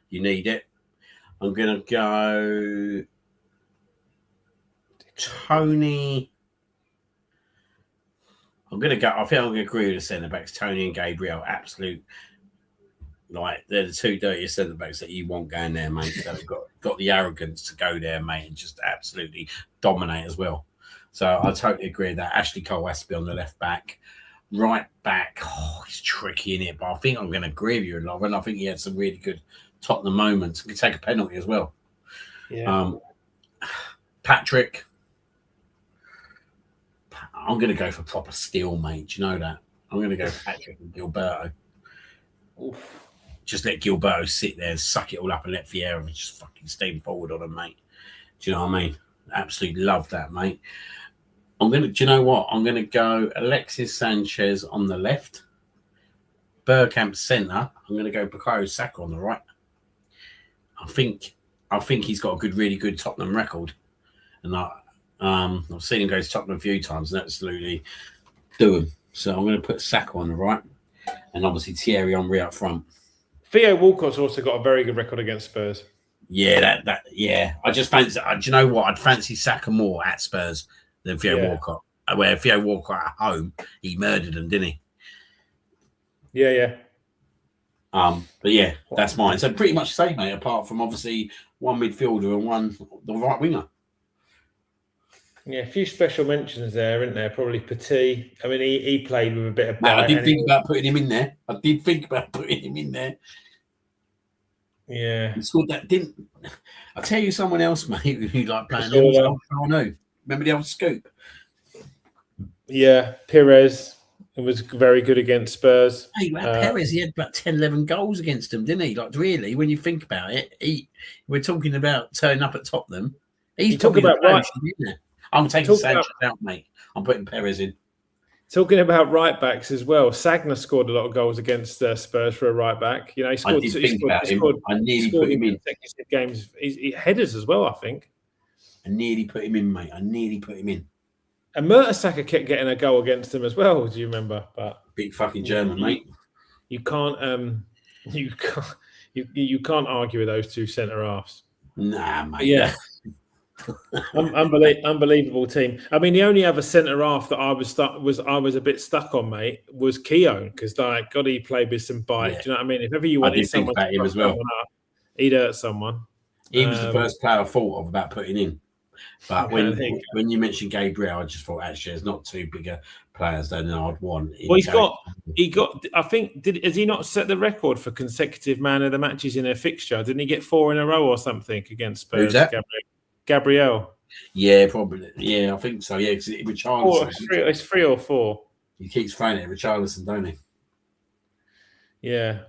you need it. I'm gonna go Tony. I think I'm going to agree with the centre backs, Tony and Gabriel. Absolute Like they're the two dirtiest centre backs that you want going there, mate. So they've got the arrogance to go there, mate, and just absolutely dominate as well. So I totally agree that Ashley Cole has to be on the left back. Right back, he's tricky in it, but I think I'm going to agree with you, Lauren. I think he had some really good Tottenham moments. He could take a penalty as well. Yeah. Patrick, I'm going to go for proper steel, mate. Do you know that? I'm going to go Patrick and Gilberto. Oof. Just let Gilberto sit there and suck it all up and let Vieira just fucking steam forward on him, mate. Do you know what I mean? Absolutely love that, mate. Do you know what? I'm going to go Alexis Sanchez on the left, Bergkamp centre. I'm going to go Bukayo Saka on the right. I think he's got a really good Tottenham record, and I've seen him go to Tottenham a few times and absolutely do him. So I'm going to put Saka on the right, and obviously Thierry Henry up front. Theo Walcott's also got a very good record against Spurs. Yeah, yeah. I just fancy. Do you know what? I'd fancy Saka more at Spurs than Theo Walcott. Where Theo Walcott at home, he murdered them, didn't he? Yeah. But yeah, that's mine. So pretty much the same, mate. Apart from obviously one midfielder and one the right winger. Yeah, a few special mentions there, isn't there? Probably Petit. I mean, he played with a bit of bite. I did think about putting him in there. Yeah. He scored that, didn't I tell you someone else, mate, who like playing them? I know. Remember the old Scoop? Yeah, Perez was very good against Spurs. Hey, Perez, he had about 10, 11 goals against them, didn't he? Like, really, when you think about it, we're talking about turning up at Tottenham. He's talking about right. I'm taking Sanchez out, mate. I'm putting Perez in. Talking about right backs as well, Sagna scored a lot of goals against Spurs for a right back. You know, he scored. I nearly put him in consecutive games. He headers as well, I think. I nearly put him in, mate. And Mertesacker kept getting a goal against him as well. Do you remember? But big fucking German, mate. You can't. You can't argue with those two centre halves. Nah, mate. Yeah. Unbelievable team. I mean, the only other centre half that I was a bit stuck on, mate, was Keown, because like God, he played with some bite. Yeah. Do you know what I mean? If ever you wanted someone about him as well, he'd hurt someone. He was the first player I thought of about putting in. But when you mentioned Gabriel, I just thought actually there's not two bigger players than I'd want. Well, he got. I think has he not set the record for consecutive man of the matches in a fixture? Didn't he get 4 in a row or something against Spurs? Who's that? Gabriel. Yeah, probably. Yeah, I think so. Yeah, because Richarlison. It's 3 or 4. He keeps throwing it at Richarlison, don't he? Yeah.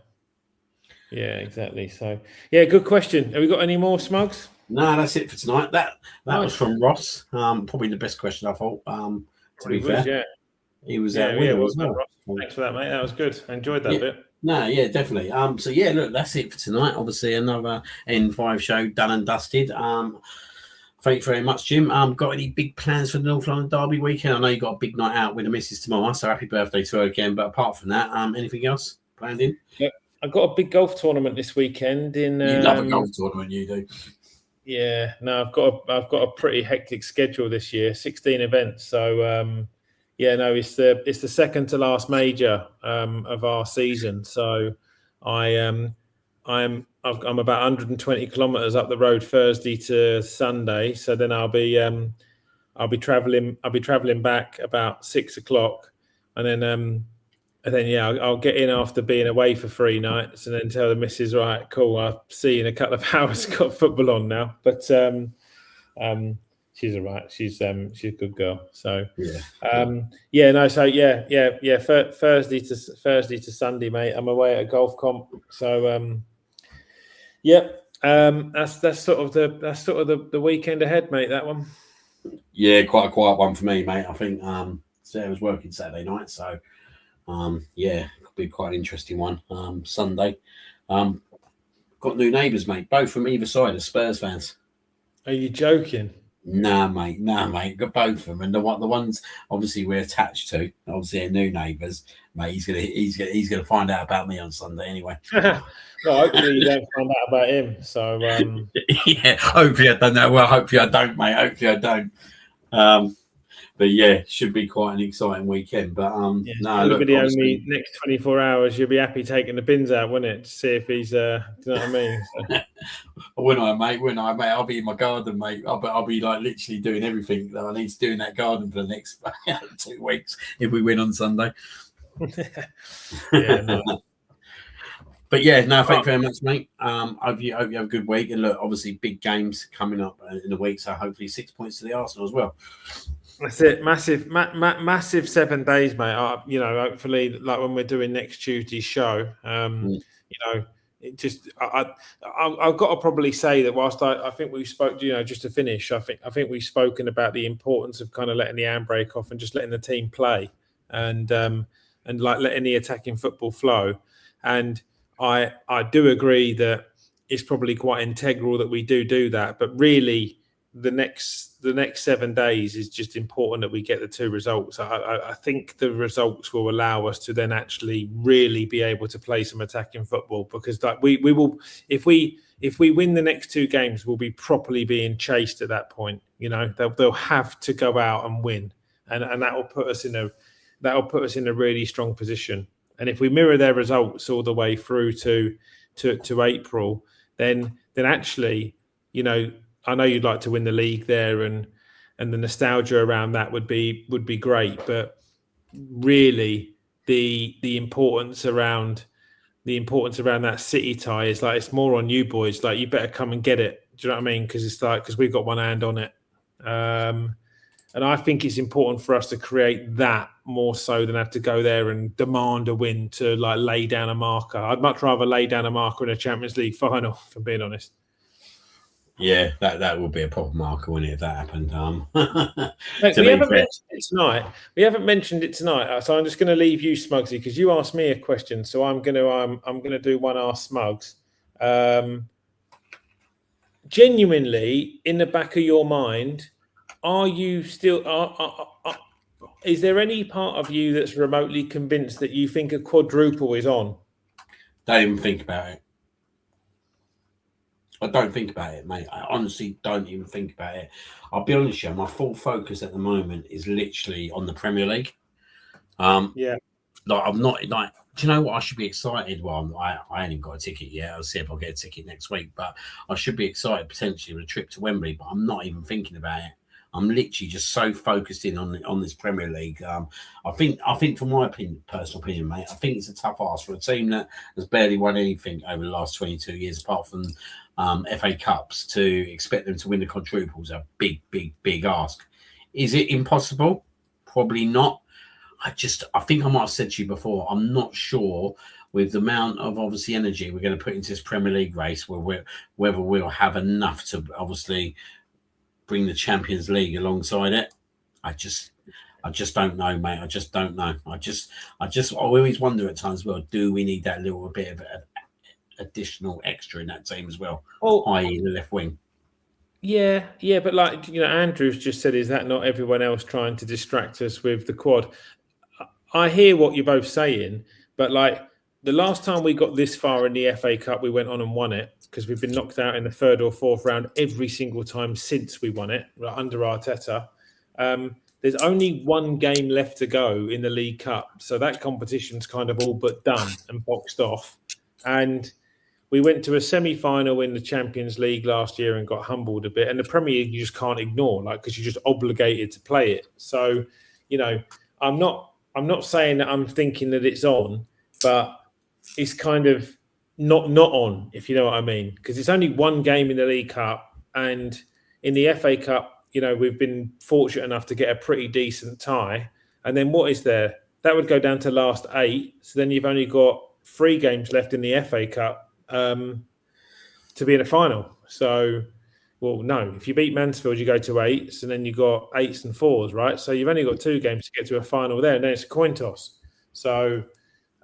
Yeah, exactly. So, yeah, good question. Have we got any more, Smugs? No, that's it for tonight. That was from Ross. Probably the best question I thought. To be fair, yeah, he was as well. Thanks for that, mate. That was good. I enjoyed that bit. No, yeah, definitely. So yeah, look, that's it for tonight. Obviously, another N5 show done and dusted. Thank you very much, Jim. Got any big plans for the North London Derby weekend? I know you got a big night out with the missus tomorrow, so happy birthday to her again. But apart from that, anything else planned in? Yeah, I've got a big golf tournament this weekend. You love a golf tournament, you do. Yeah, no, I've got a pretty hectic schedule this year, 16 events. So it's the second to last major of our season. So I'm about 120 kilometers up the road Thursday to Sunday. So then I'll be traveling back about 6 o'clock, and then I'll get in after being away for 3 nights, and then tell the missus, right, cool, I'll see you in a couple of hours. Got football on now, but she's all right. She's a good girl. So Thursday to Sunday, mate. I'm away at a golf comp. So that's sort of the weekend ahead, mate. That one. Yeah, quite a quiet one for me, mate. I think Sarah was working Saturday night, so it could be quite an interesting one. Sunday. Got new neighbours, mate. Both from either side of Spurs fans. Are you joking? Nah, mate. Got both of them, and the ones obviously we're attached to. Obviously, they're new neighbours, mate. He's gonna find out about me on Sunday anyway. Well, hopefully you don't find out about him. So yeah, hopefully I don't know. Well, hopefully I don't, mate. Hopefully I don't. But yeah, should be quite an exciting weekend. But Yeah, no, it'll be look, the obviously, only next 24 hours. You'll be happy taking the bins out, wouldn't it? To see if he's, do you know what I mean? So. when I, mate, I'll be in my garden, mate. I'll be like literally doing everything that I need to do in that garden for the next 2 weeks if we win on Sunday. Yeah, no. But yeah, no, thank you very much, mate. Hope you have a good week. And look, obviously, big games coming up in a week, so hopefully 6 points to the Arsenal as well. That's it. Massive 7 days, mate. Hopefully, like when we're doing next Tuesday's show, it just I've got to probably say that whilst I think we spoke, just to finish, I think we've spoken about the importance of kind of letting the handbrake off and just letting the team play and like letting the attacking football flow. And I do agree that it's probably quite integral that we do that, but really the next 7 days is just important that we get the 2 results. I think the results will allow us to then actually really be able to play some attacking football, because like we will, if we win the next 2 games, we'll be properly being chased at that point. They'll have to go out and win, and that will put us in a really strong position. And if we mirror their results all the way through to April, then actually, I know you'd like to win the league there, and the nostalgia around that would be great. But really, the importance around that City tie is like, it's more on you boys. Like, you better come and get it. Do you know what I mean? Because we've got one hand on it. And I think it's important for us to create that more so than have to go there and demand a win to like lay down a marker. I'd much rather lay down a marker in a Champions League final, if I'm being honest. Yeah, that would be a proper marker, wouldn't it, if that happened? Mate, we haven't mentioned it tonight. So I'm just going to leave you, Smuggsy, because you asked me a question. So I'm going to do one Ask Smugs. Genuinely, in the back of your mind, are you still? Is there any part of you that's remotely convinced that you think a quadruple is on? Don't even think about it. I don't think about it, mate. I honestly don't even think about it. I'll be honest with you, my full focus at the moment is literally on the Premier League. Yeah. Like, I'm not like. Do you know what? I should be excited. Well, I ain't even got a ticket yet. I'll see if I'll get a ticket next week. But I should be excited potentially with a trip to Wembley. But I'm not even thinking about it. I'm literally just so focused in on this Premier League. I think, from my personal opinion, mate, I think it's a tough ask for a team that has barely won anything over the last 22 years, apart from FA Cups, to expect them to win the quadruple is a big ask. Is it impossible? Probably not. I think I might have said to you before, I'm not sure with the amount of obviously energy we're going to put into this Premier League race, whether we'll have enough to obviously bring the Champions League alongside it. I just don't know, mate. I just don't know. I always wonder at times, well, do we need that little bit of additional extra in that team as well, i.e. the left wing? Yeah, but like, Andrew's just said, is that not everyone else trying to distract us with the quad? I hear what you're both saying, but like, the last time we got this far in the FA Cup, we went on and won it, because we've been knocked out in the 3rd or 4th round every single time since we won it under Arteta. There's only 1 game left to go in the League Cup, so that competition's kind of all but done and boxed off. And we went to a semi-final in the Champions League last year and got humbled a bit. And the Premier League you just can't ignore, like, because you're just obligated to play it. So, I'm not saying that I'm thinking that it's on, but it's kind of not on, if you know what I mean. Because it's only 1 game in the League Cup, and in the FA Cup, we've been fortunate enough to get a pretty decent tie. And then what is there? That would go down to last 8. So then you've only got 3 games left in the FA Cup to be in a final. So, well, no, if you beat Mansfield, you go to 8s, and then you've got 8s and 4s, right? So you've only got 2 games to get to a final there, and then it's a coin toss. So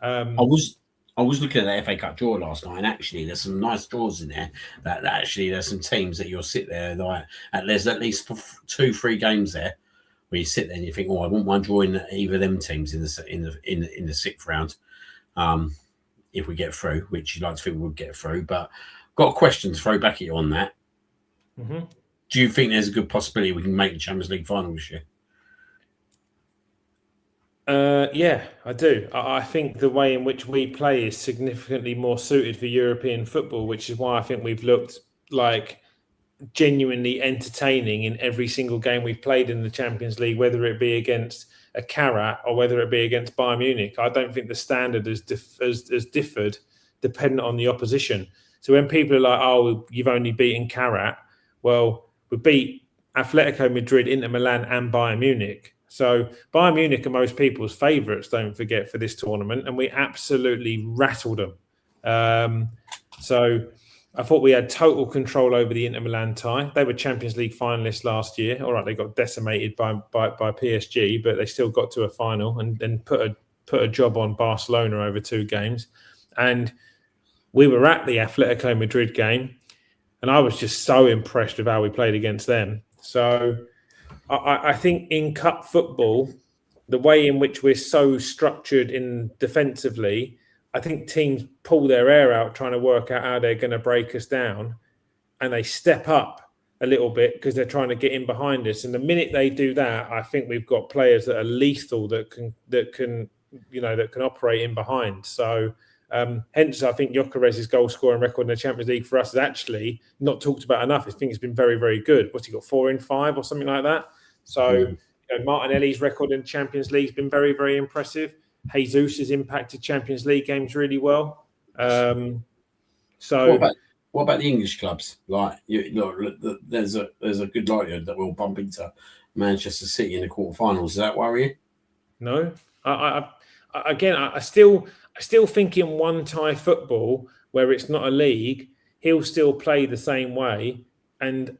I was looking at the FA Cup draw last night, and actually there's some nice draws in there. That actually there's some teams that you'll sit there like, there's at least 2-3 games there where you sit there and you think, I wouldn't mind drawing either of them teams in the 6th round. If we get through, which you'd like to think we would get through. But got a question to throw back at you on that. Mm-hmm. Do you think there's a good possibility we can make the Champions League final this year? Yeah, I do. I think the way in which we play is significantly more suited for European football, which is why I think we've looked like genuinely entertaining in every single game we've played in the Champions League, whether it be against a Karat or whether it be against Bayern Munich. I don't think the standard has differed dependent on the opposition. So when people are like, "Oh, you've only beaten Karat," well, we beat Atletico Madrid, Inter Milan, and Bayern Munich. So Bayern Munich are most people's favourites, don't forget, for this tournament, and we absolutely rattled them. So I thought we had total control over the Inter Milan tie. They were Champions League finalists last year. All right, they got decimated by PSG, but they still got to a final and put a job on Barcelona over 2 games. And we were at the Atletico Madrid game, and I was just so impressed with how we played against them. So I think in cup football, the way in which we're so structured in defensively, I think teams pull their hair out trying to work out how they're going to break us down, and they step up a little bit because they're trying to get in behind us. And the minute they do that, I think we've got players that are lethal that can operate in behind. So hence, I think Gyökeres's goal scoring record in the Champions League for us is actually not talked about enough. I think it's been very, very good. What's he got, 4 in 5 or something like that? So Martinelli's record in the Champions League has been very, very impressive. Jesus has impacted Champions League games really well. So what about the English clubs? Like, there's a good likelihood that we'll bump into Manchester City in the quarterfinals. Does that worry you? No. I still think in one-tie football where it's not a league, he'll still play the same way. And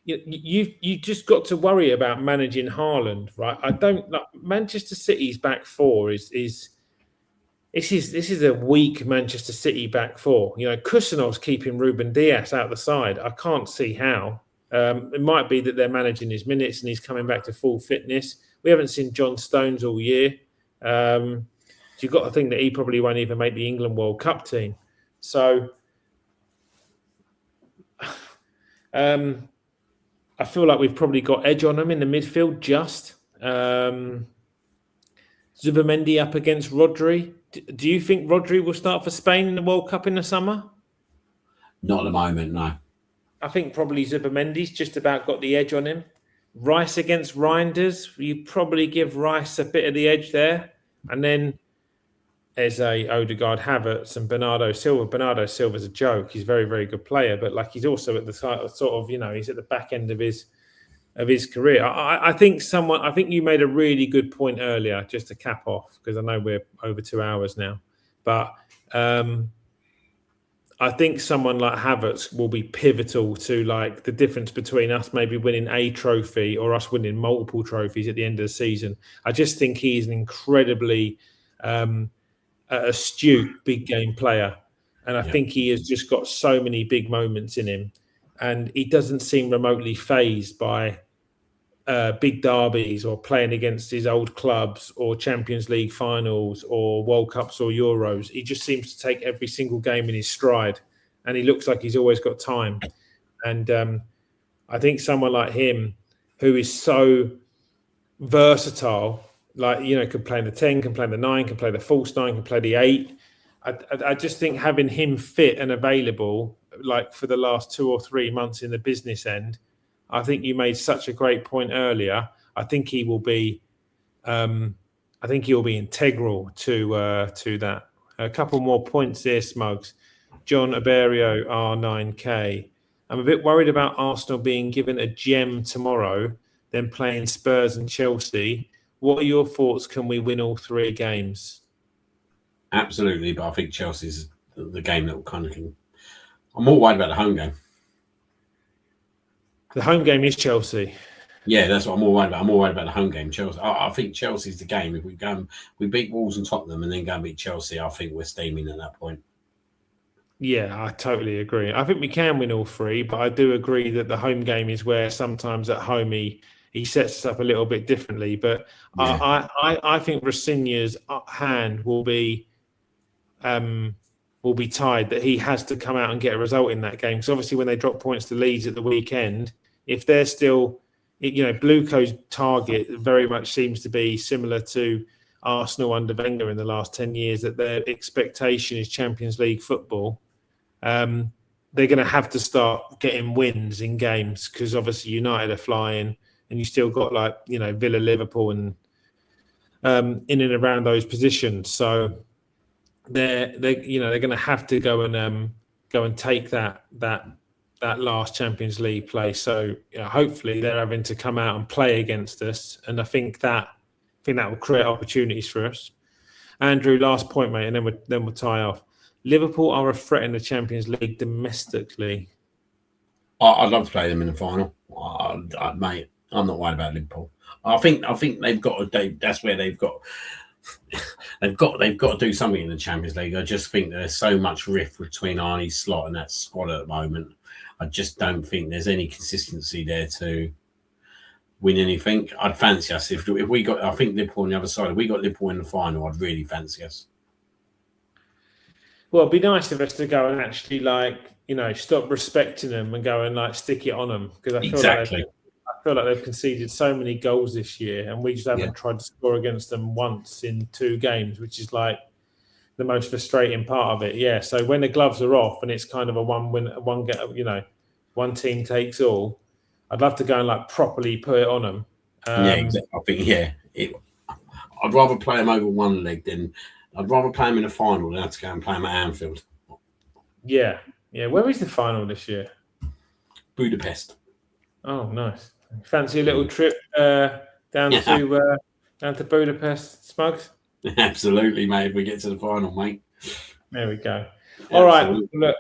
you just got to worry about managing Haaland, right? I don't like Manchester City's back four is this is a weak Manchester City back four. Kusanov's keeping Ruben Dias out the side. I can't see how. It might be that they're managing his minutes and he's coming back to full fitness. We haven't seen John Stones all year. So you've got to think that he probably won't even make the England World Cup team. So I feel like we've probably got edge on them in the midfield just. Zubimendi up against Rodri. Do you think Rodri will start for Spain in the World Cup in the summer? Not at the moment, no. I think probably Zubimendi's just about got the edge on him. Rice against Reinders. You probably give Rice a bit of the edge there. And then Eze, Odegaard, Havertz and Bernardo Silva. Bernardo Silva's a joke. He's a very, very good player, but he's also at the sort of, he's at the back end of his career. I think you made a really good point earlier, just to cap off, because I know we're over 2 hours now. But I think someone like Havertz will be pivotal to the difference between us maybe winning a trophy or us winning multiple trophies at the end of the season. I just think he's an incredibly astute big game player, and I think he has just got so many big moments in him, and he doesn't seem remotely fazed by big derbies or playing against his old clubs or Champions League finals or World Cups or Euros. He just seems to take every single game in his stride, and he looks like he's always got time. And I think someone like him, who is so versatile, could play in the 10, can play in the 9, can play the false 9, can play the 8. I just think having him fit and available, for the last 2 or 3 months in the business end, I think you made such a great point earlier. I think he will be, integral to that. A couple more points there, Smugs. John Aberio, R9K. I'm a bit worried about Arsenal being given a gem tomorrow, then playing Spurs and Chelsea. What are your thoughts? Can we win all 3 games? Absolutely, but I think Chelsea's the game that will kind of. I'm more worried about the home game. The home game is Chelsea. Yeah, that's what I'm more worried about. I'm more worried about the home game. Chelsea. I think Chelsea's the game. If we beat Wolves and Tottenham and then go and beat Chelsea, I think we're steaming at that point. Yeah, I totally agree. I think we can win all 3, but I do agree that the home game is where sometimes at home he sets us up a little bit differently. But yeah. I think Rafinha's hand will be tied, that he has to come out and get a result in that game. Because obviously when they drop points to Leeds at the weekend, if they're still Blueco's target very much seems to be similar to Arsenal under Wenger in the last 10 years, that their expectation is Champions League football. They're going to have to start getting wins in games, because obviously United are flying, and you still got Villa, Liverpool, and in and around those positions. So they're going to have to go and take that last Champions League place. So hopefully they're having to come out and play against us, and I think that will create opportunities for us. Andrew, last point, mate, and then we'll tie off. Liverpool are a threat in the Champions League domestically. I'd love to play them in the final, mate. I'm not worried about Liverpool. I think they've got to. That's where they've got to do something in the Champions League. I just think there's so much rift between Arne Slot and that squad at the moment. I just don't think there's any consistency there to win anything. I'd fancy us if we got. I think Liverpool on the other side. If we got Liverpool in the final, I'd really fancy us. Well, it'd be nice of us to go and actually stop respecting them and go and stick it on them, because I feel like they've conceded so many goals this year, and we just haven't tried to score against them once in 2 games, which is the most frustrating part of it. Yeah. So when the gloves are off and it's kind of a one team takes all, I'd love to go and properly put it on them. Exactly. I think I'd rather play them over one leg than. I'd rather play them in a final than have to go and play them at Anfield. Yeah. Where is the final this year? Budapest. Oh, nice. Fancy a little trip down to Budapest, Smugs? Absolutely, mate. If we get to the final, mate. There we go. All right. Look,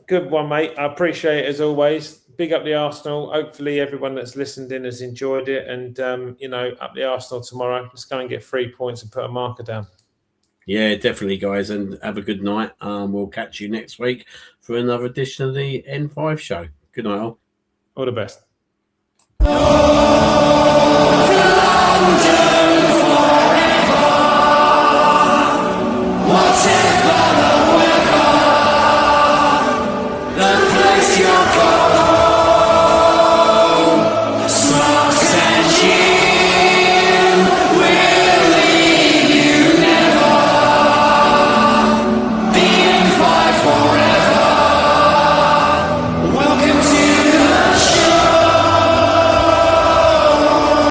good one, mate. I appreciate it as always. Big up the Arsenal. Hopefully everyone that's listened in has enjoyed it. And, up the Arsenal tomorrow. Let's go and get 3 points and put a marker down. Yeah, definitely, guys. And have a good night. We'll catch you next week for another edition of the N5 show. Good night, all. All the best.